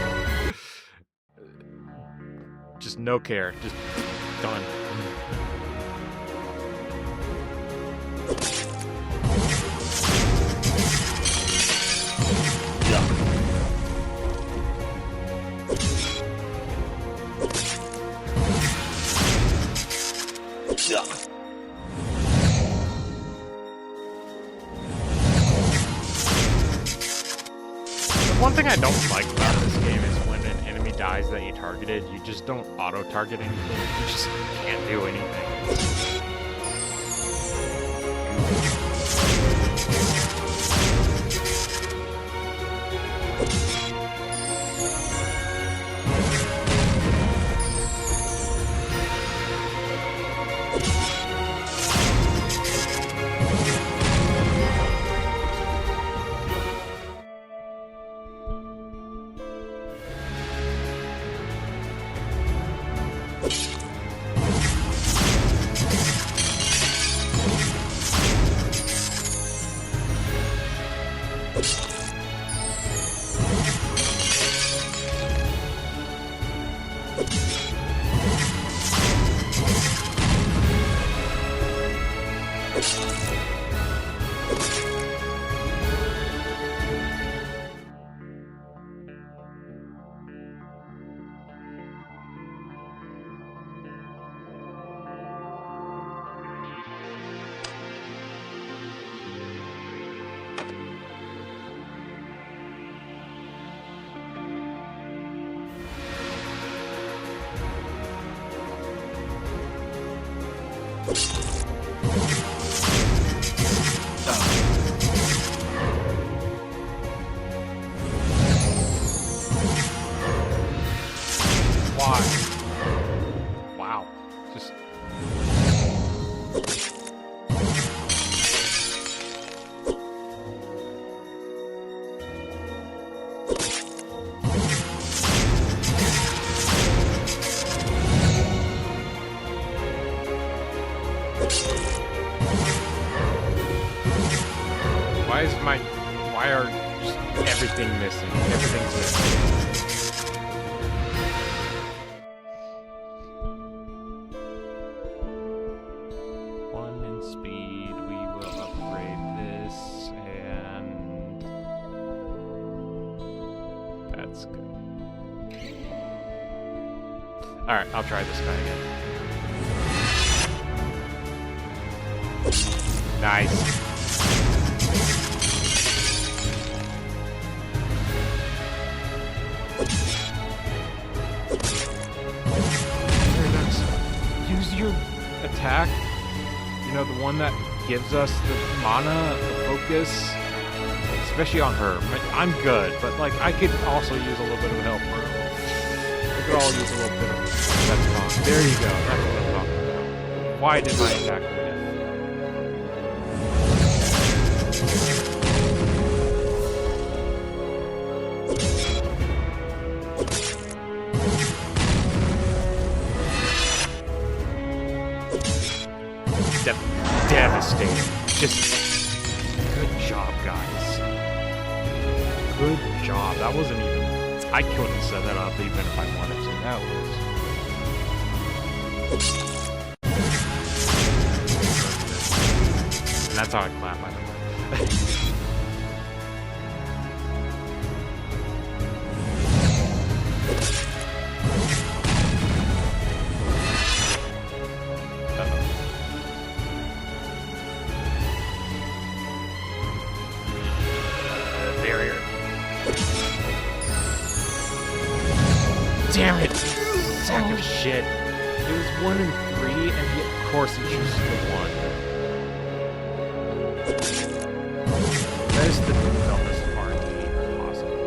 just no care. Just done. One thing I don't like about this game is when an enemy dies that you targeted, you just don't auto-target anything. You just can't do anything. Why? Wow. Just... Why are just everything missing? Everything's missing. One in speed, we will upgrade this, and that's good. Alright, I'll try this guy again. Nice. Use your attack, you know, the one that gives us the mana, the focus, especially on her. I'm good, but like I could also use a little bit of help. We could all use a little bit of that's fine. There you go. That's what I'm talking about. Why did my attack miss? Devastating. Just good job, guys. Good job. That wasn't even... I couldn't have set that up even if I wanted to. That was... And that's how I clap, by the way. Damn it! Sack of shit. It was 1 in 3, and he, of course he chooses the 1. That is the dumbest RNG possible.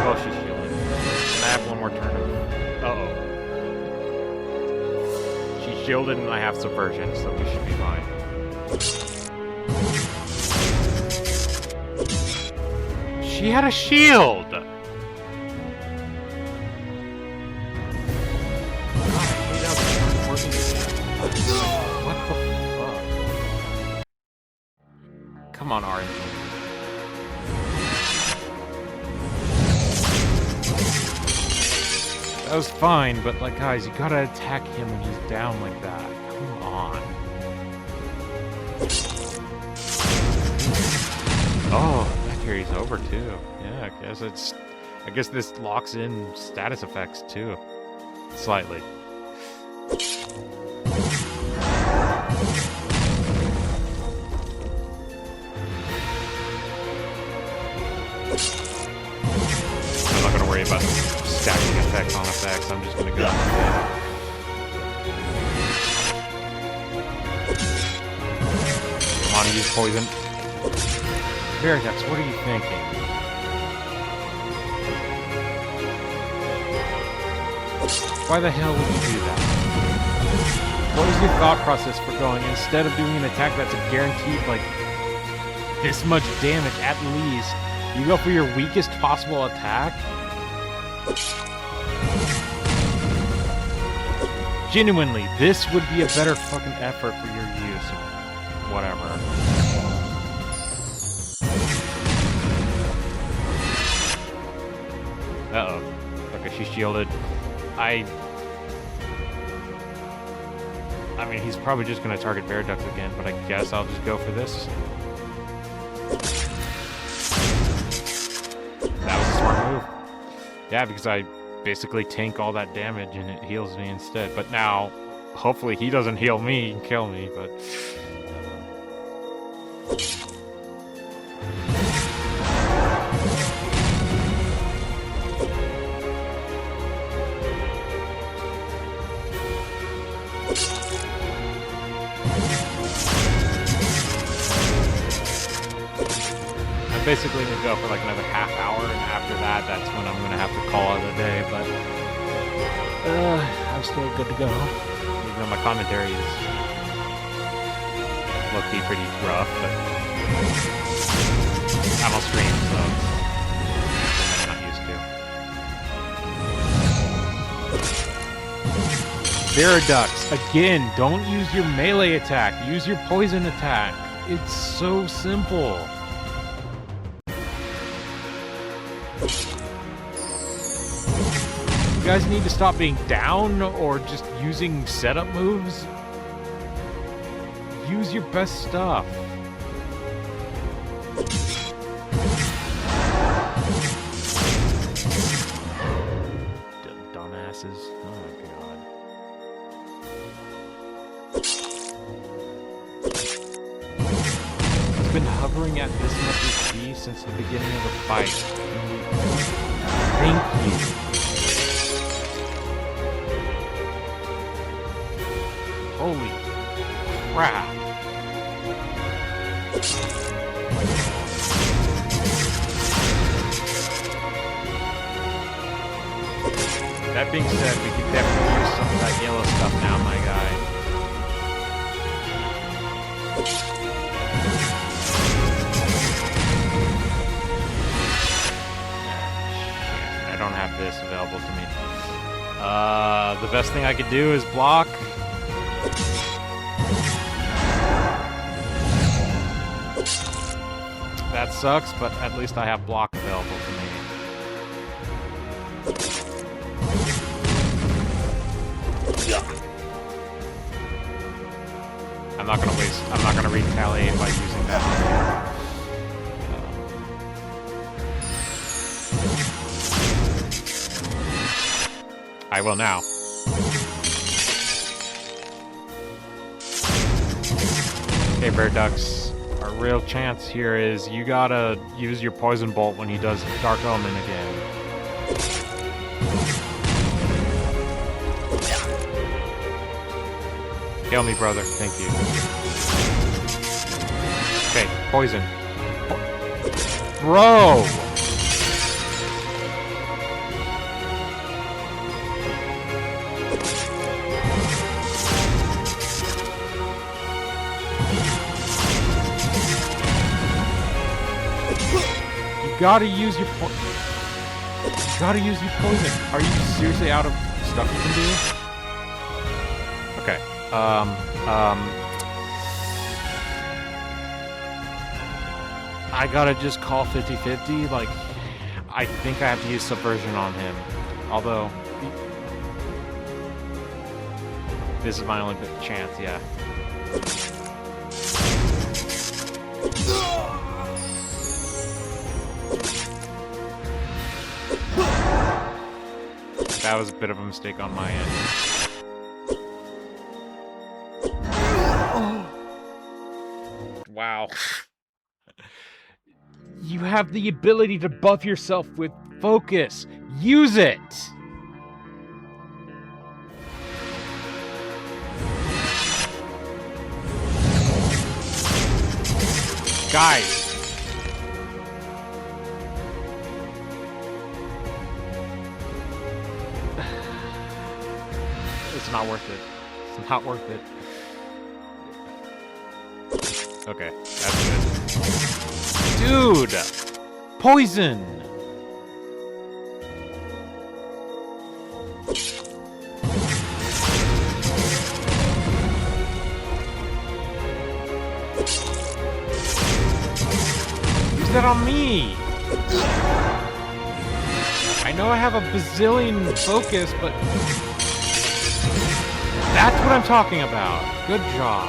Oh, she's shielding. And I have one more turn. Uh-oh. She's shielded and I have subversion, so we should be fine. She had a shield! Come on, RNG. That was fine, but like, guys, you gotta attack him when he's down like that. Come on. Oh, that carries over too. Yeah, I guess I guess this locks in status effects too. Slightly. I'm not gonna worry about stacking effects on effects. I'm just gonna go. Want to use poison? Veritex, what are you thinking? Why the hell would you do that? What was your thought process for going, instead of doing an attack that's a guaranteed, like, this much damage at least, you go for your weakest possible attack? Genuinely, this would be a better fucking effort for your use. Whatever. Uh-oh. Okay, she's shielded. I mean, he's probably just going to target Veridux again, but I guess I'll just go for this. That was a smart move. Yeah, because I basically tank all that damage and it heals me instead. But now, hopefully he doesn't heal me and kill me, but... basically gonna go for like another half hour, and after that, that's when I'm gonna have to call it a day, but I'm still good to go. Even though my commentary is low-key pretty rough, but I'm on stream, so I'm not used to. Veridux, again, don't use your melee attack, use your poison attack. It's so simple. You guys need to stop being down or just using setup moves. Use your best stuff. Dumbasses. Oh my god. It's been hovering at this much HP since the beginning of the fight. Thank you. Holy crap. That being said, we can definitely use some of that yellow stuff now, my guy. I don't have this available to me. The best thing I could do is block. That sucks, but at least I have block available to me. I'm not gonna retaliate by using that. I will now. Okay, Veridux. Our real chance here is you gotta use your poison bolt when he does Dark Omen again. Kill me, brother. Thank you. Okay, poison. Bro! You gotta use your poison. Are you seriously out of stuff you can do? Okay. I gotta just call 50-50. Like, I think I have to use Subversion on him. Although, this is my only chance, yeah. That was a bit of a mistake on my end. Wow. You have the ability to buff yourself with focus. Use it! Guys. It's not worth it. It's not worth it. Okay, that's good. Dude! Poison! Use that on me! I know I have a bazillion focus, but... That's what I'm talking about. Good job.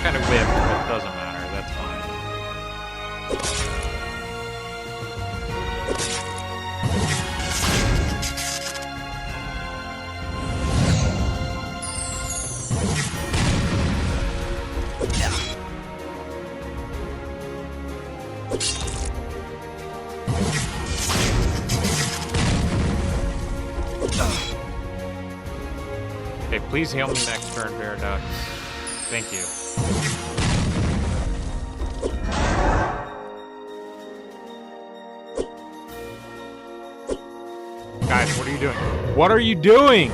Kind of whipped, but it doesn't matter. That's fine. Okay, please heal me next turn, Paradox. Thank you. Guys, what are you doing? What are you doing?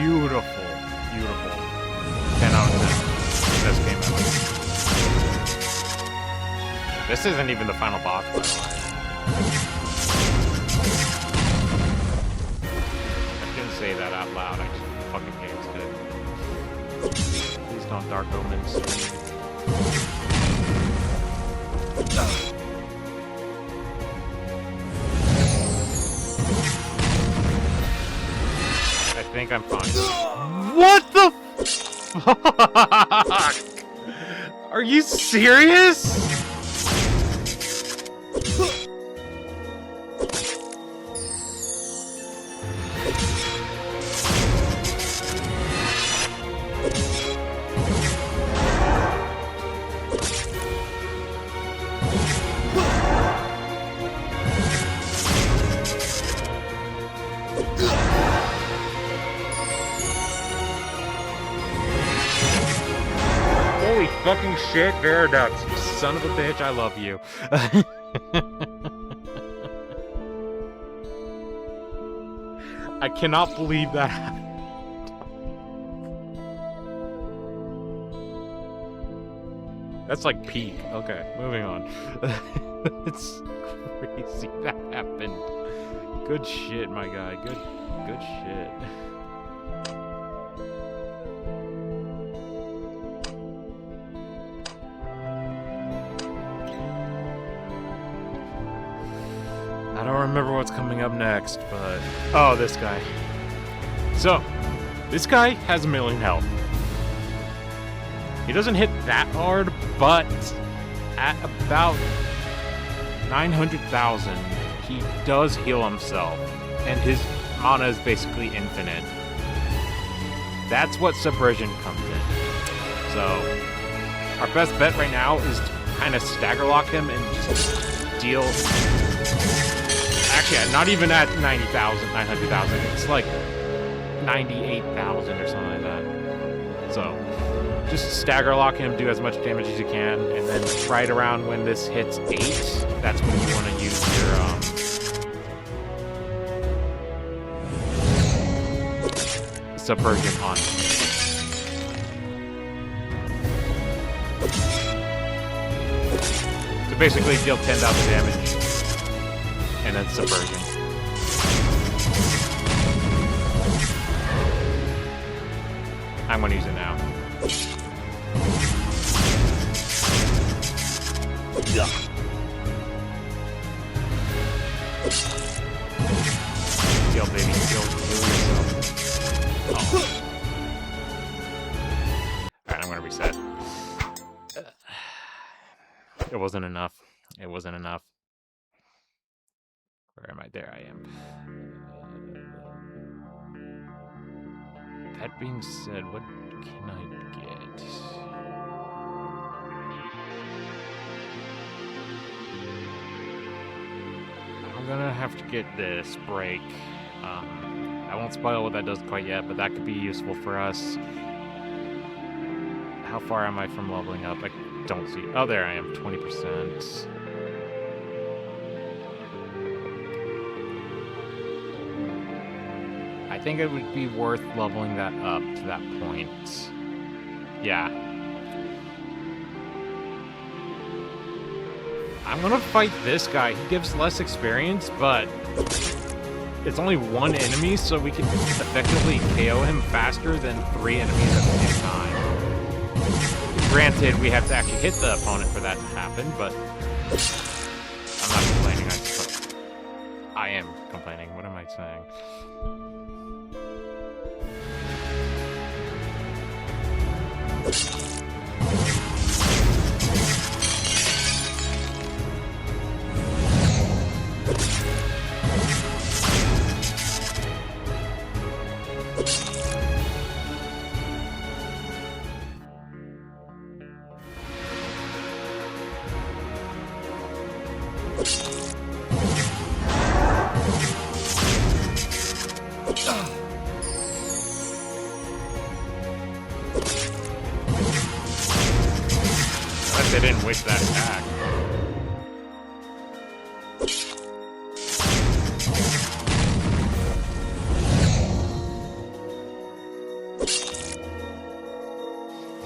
Beautiful. Beautiful. 10 out of 10. Best game ever. This isn't even the final boss, by the way. I didn't say that out loud. I just fucking gamesed it. Please don't Dark Omens. I think I'm fine. What the fuck? Are you serious? Holy fucking shit, Paradox, you son of a bitch, I love you. I cannot believe that happened. That's like peak. Okay, moving on. It's crazy that happened. Good shit, my guy. Good shit. I don't remember what's coming up next, but... Oh, this guy. So, this guy has 1 million health. He doesn't hit that hard, but at about 900,000, he does heal himself, and his mana is basically infinite. That's what Subversion comes in. So, our best bet right now is to kind of stagger lock him and just deal... Actually, not even at 90,000, 900,000. It's like 98,000 or something like that. So, just stagger lock him, do as much damage as you can, and then right around when this hits 8, that's when you want to use your subversion on him. So basically deal 10,000 damage, and then subversion. I'm gonna use it now. Heal, baby, heal yourself. Oh. Alright, I'm gonna reset. It wasn't enough. It wasn't enough. Where am I? There I am. That being said, what can I get? I'm gonna have to get this break. I won't spoil what that does quite yet, but that could be useful for us. How far am I from leveling up? I don't see. Oh, there I am, 20%. I think it would be worth leveling that up to that point. Yeah. I'm gonna fight this guy. He gives less experience, but it's only one enemy, so we can effectively KO him faster than 3 enemies at the same time. Granted, we have to actually hit the opponent for that to happen, but I'm not complaining. I am complaining. What am I saying? They didn't waste that attack.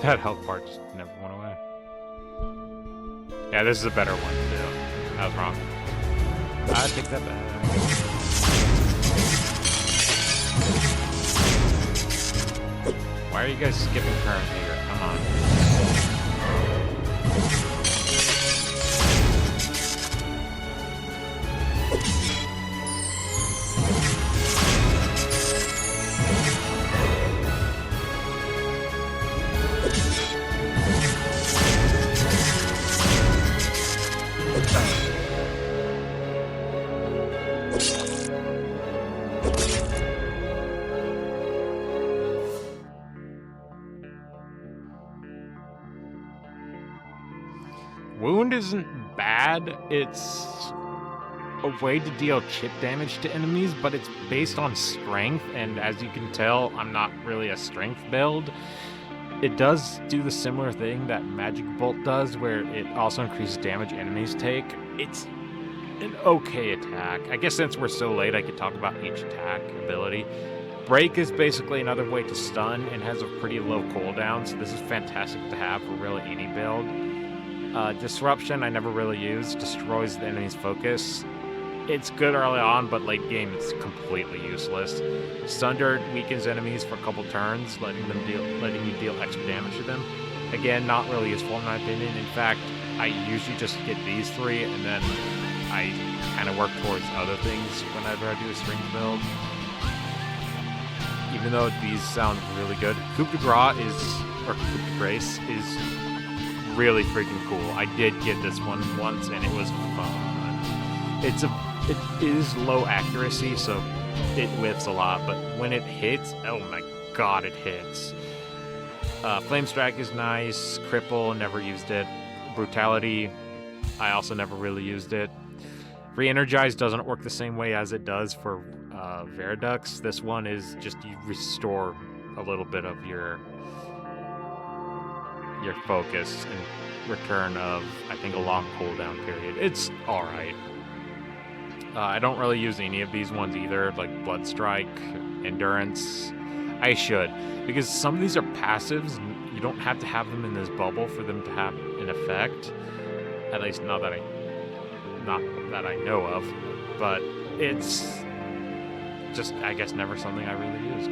That health bar just never went away. Yeah, this is a better one to do. I was wrong. I take that back. Why are you guys skipping current here? Come on. Wound isn't bad. It's a way to deal chip damage to enemies, but it's based on strength, and as you can tell, I'm not really a strength build. It does do the similar thing that Magic Bolt does, where it also increases damage enemies take. It's an okay attack. I guess since we're so late, I could talk about each attack ability. Break is basically another way to stun and has a pretty low cooldown, so this is fantastic to have for really any build. Disruption I never really use. Destroys the enemy's focus. It's good early on, but late game it's completely useless. Sunder weakens enemies for a couple turns, letting you deal extra damage to them. Again, not really useful in my opinion. In fact, I usually just get these 3, and then I kind of work towards other things whenever I do a strength build. Even though these sound really good, Coup de Grace Coup de Grace is really freaking cool. I did get this one once, and it was fun. It is low accuracy, so it whiffs a lot, but when it hits, oh my god, it hits. Flame Strike is nice. Cripple, never used it. Brutality, I also never really used it. Re-Energize doesn't work the same way as it does for Viridux. This one is just you restore a little bit of your your focus in return of, I think, a long cooldown period. It's alright. I don't really use any of these ones either, like Blood Strike, Endurance. I should, because some of these are passives, and you don't have to have them in this bubble for them to have an effect. At least not that I know of. But it's just, I guess, never something I really used.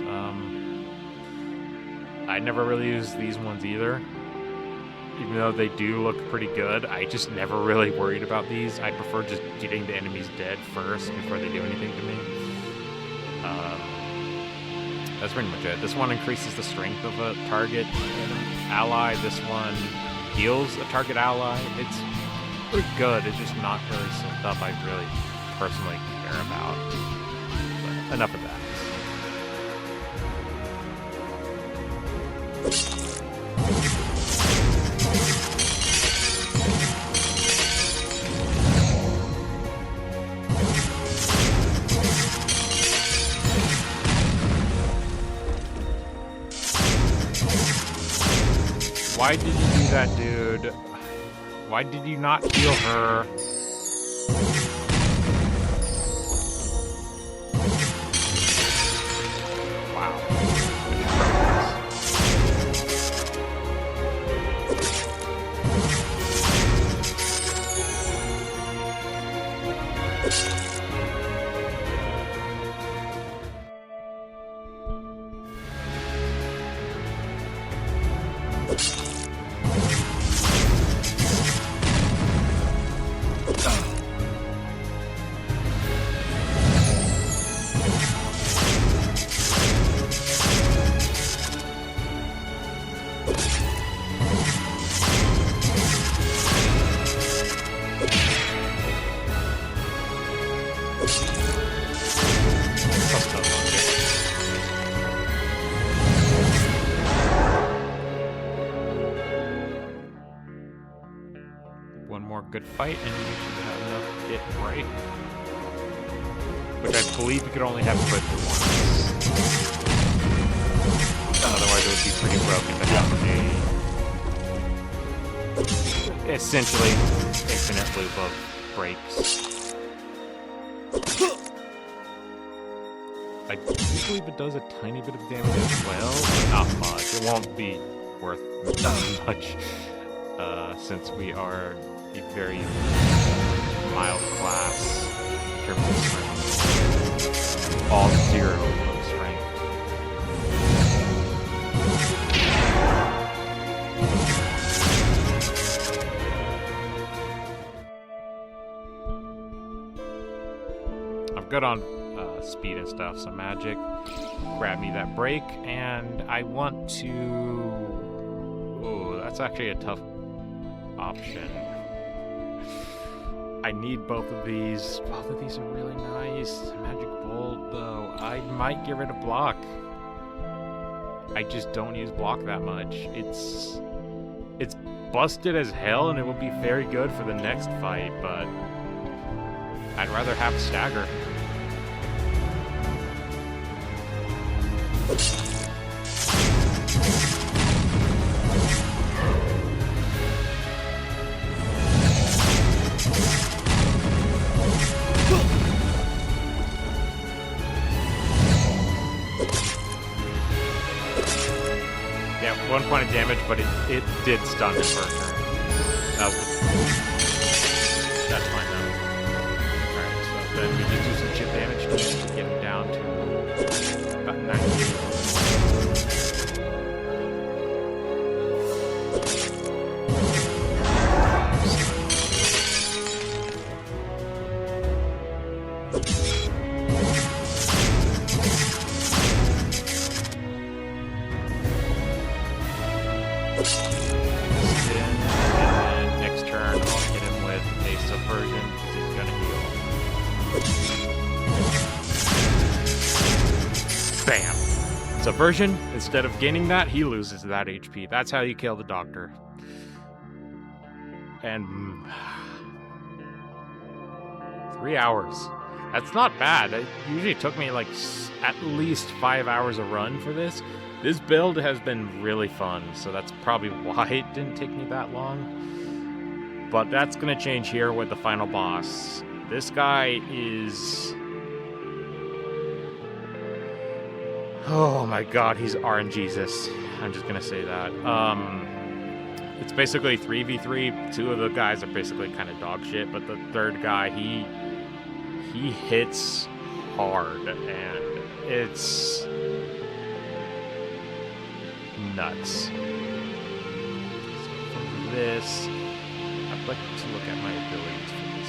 I never really used these ones either. Even though they do look pretty good, I just never really worried about these. I prefer just getting the enemies dead first before they do anything to me. That's pretty much it. This one increases the strength of a target ally. This one heals a target ally. It's pretty good. It's just not really stuff I really personally care about. But enough of that. Why did you do that, dude? Why did you not heal her? Wow. One more good fight, and you should have enough hit break. Which I believe you could only have equipped once. Otherwise, it would be pretty broken to have a essentially infinite loop of breaks. I do believe it does a tiny bit of damage as well, but not much. It won't be worth much, since we are a very mild class in terms of strength. All 0 of strength. I'm good on speed and stuff, so magic. Grab me that break, and I want to... Oh, that's actually a tough option. I need both of these. Both of these are really nice. Magic Bolt, though. I might get rid of block. I just don't use block that much. It's busted as hell, and it will be very good for the next fight, but I'd rather have stagger. Yeah, 1 point of damage, but it did stun him for a turn. That's fine though. Alright, so then we just do some chip damage to him to get him down to about 90. Bam. Subversion, instead of gaining that, he loses that HP. That's how you kill the doctor. And 3 hours. That's not bad. It usually took me like at least 5 hours a run for this. This build has been really fun, so that's probably why it didn't take me that long. But that's gonna change here with the final boss. This guy is... oh my god, he's RNGesus. I'm just gonna say that. It's basically 3v3. Two of the guys are basically kind of dog shit, but the third guy, he hits hard, and it's nuts. So for this, I'd like to look at my abilities for this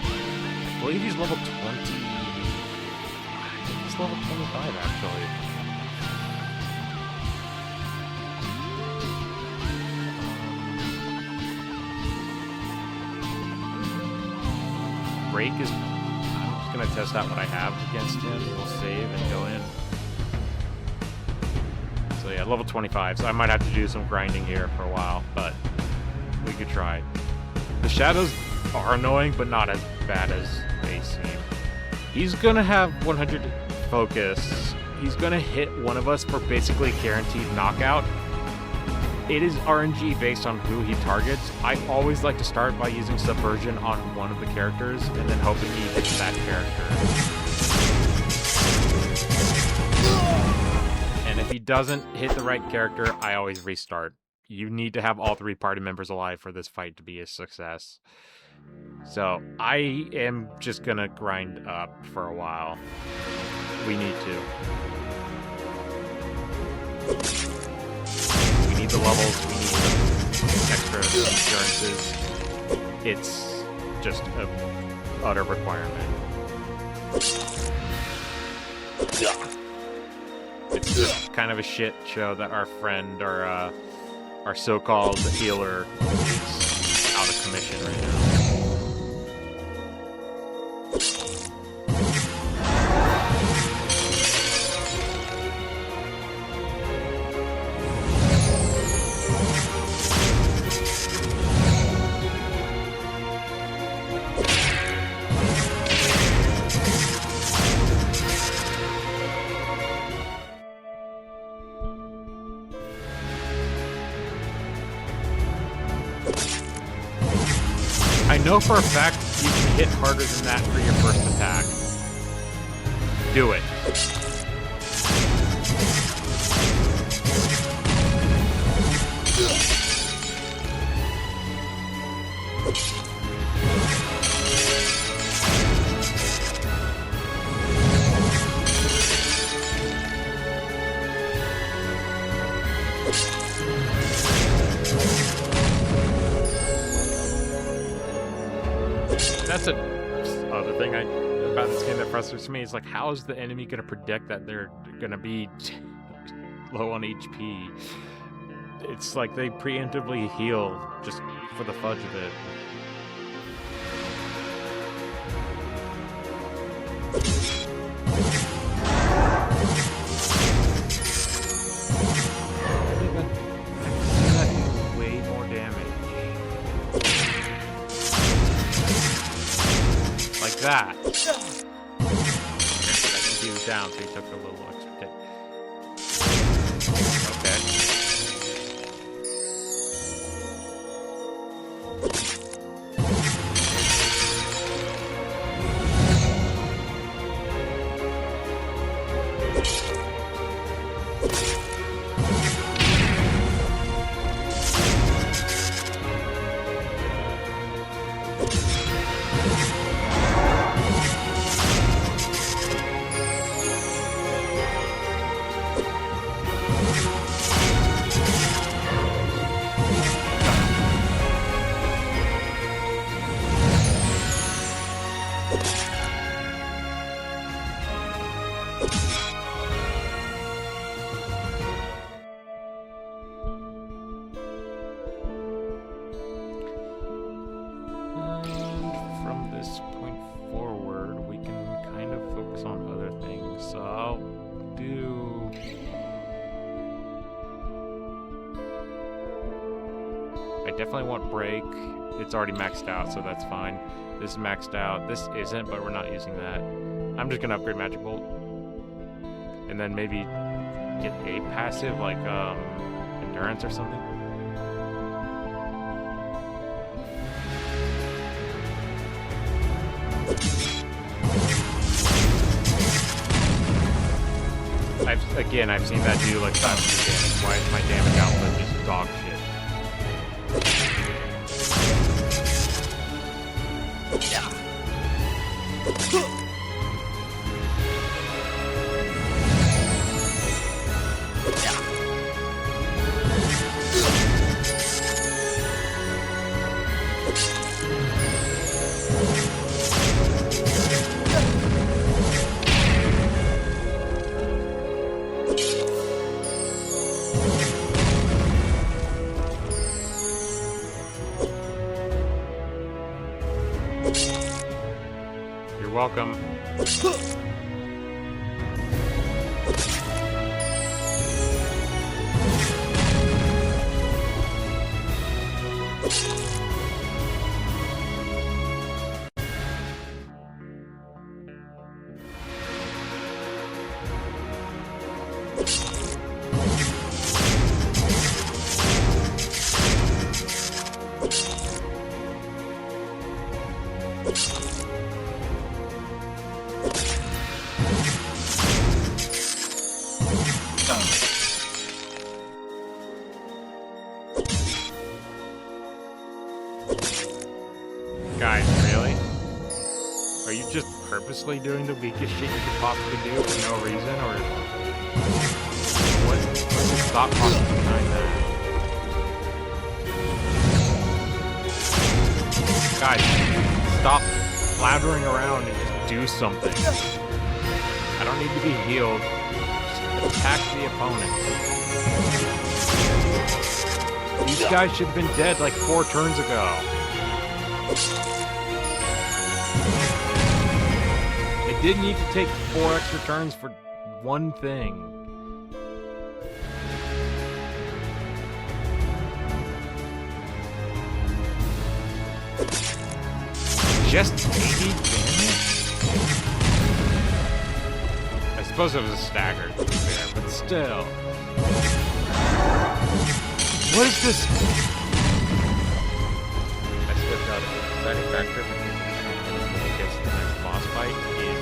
fight. I believe he's level 20. I think he's level 25, actually. Break is... I'm just going to test out what I have against him. We'll save and go in. So yeah, level 25. So I might have to do some grinding here for a while, but we could try. The shadows are annoying, but not as bad as they seem. He's going to have 100 focus. He's going to hit one of us for basically guaranteed knockout. It is RNG based on who he targets. I always like to start by using Subversion on one of the characters and then hoping he hits that character. And if he doesn't hit the right character, I always restart. You need to have all 3 party members alive for this fight to be a success. So I am just gonna grind up for a while. We need to. We need the levels, we need the extra assurances. It's just an utter requirement. It's just kind of a shit show that our friend, or our so-called healer, is out of commission right now. I know for a fact you can hit harder than that for your first attack. Do it. That's a other thing about this game that frustrates me. Is like, how is the enemy going to predict that they're going to be low on HP? It's like they preemptively heal just for the fudge of it. Way more damage. Like that. I think he was down, so he took a little extra hit. Okay. From this point forward, we can kind of focus on other things. So I'll do... I definitely want break. it's already maxed out, so that's fine. This is maxed out. This isn't, but we're not using that. I'm just gonna upgrade Magic Bolt. And then maybe get a passive, like, Endurance or something. I've seen that do like 500 damage. Why is my damage output just dog shit? You're welcome. Guys, really? Are you just purposely doing the weakest shit you could possibly do for no reason, or what's the thought process behind that? Guys, stop floundering around and just do something. I don't need to be healed. Just attack the opponent. These guys should have been dead like 4 turns ago. It didn't need to take 4 extra turns for one thing. Just 80 damage? I suppose it was a stagger, to be fair, but still. What is this? I slipped out of it. Deciding factor against the next boss fight is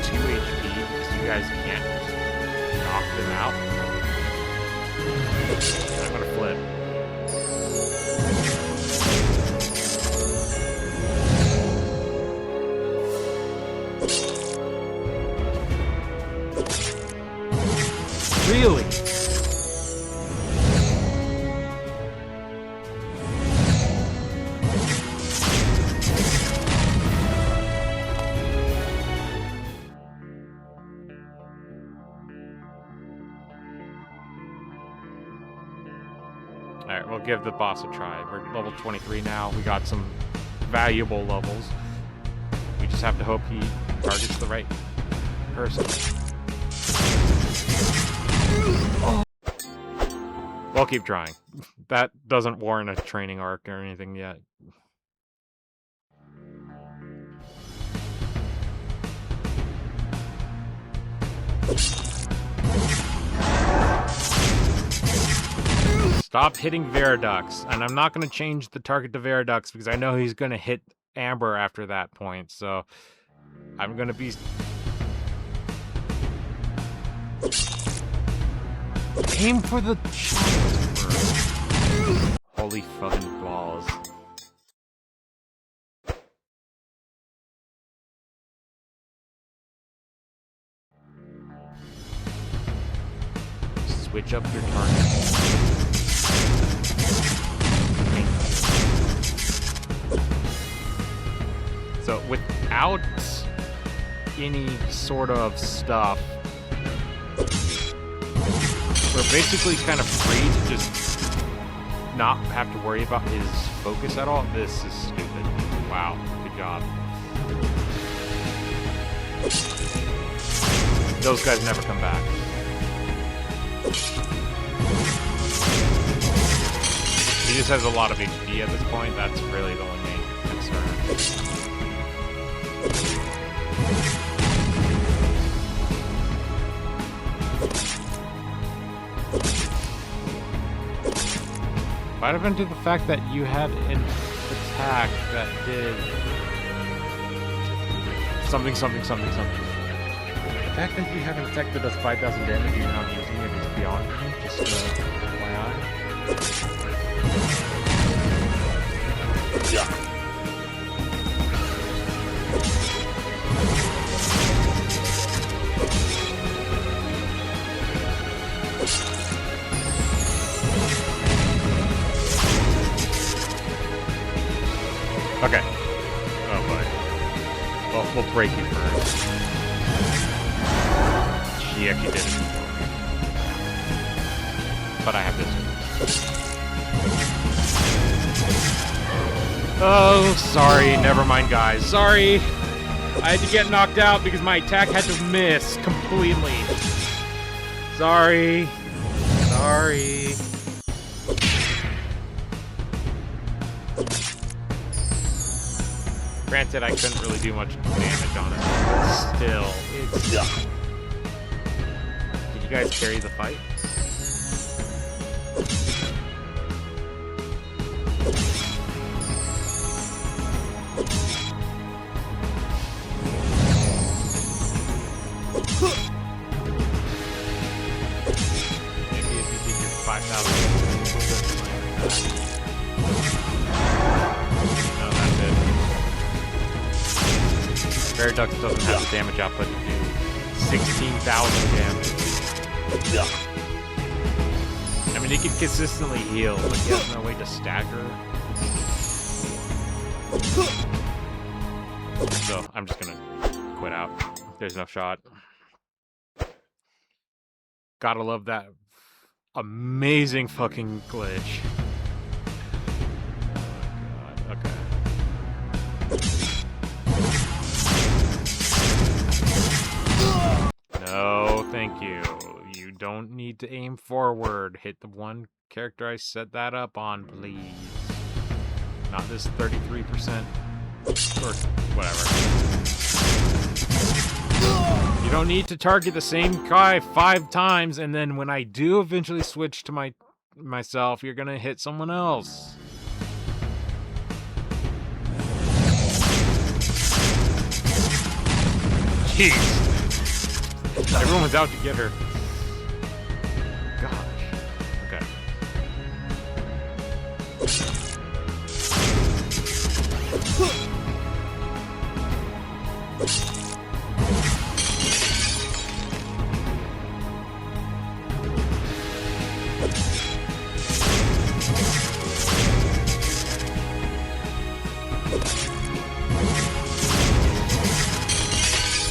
2 HP because you guys can't knock them out. I'm gonna flip. Really? Alright, we'll give the boss a try. We're level 23 now. We got some valuable levels. We just have to hope he targets the right person. We'll keep trying. That doesn't warrant a training arc or anything yet. Stop hitting Viaducts, and I'm not going to change the target to Viaducts because I know he's going to hit Amber after that point, so I'm going to be... Aim for the shadows first. Holy fucking balls. Switch up your target. So without any sort of stuff, we're basically kind of free to just not have to worry about his focus at all. This is stupid. Wow, good job. Those guys never come back. He just has a lot of HP at this point. That's really the only main concern. Might have been to the fact that you had an attack that did something. The fact that you have an attack that does 5,000 damage and you're not using it is beyond me, just FYI. Yeah. Okay. Oh boy. Well, we'll break you first. She actually did it before me. But I have this one. Oh, sorry. Never mind, guys. Sorry. I had to get knocked out because my attack had to miss completely. Sorry. Sorry. Granted, I couldn't really do much damage on it, but still, it's... Yeah. Did you guys carry the fight? Maybe if you did your 5,000... No, that's it. Veridux doesn't have the damage output to do 16,000 damage. Yeah. I mean, he can consistently heal, but he has no way to stagger. So, I'm just gonna quit out. There's no shot. Gotta love that amazing fucking glitch. Oh my god, okay. No, thank you. You don't need to aim forward. Hit the one character I set that up on, please. Not this 33%. Or whatever. You don't need to target the same guy 5 times, and then when I do eventually switch to myself, you're gonna hit someone else. Jeez. Everyone's out to get her. Gosh. Okay.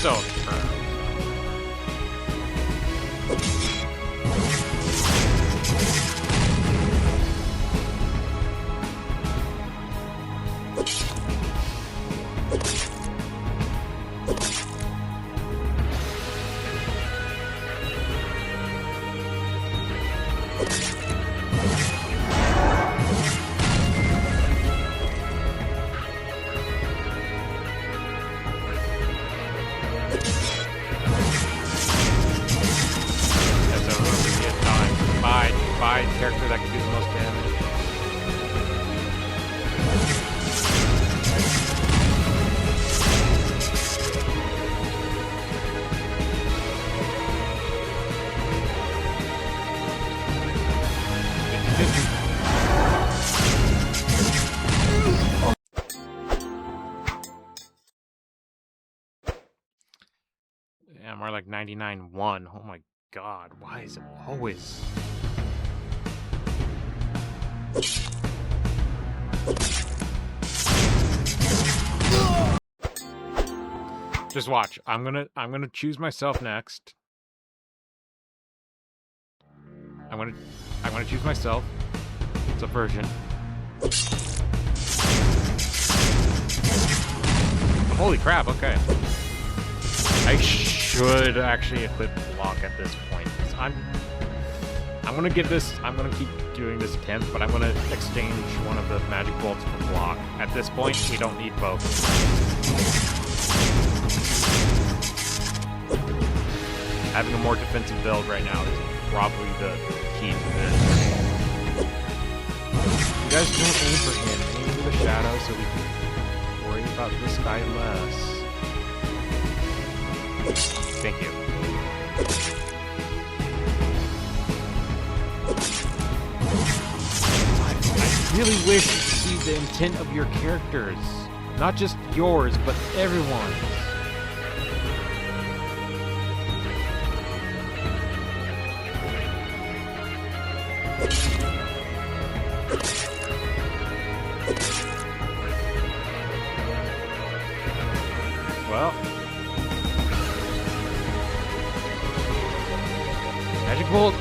So character that can do the most damage. Yeah, more like 99-1. Oh my god, why is it always... Just watch. I'm gonna choose myself next. I'm gonna choose myself. It's a version. Holy crap! Okay. I should actually equip block at this point. I'm gonna give this. I'm gonna keep doing this attempt, but I'm going to exchange one of the magic bolts for block. At this point, we don't need both. Having a more defensive build right now is probably the key to this. You guys don't aim for him, aim for the shadow so we can worry about this guy less. Thank you. I really wish to see the intent of your characters. Not just yours, but everyone's. Well, magic bolt.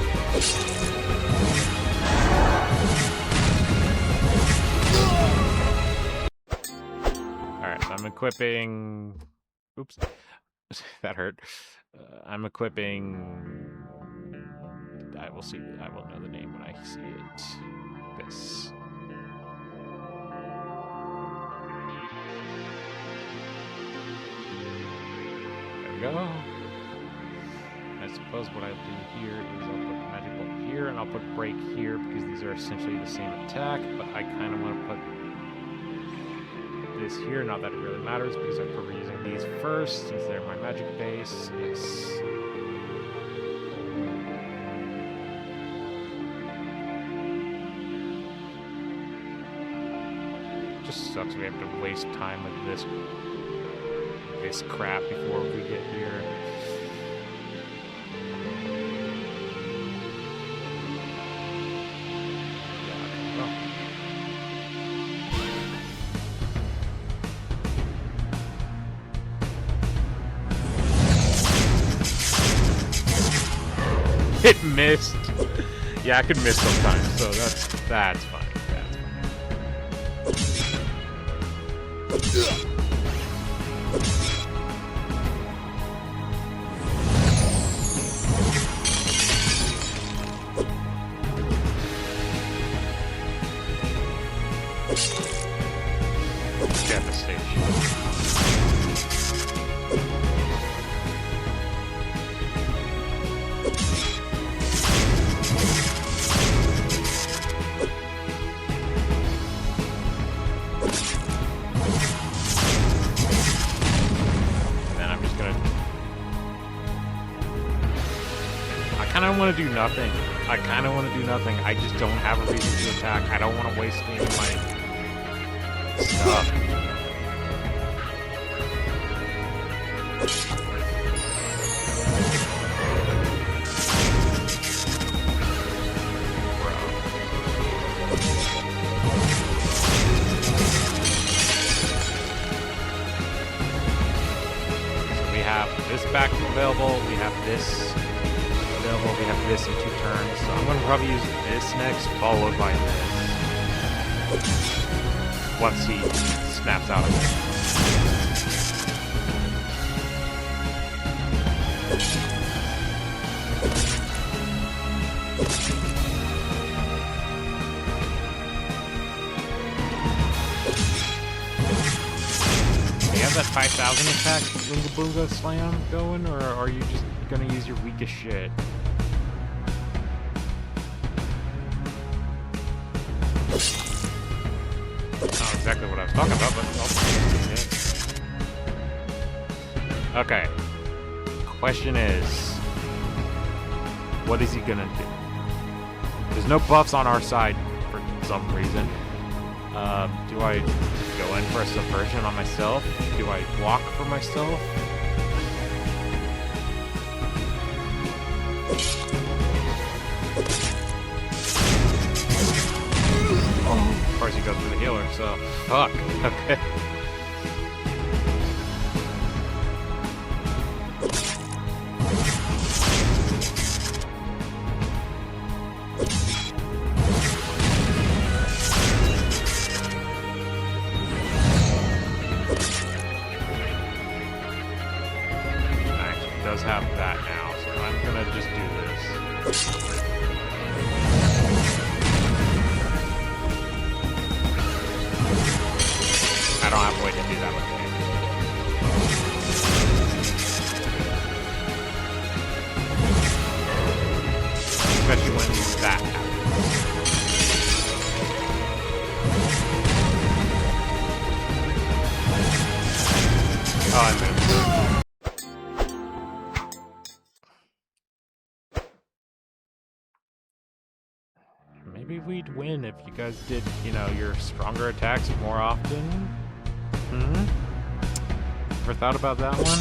Alright, so I'm equipping... Oops. That hurt. I'm equipping... I will know the name when I see it. This. There we go. I suppose what I'll do here is I'll put magic bolt here, and I'll put break here, because these are essentially the same attack, but I kind of want to put this here, not that it really matters, because I prefer using these first, since they're my magic base. Yes. Just sucks we have to waste time with this crap before we get here. It missed. Yeah, I could miss sometimes, so that's fine. Devastation. I kind of want to do nothing. I just don't have a reason to attack. I don't want to waste any of my stuff. So we have this back available. We have this available. We have this in 2 turns. So I'm going to probably use this next, followed by this. Once he snaps out of it. Do you have that 5,000 attack Boonga Boonga Slam going, or are you just going to use your weakest shit? Not exactly what I was talking about, but okay. Question is, what is he gonna do? There's no buffs on our side for some reason. Do I go in for a subversion on myself? Do I block for myself? Of course he goes for the healer, so fuck. Okay. Actually does have that now, so I'm gonna just do this. can do that much damage. Especially when that happens. Oh, I moved. Maybe we'd win if you guys did, you know, your stronger attacks more often. Hmm? Ever thought about that one?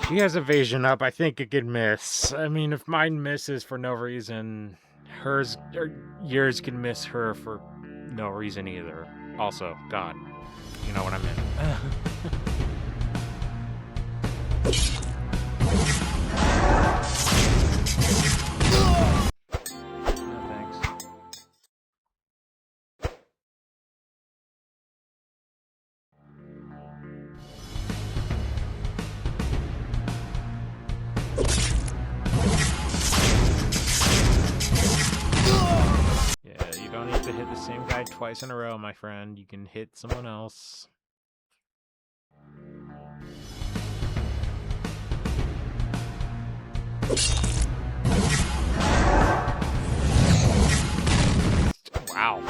She has evasion up. I think it could miss. I mean, if mine misses for no reason, hers or yours can miss her for no reason either. Also, God, you know what I meant. No thanks. Yeah, you don't need to hit the same guy twice in a row, my friend. You can hit someone else. Wow.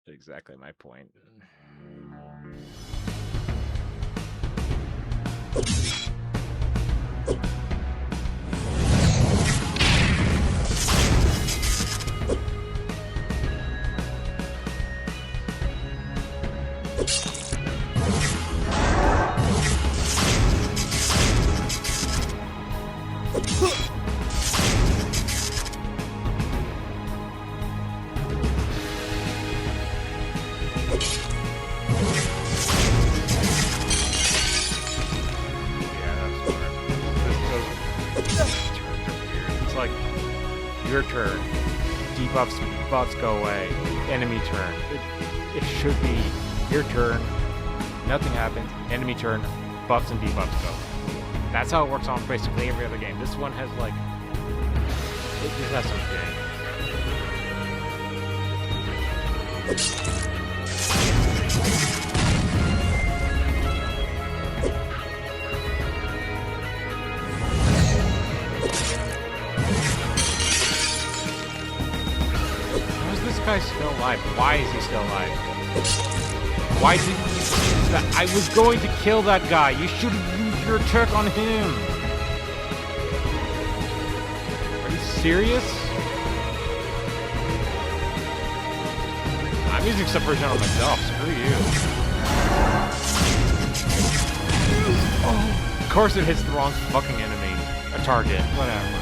Exactly my point. It's like your turn, debuffs, buffs go away, enemy turn. It should be your turn, nothing happens, enemy turn, buffs and debuffs go. That's how it works on basically every other game. This one has like, it just has some How is this guy still alive? Why is he still alive? Why didn't you use that? I was going to kill that guy. You should have used your attack on him. Are you serious? I'm using subversion on myself. Screw you. Oh, of course it hits the wrong fucking enemy. A target. Whatever.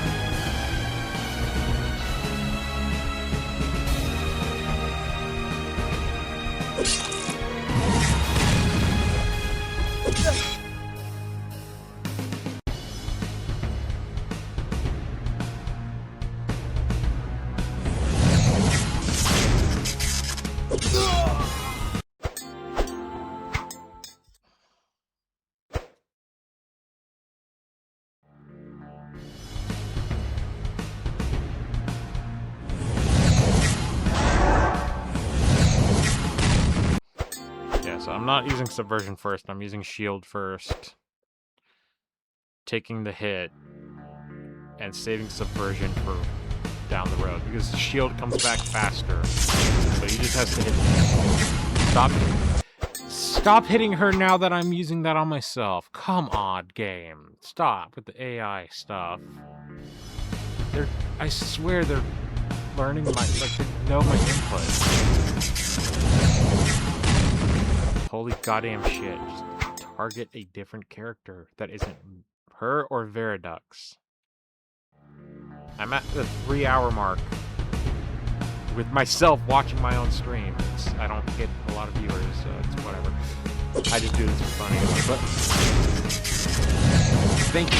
So I'm not using subversion first, I'm using shield first. Taking the hit and saving subversion for down the road because the shield comes back faster. So he just has to hit me. Stop hitting her now that I'm using that on myself. Come on, game. Stop with the AI stuff. I swear they're learning my, like, they know my input. Holy goddamn shit. Just target a different character that isn't her or Veridux. I'm at the 3-hour mark. with myself watching my own stream. I don't get a lot of viewers, so it's whatever. I just do this for fun anyway, but thank you.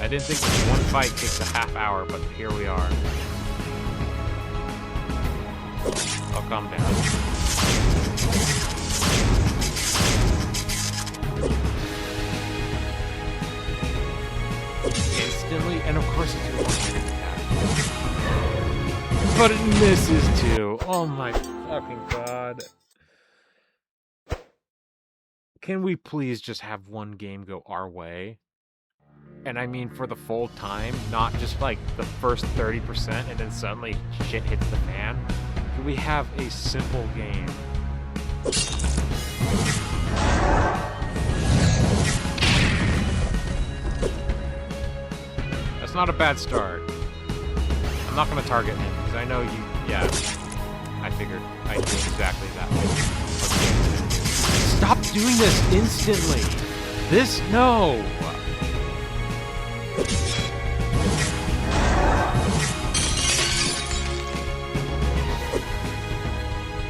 I didn't think this one fight takes a half hour, but here we are. I'll calm down. Instantly, and of course it's your one-handed attack. But it misses too. Oh my fucking god. Can we please just have one game go our way? And I mean for the full time, not just like the first 30% and then suddenly shit hits the fan. Can we have a simple game? That's not a bad start. I'm not gonna target him, because I know you... Yeah, I figured I'd do exactly that. Stop doing this instantly! This... No!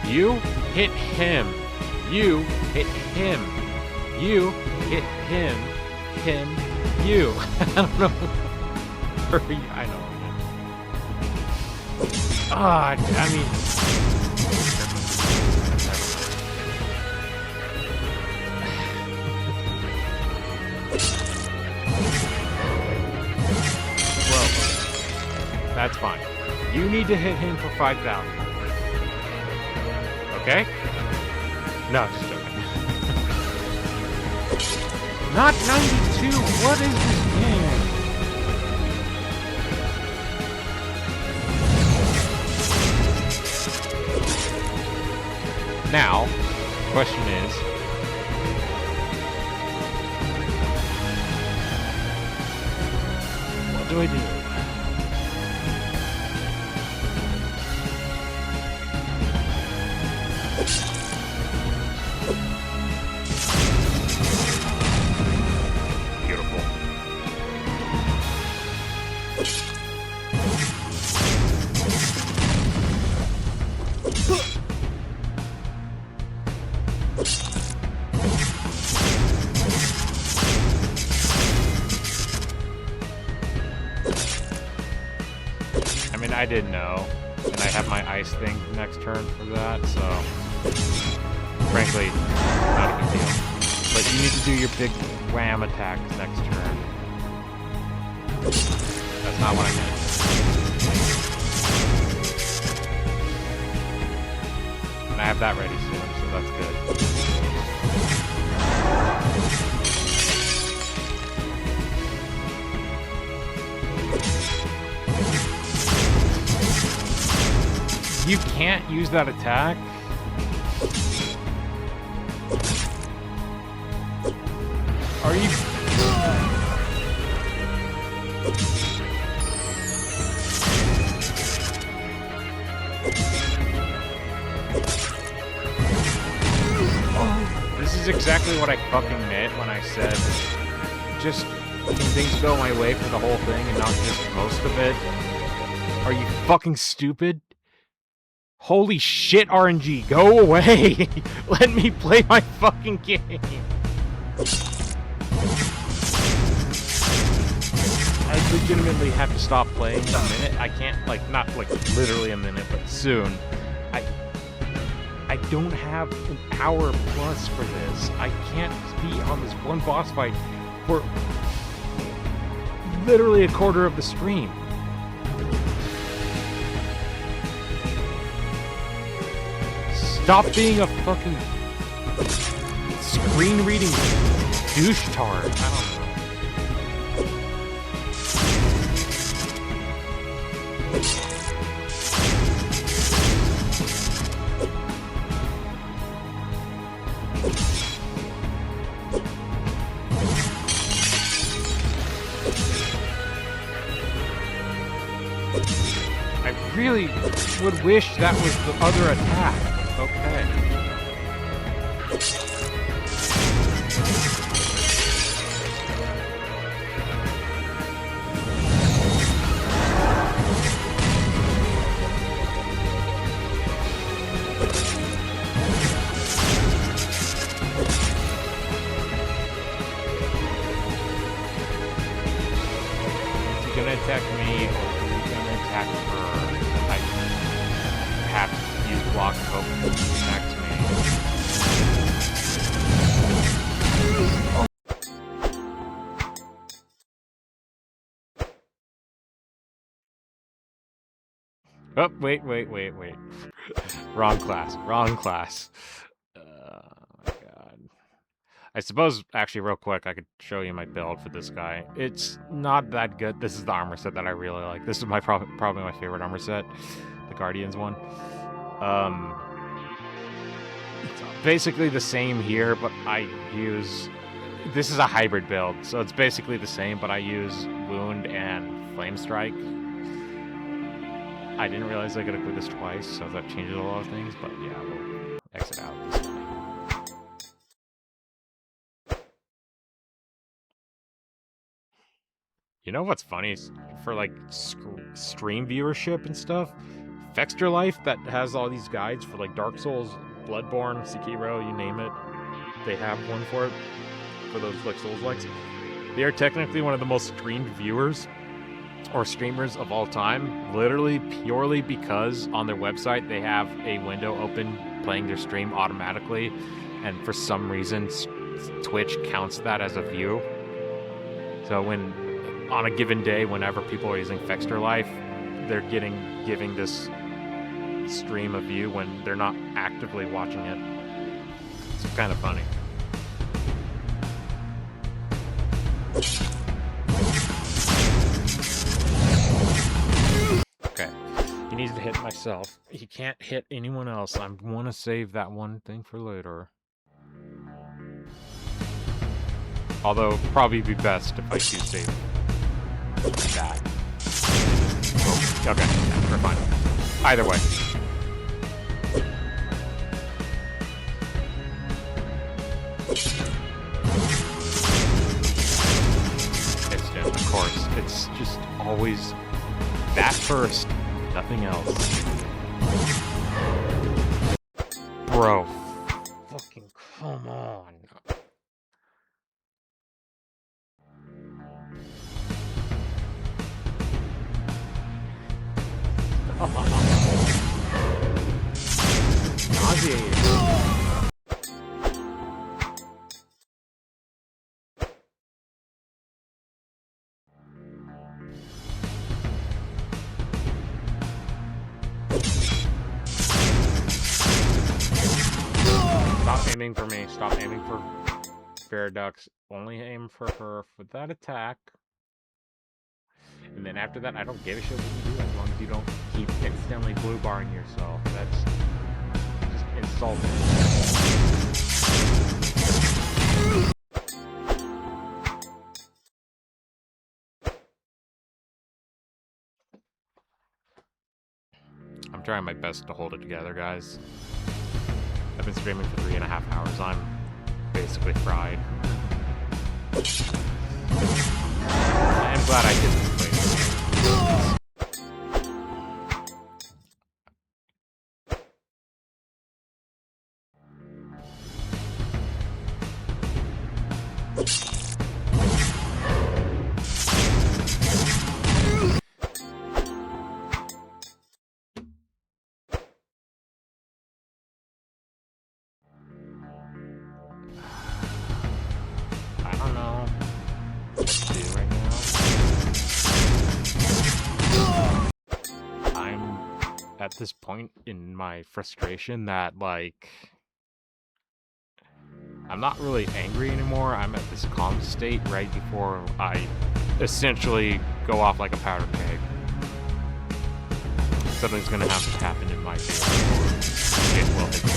You hit him. You hit him. You hit him. Him. You. I don't know. I know. Ah, I mean... Well, that's fine. You need to hit him for 5,000. Okay? No, just joking. Not 92! What is this game? Now, the question is... What do I do? I didn't know, and I have my ice thing next turn for that, so frankly, not a big deal. But you need to do your big wham attack next turn. That's not what I meant. And I have that ready soon, so that's good. You can't use that attack? Are you... Oh, this is exactly what I fucking meant when I said just can things go my way for the whole thing and not just most of it? Are you fucking stupid? Holy shit, RNG, go away! Let me play my fucking game! I legitimately have to stop playing in a minute. I can't, like, not like literally a minute, but soon. I don't have an hour plus for this. I can't be on this one boss fight for literally a quarter of the stream. Stop being a fucking screen-reading douche-tard. I don't know. I really would wish that was the other attack. Okay. Oh, wait. Wrong class. Oh my god. I suppose, actually, real quick, I could show you my build for this guy. It's not that good. This is the armor set that I really like. This is my probably my favorite armor set, the Guardians one. It's basically the same here, but I use... This is a hybrid build, so it's basically the same, but I use Wound and Flame Strike. I didn't realize I could equip this twice, so that changes a lot of things, but yeah, we'll exit out this way. You know what's funny? For, like, stream viewership and stuff, Fextra Life, that has all these guides for, like, Dark Souls, Bloodborne, Sekiro, you name it. They have one for it, for those, like, Souls-likes. They are technically one of the most streamed viewers or streamers of all time, literally purely because on their website they have a window open playing their stream automatically, and for some reason Twitch counts that as a view. So when on a given day, whenever people are using Fextra Life, they're giving this stream a view when they're not actively watching it. It's kind of funny. Okay, he needs to hit myself. He can't hit anyone else. I want to save that one thing for later. Although, it'd probably be best if I do save that. Oh, okay, yeah, we're fine. Either way. Instant, of course. It's just always that first, nothing else. Bro, fucking come on. Nauseating. Stop aiming for me. Stop aiming for Faradux. Only aim for her for that attack. And then after that, I don't give a shit what you do as long as you don't keep instantly blue barring yourself. That's just insulting. I'm trying my best to hold it together, guys. I've been streaming for 3.5 hours. I'm basically fried. I am glad I did this place. I don't know what to do right now. I'm at this point in my frustration that, like, I'm not really angry anymore. I'm at this calm state right before I essentially go off like a powder keg. Something's gonna have to happen in my favor, or it will hit me.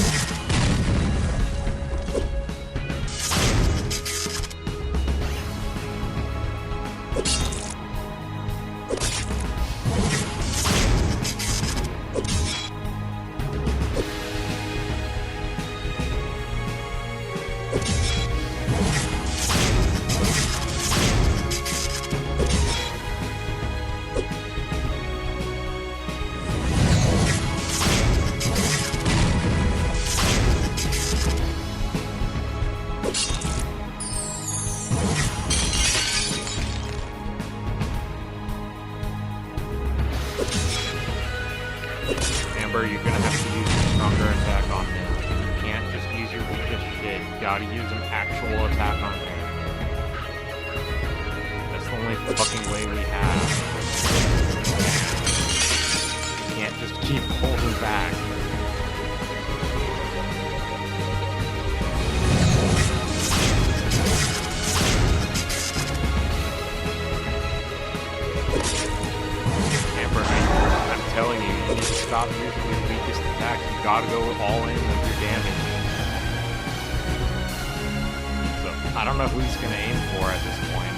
You're gonna have to use a stronger attack on him. You can't just use your weakest shit. You gotta use an actual attack on him. That's the only fucking way we have. You can't just keep holding back. Amber, I'm telling you, you need to stop using your weakest attack. You gotta go all in with your damage. So, I don't know who he's gonna aim for at this point.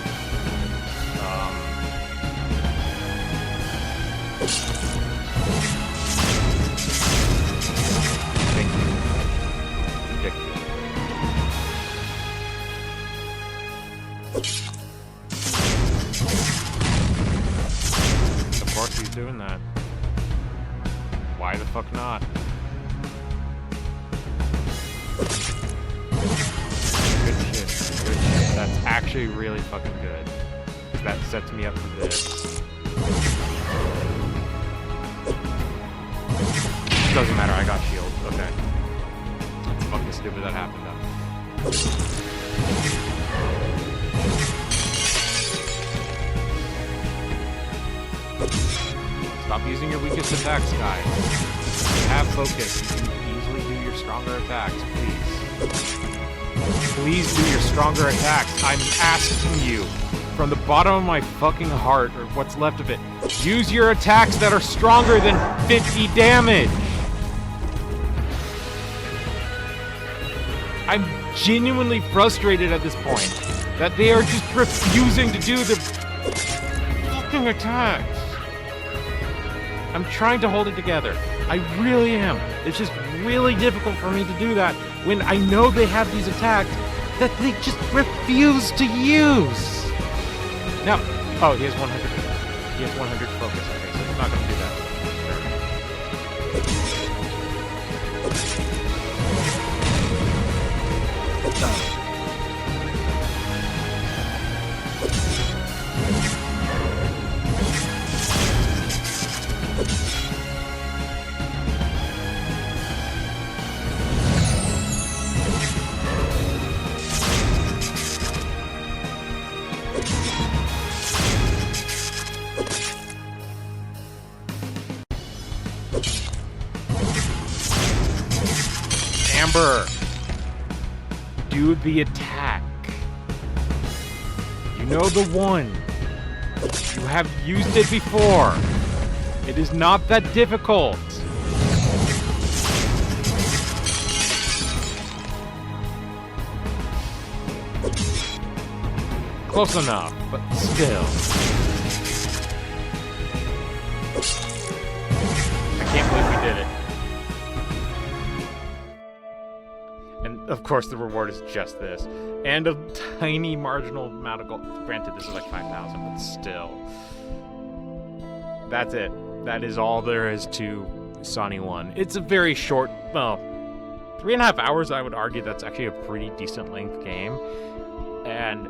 Of course he's doing that. Why the fuck not? Good shit. Good shit. That's actually really fucking good. Because that sets me up for this. Doesn't matter, I got shield. Okay. It's fucking stupid that happened though. Stop using your weakest attacks, guys. Have focus. You can easily do your stronger attacks, please. Please do your stronger attacks. I'm asking you from the bottom of my fucking heart, or what's left of it. Use your attacks that are stronger than 50 damage. I'm genuinely frustrated at this point that they are just refusing to do their fucking attacks. I'm trying to hold it together. I really am. It's just really difficult for me to do that when I know they have these attacks that they just refuse to use. Now, oh, he has 100. He has 100 focus. Okay, so he's not going to do that. Amber, do the attack. You know the one. You have used it before. It is not that difficult. Close enough, but still. I can't believe we did it. And of course the reward is just this. And a tiny marginal amount of gold. Granted, this is like 5,000, but still. That's it. That is all there is to Sonny 1. It's a very short, well, 3.5 hours, I would argue that's actually a pretty decent length game. And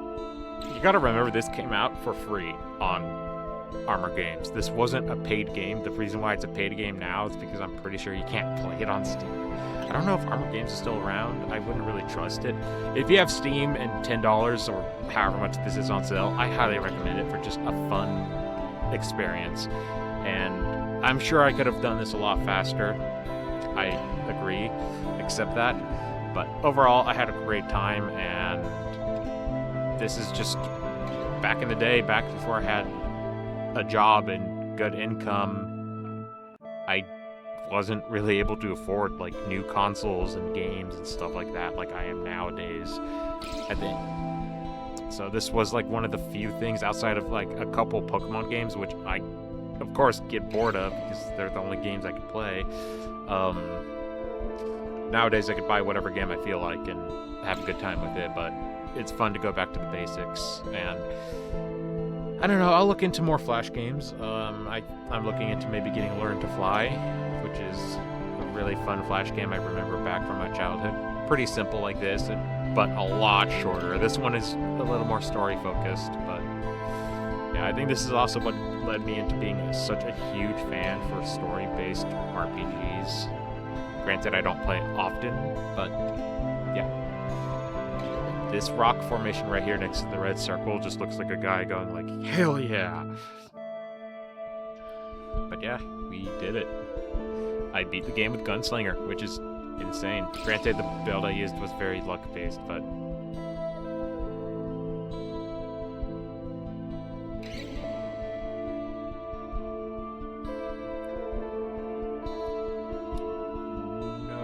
you gotta remember this came out for free on Armor Games. This wasn't a paid game. The reason why it's a paid game now is because I'm pretty sure you can't play it on Steam. I don't know if Armor Games is still around. I wouldn't really trust it. If you have Steam and $10 or however much this is on sale, I highly recommend it for just a fun experience. And I'm sure I could have done this a lot faster. I agree, accept that. But overall, I had a great time, and this is just back in the day, back before I had a job and good income. I wasn't really able to afford like new consoles and games and stuff like that like I am nowadays. So this was like one of the few things outside of like a couple Pokemon games, which I of course get bored of because they're the only games I can play. Nowadays I could buy whatever game I feel like and have a good time with it, but it's fun to go back to the basics. And I don't know, I'll look into more Flash games. I'm looking into maybe getting Learn to Fly, which is a really fun Flash game I remember back from my childhood. Pretty simple like this, but a lot shorter. This one is a little more story focused, but yeah, I think this is also what led me into being such a huge fan for story-based RPGs. Granted, I don't play often, but yeah. This rock formation right here next to the red circle just looks like a guy going like, hell yeah. But yeah. we did it. I beat the game with Gunslinger, which is insane. Granted, the build I used was very luck-based, but...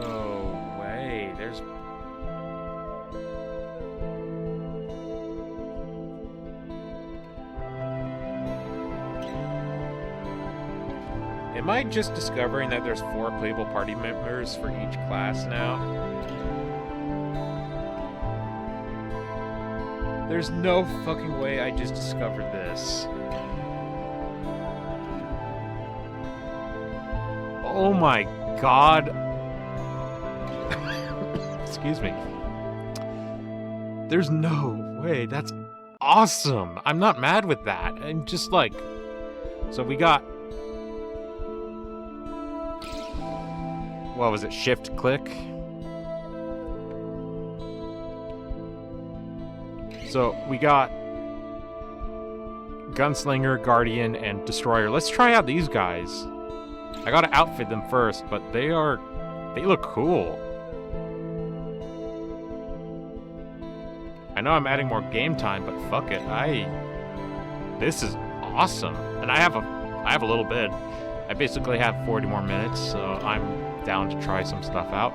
No way, there's... Am I just discovering that there's 4 playable party members for each class now? There's no fucking way I just discovered this. Oh my god. Excuse me. There's no way. That's awesome. I'm not mad with that. I'm just like... So we got... What was it? Shift click? So we got Gunslinger, Guardian, and Destroyer. Let's try out these guys. I gotta outfit them first, but they look cool. I know I'm adding more game time, but fuck it. This is awesome. And I have a little bit. I basically have 40 more minutes, so I'm down to try some stuff out.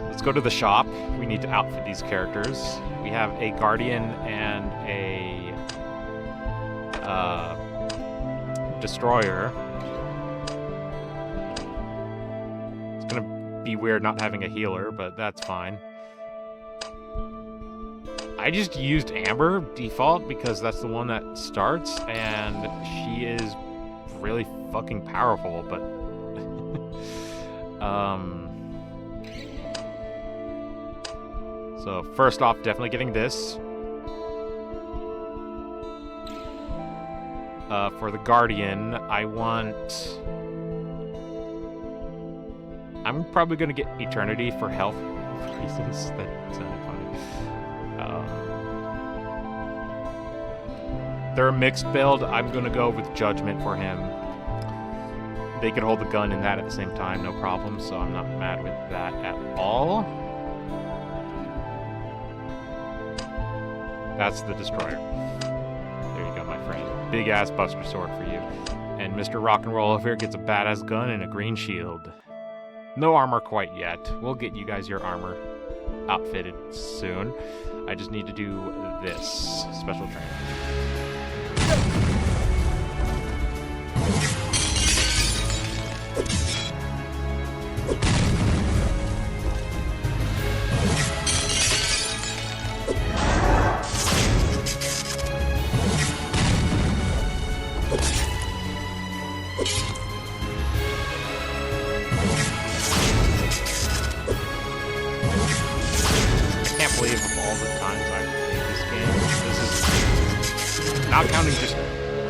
Let's go to the shop. We need to outfit these characters. We have a Guardian and a Destroyer. It's gonna be weird not having a healer, but that's fine. I just used Amber default because that's the one that starts, and she is really fucking powerful, but so first off, definitely getting this. For the Guardian, I'm probably gonna get Eternity for health reasons. That sounded funny. They're a mixed build. I'm gonna go with Judgment for him. They could hold the gun and that at the same time, no problem, so I'm not mad with that at all. That's the Destroyer. There you go, my friend. Big ass Buster Sword for you. And Mr. Rock and Roll over here gets a badass gun and a green shield. No armor quite yet. We'll get you guys your armor outfitted soon. I just need to do this. Special training. Not counting just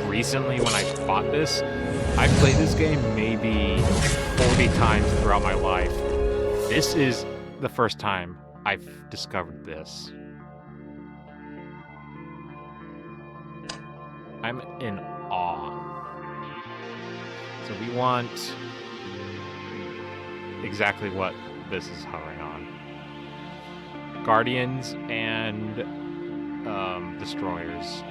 recently when I bought this, I've played this game maybe 40 times throughout my life. This is the first time I've discovered this. I'm in awe. So we want exactly what this is hovering on. Guardians and Destroyers.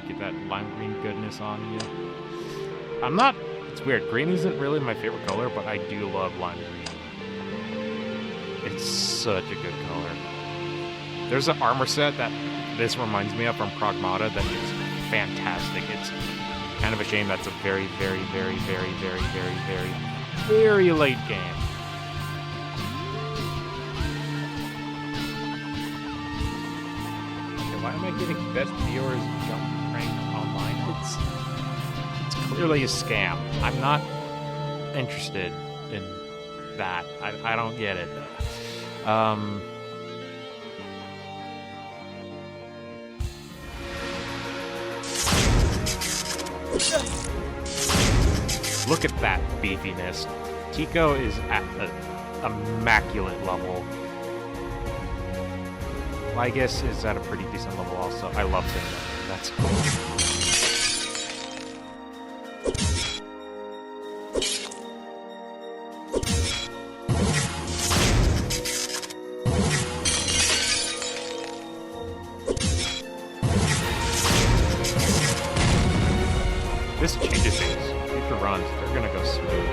Get that lime green goodness on you. It's weird. Green isn't really my favorite color, but I do love lime green. It's such a good color. There's an armor set that this reminds me of from Pragmata that is fantastic. It's kind of a shame that's a very, very, very, very, very, very, very, very late game. Okay, why am I getting best viewers jump rank online? It's clearly a scam. I'm not interested in that. I don't get it. Look at that beefiness. Tico is at an immaculate level. Lygus is at a pretty decent level also. I love saying that. That's cool. This changes things. Future runs, they're gonna go smooth.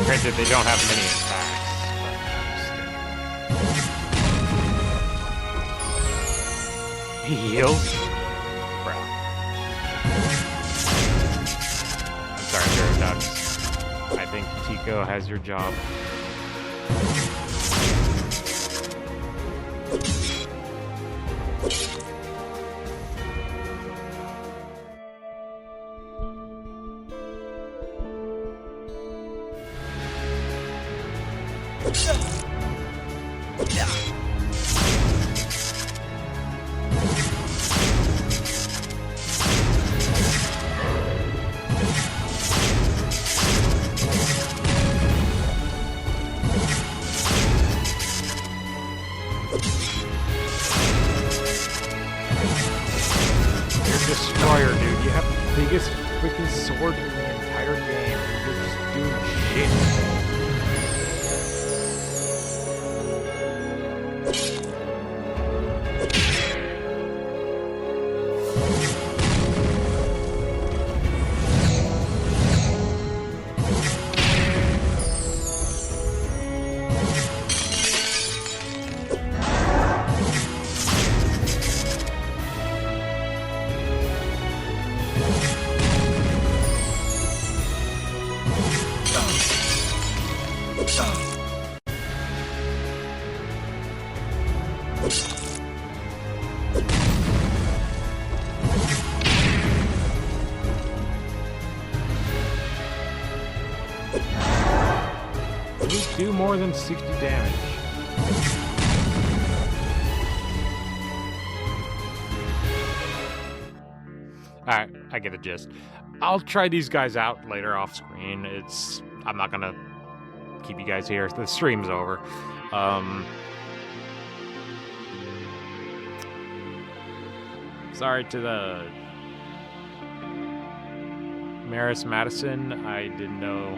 Granted, they don't have many attacks. He heals? Bro. I'm sorry, Paradox. I think Tico has your job. Destroyer, dude. You have the biggest freaking sword in the entire game. You're just doing shit. Do more than 60 damage. Alright, I get the gist. I'll try these guys out later off screen. I'm not gonna keep you guys here. The stream's over. Sorry to the Maris Madison. I didn't know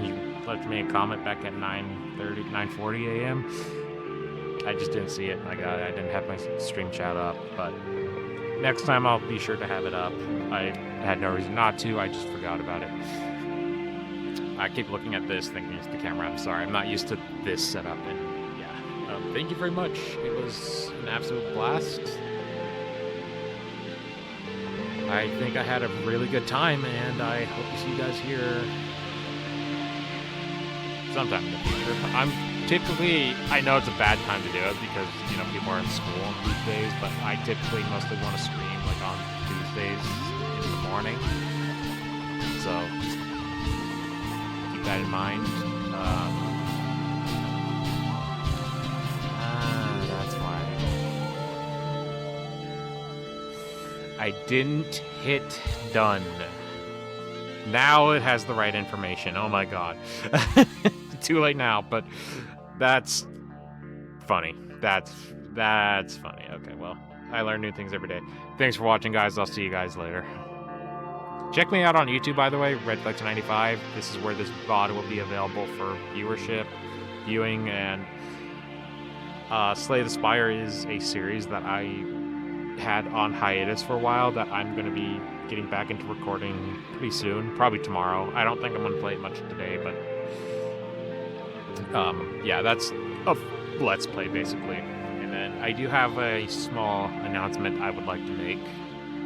you left me a comment back at 9:40 a.m. I just didn't see it. I didn't have my stream chat up, but next time I'll be sure to have it up. I had no reason not to. I just forgot about it. I keep looking at this thinking it's the camera. I'm sorry. I'm not used to this setup. And yeah, thank you very much. It was an absolute blast. I think I had a really good time, and I hope to see you guys here sometime in the future. I know it's a bad time to do it because, you know, people are in school on weekdays, but I typically mostly want to stream like on Tuesdays in the morning. So just keep that in mind. That's why I didn't hit done. Now it has the right information. Oh my god. Too late now, but that's funny. That's funny. Okay, well, I learn new things every day. Thanks for watching, guys. I'll see you guys later. Check me out on YouTube, by the way, RedFlex95. This is where this VOD will be available for viewing, and Slay the Spire is a series that I had on hiatus for a while that I'm going to be getting back into recording pretty soon, probably tomorrow. I don't think I'm going to play it much today, but yeah, that's a Let's Play, basically. And then I do have a small announcement I would like to make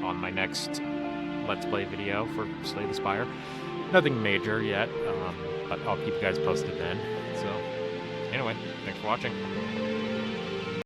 on my next Let's Play video for Slay the Spire. Nothing major yet, but I'll keep you guys posted then. So, Anyway, thanks for watching.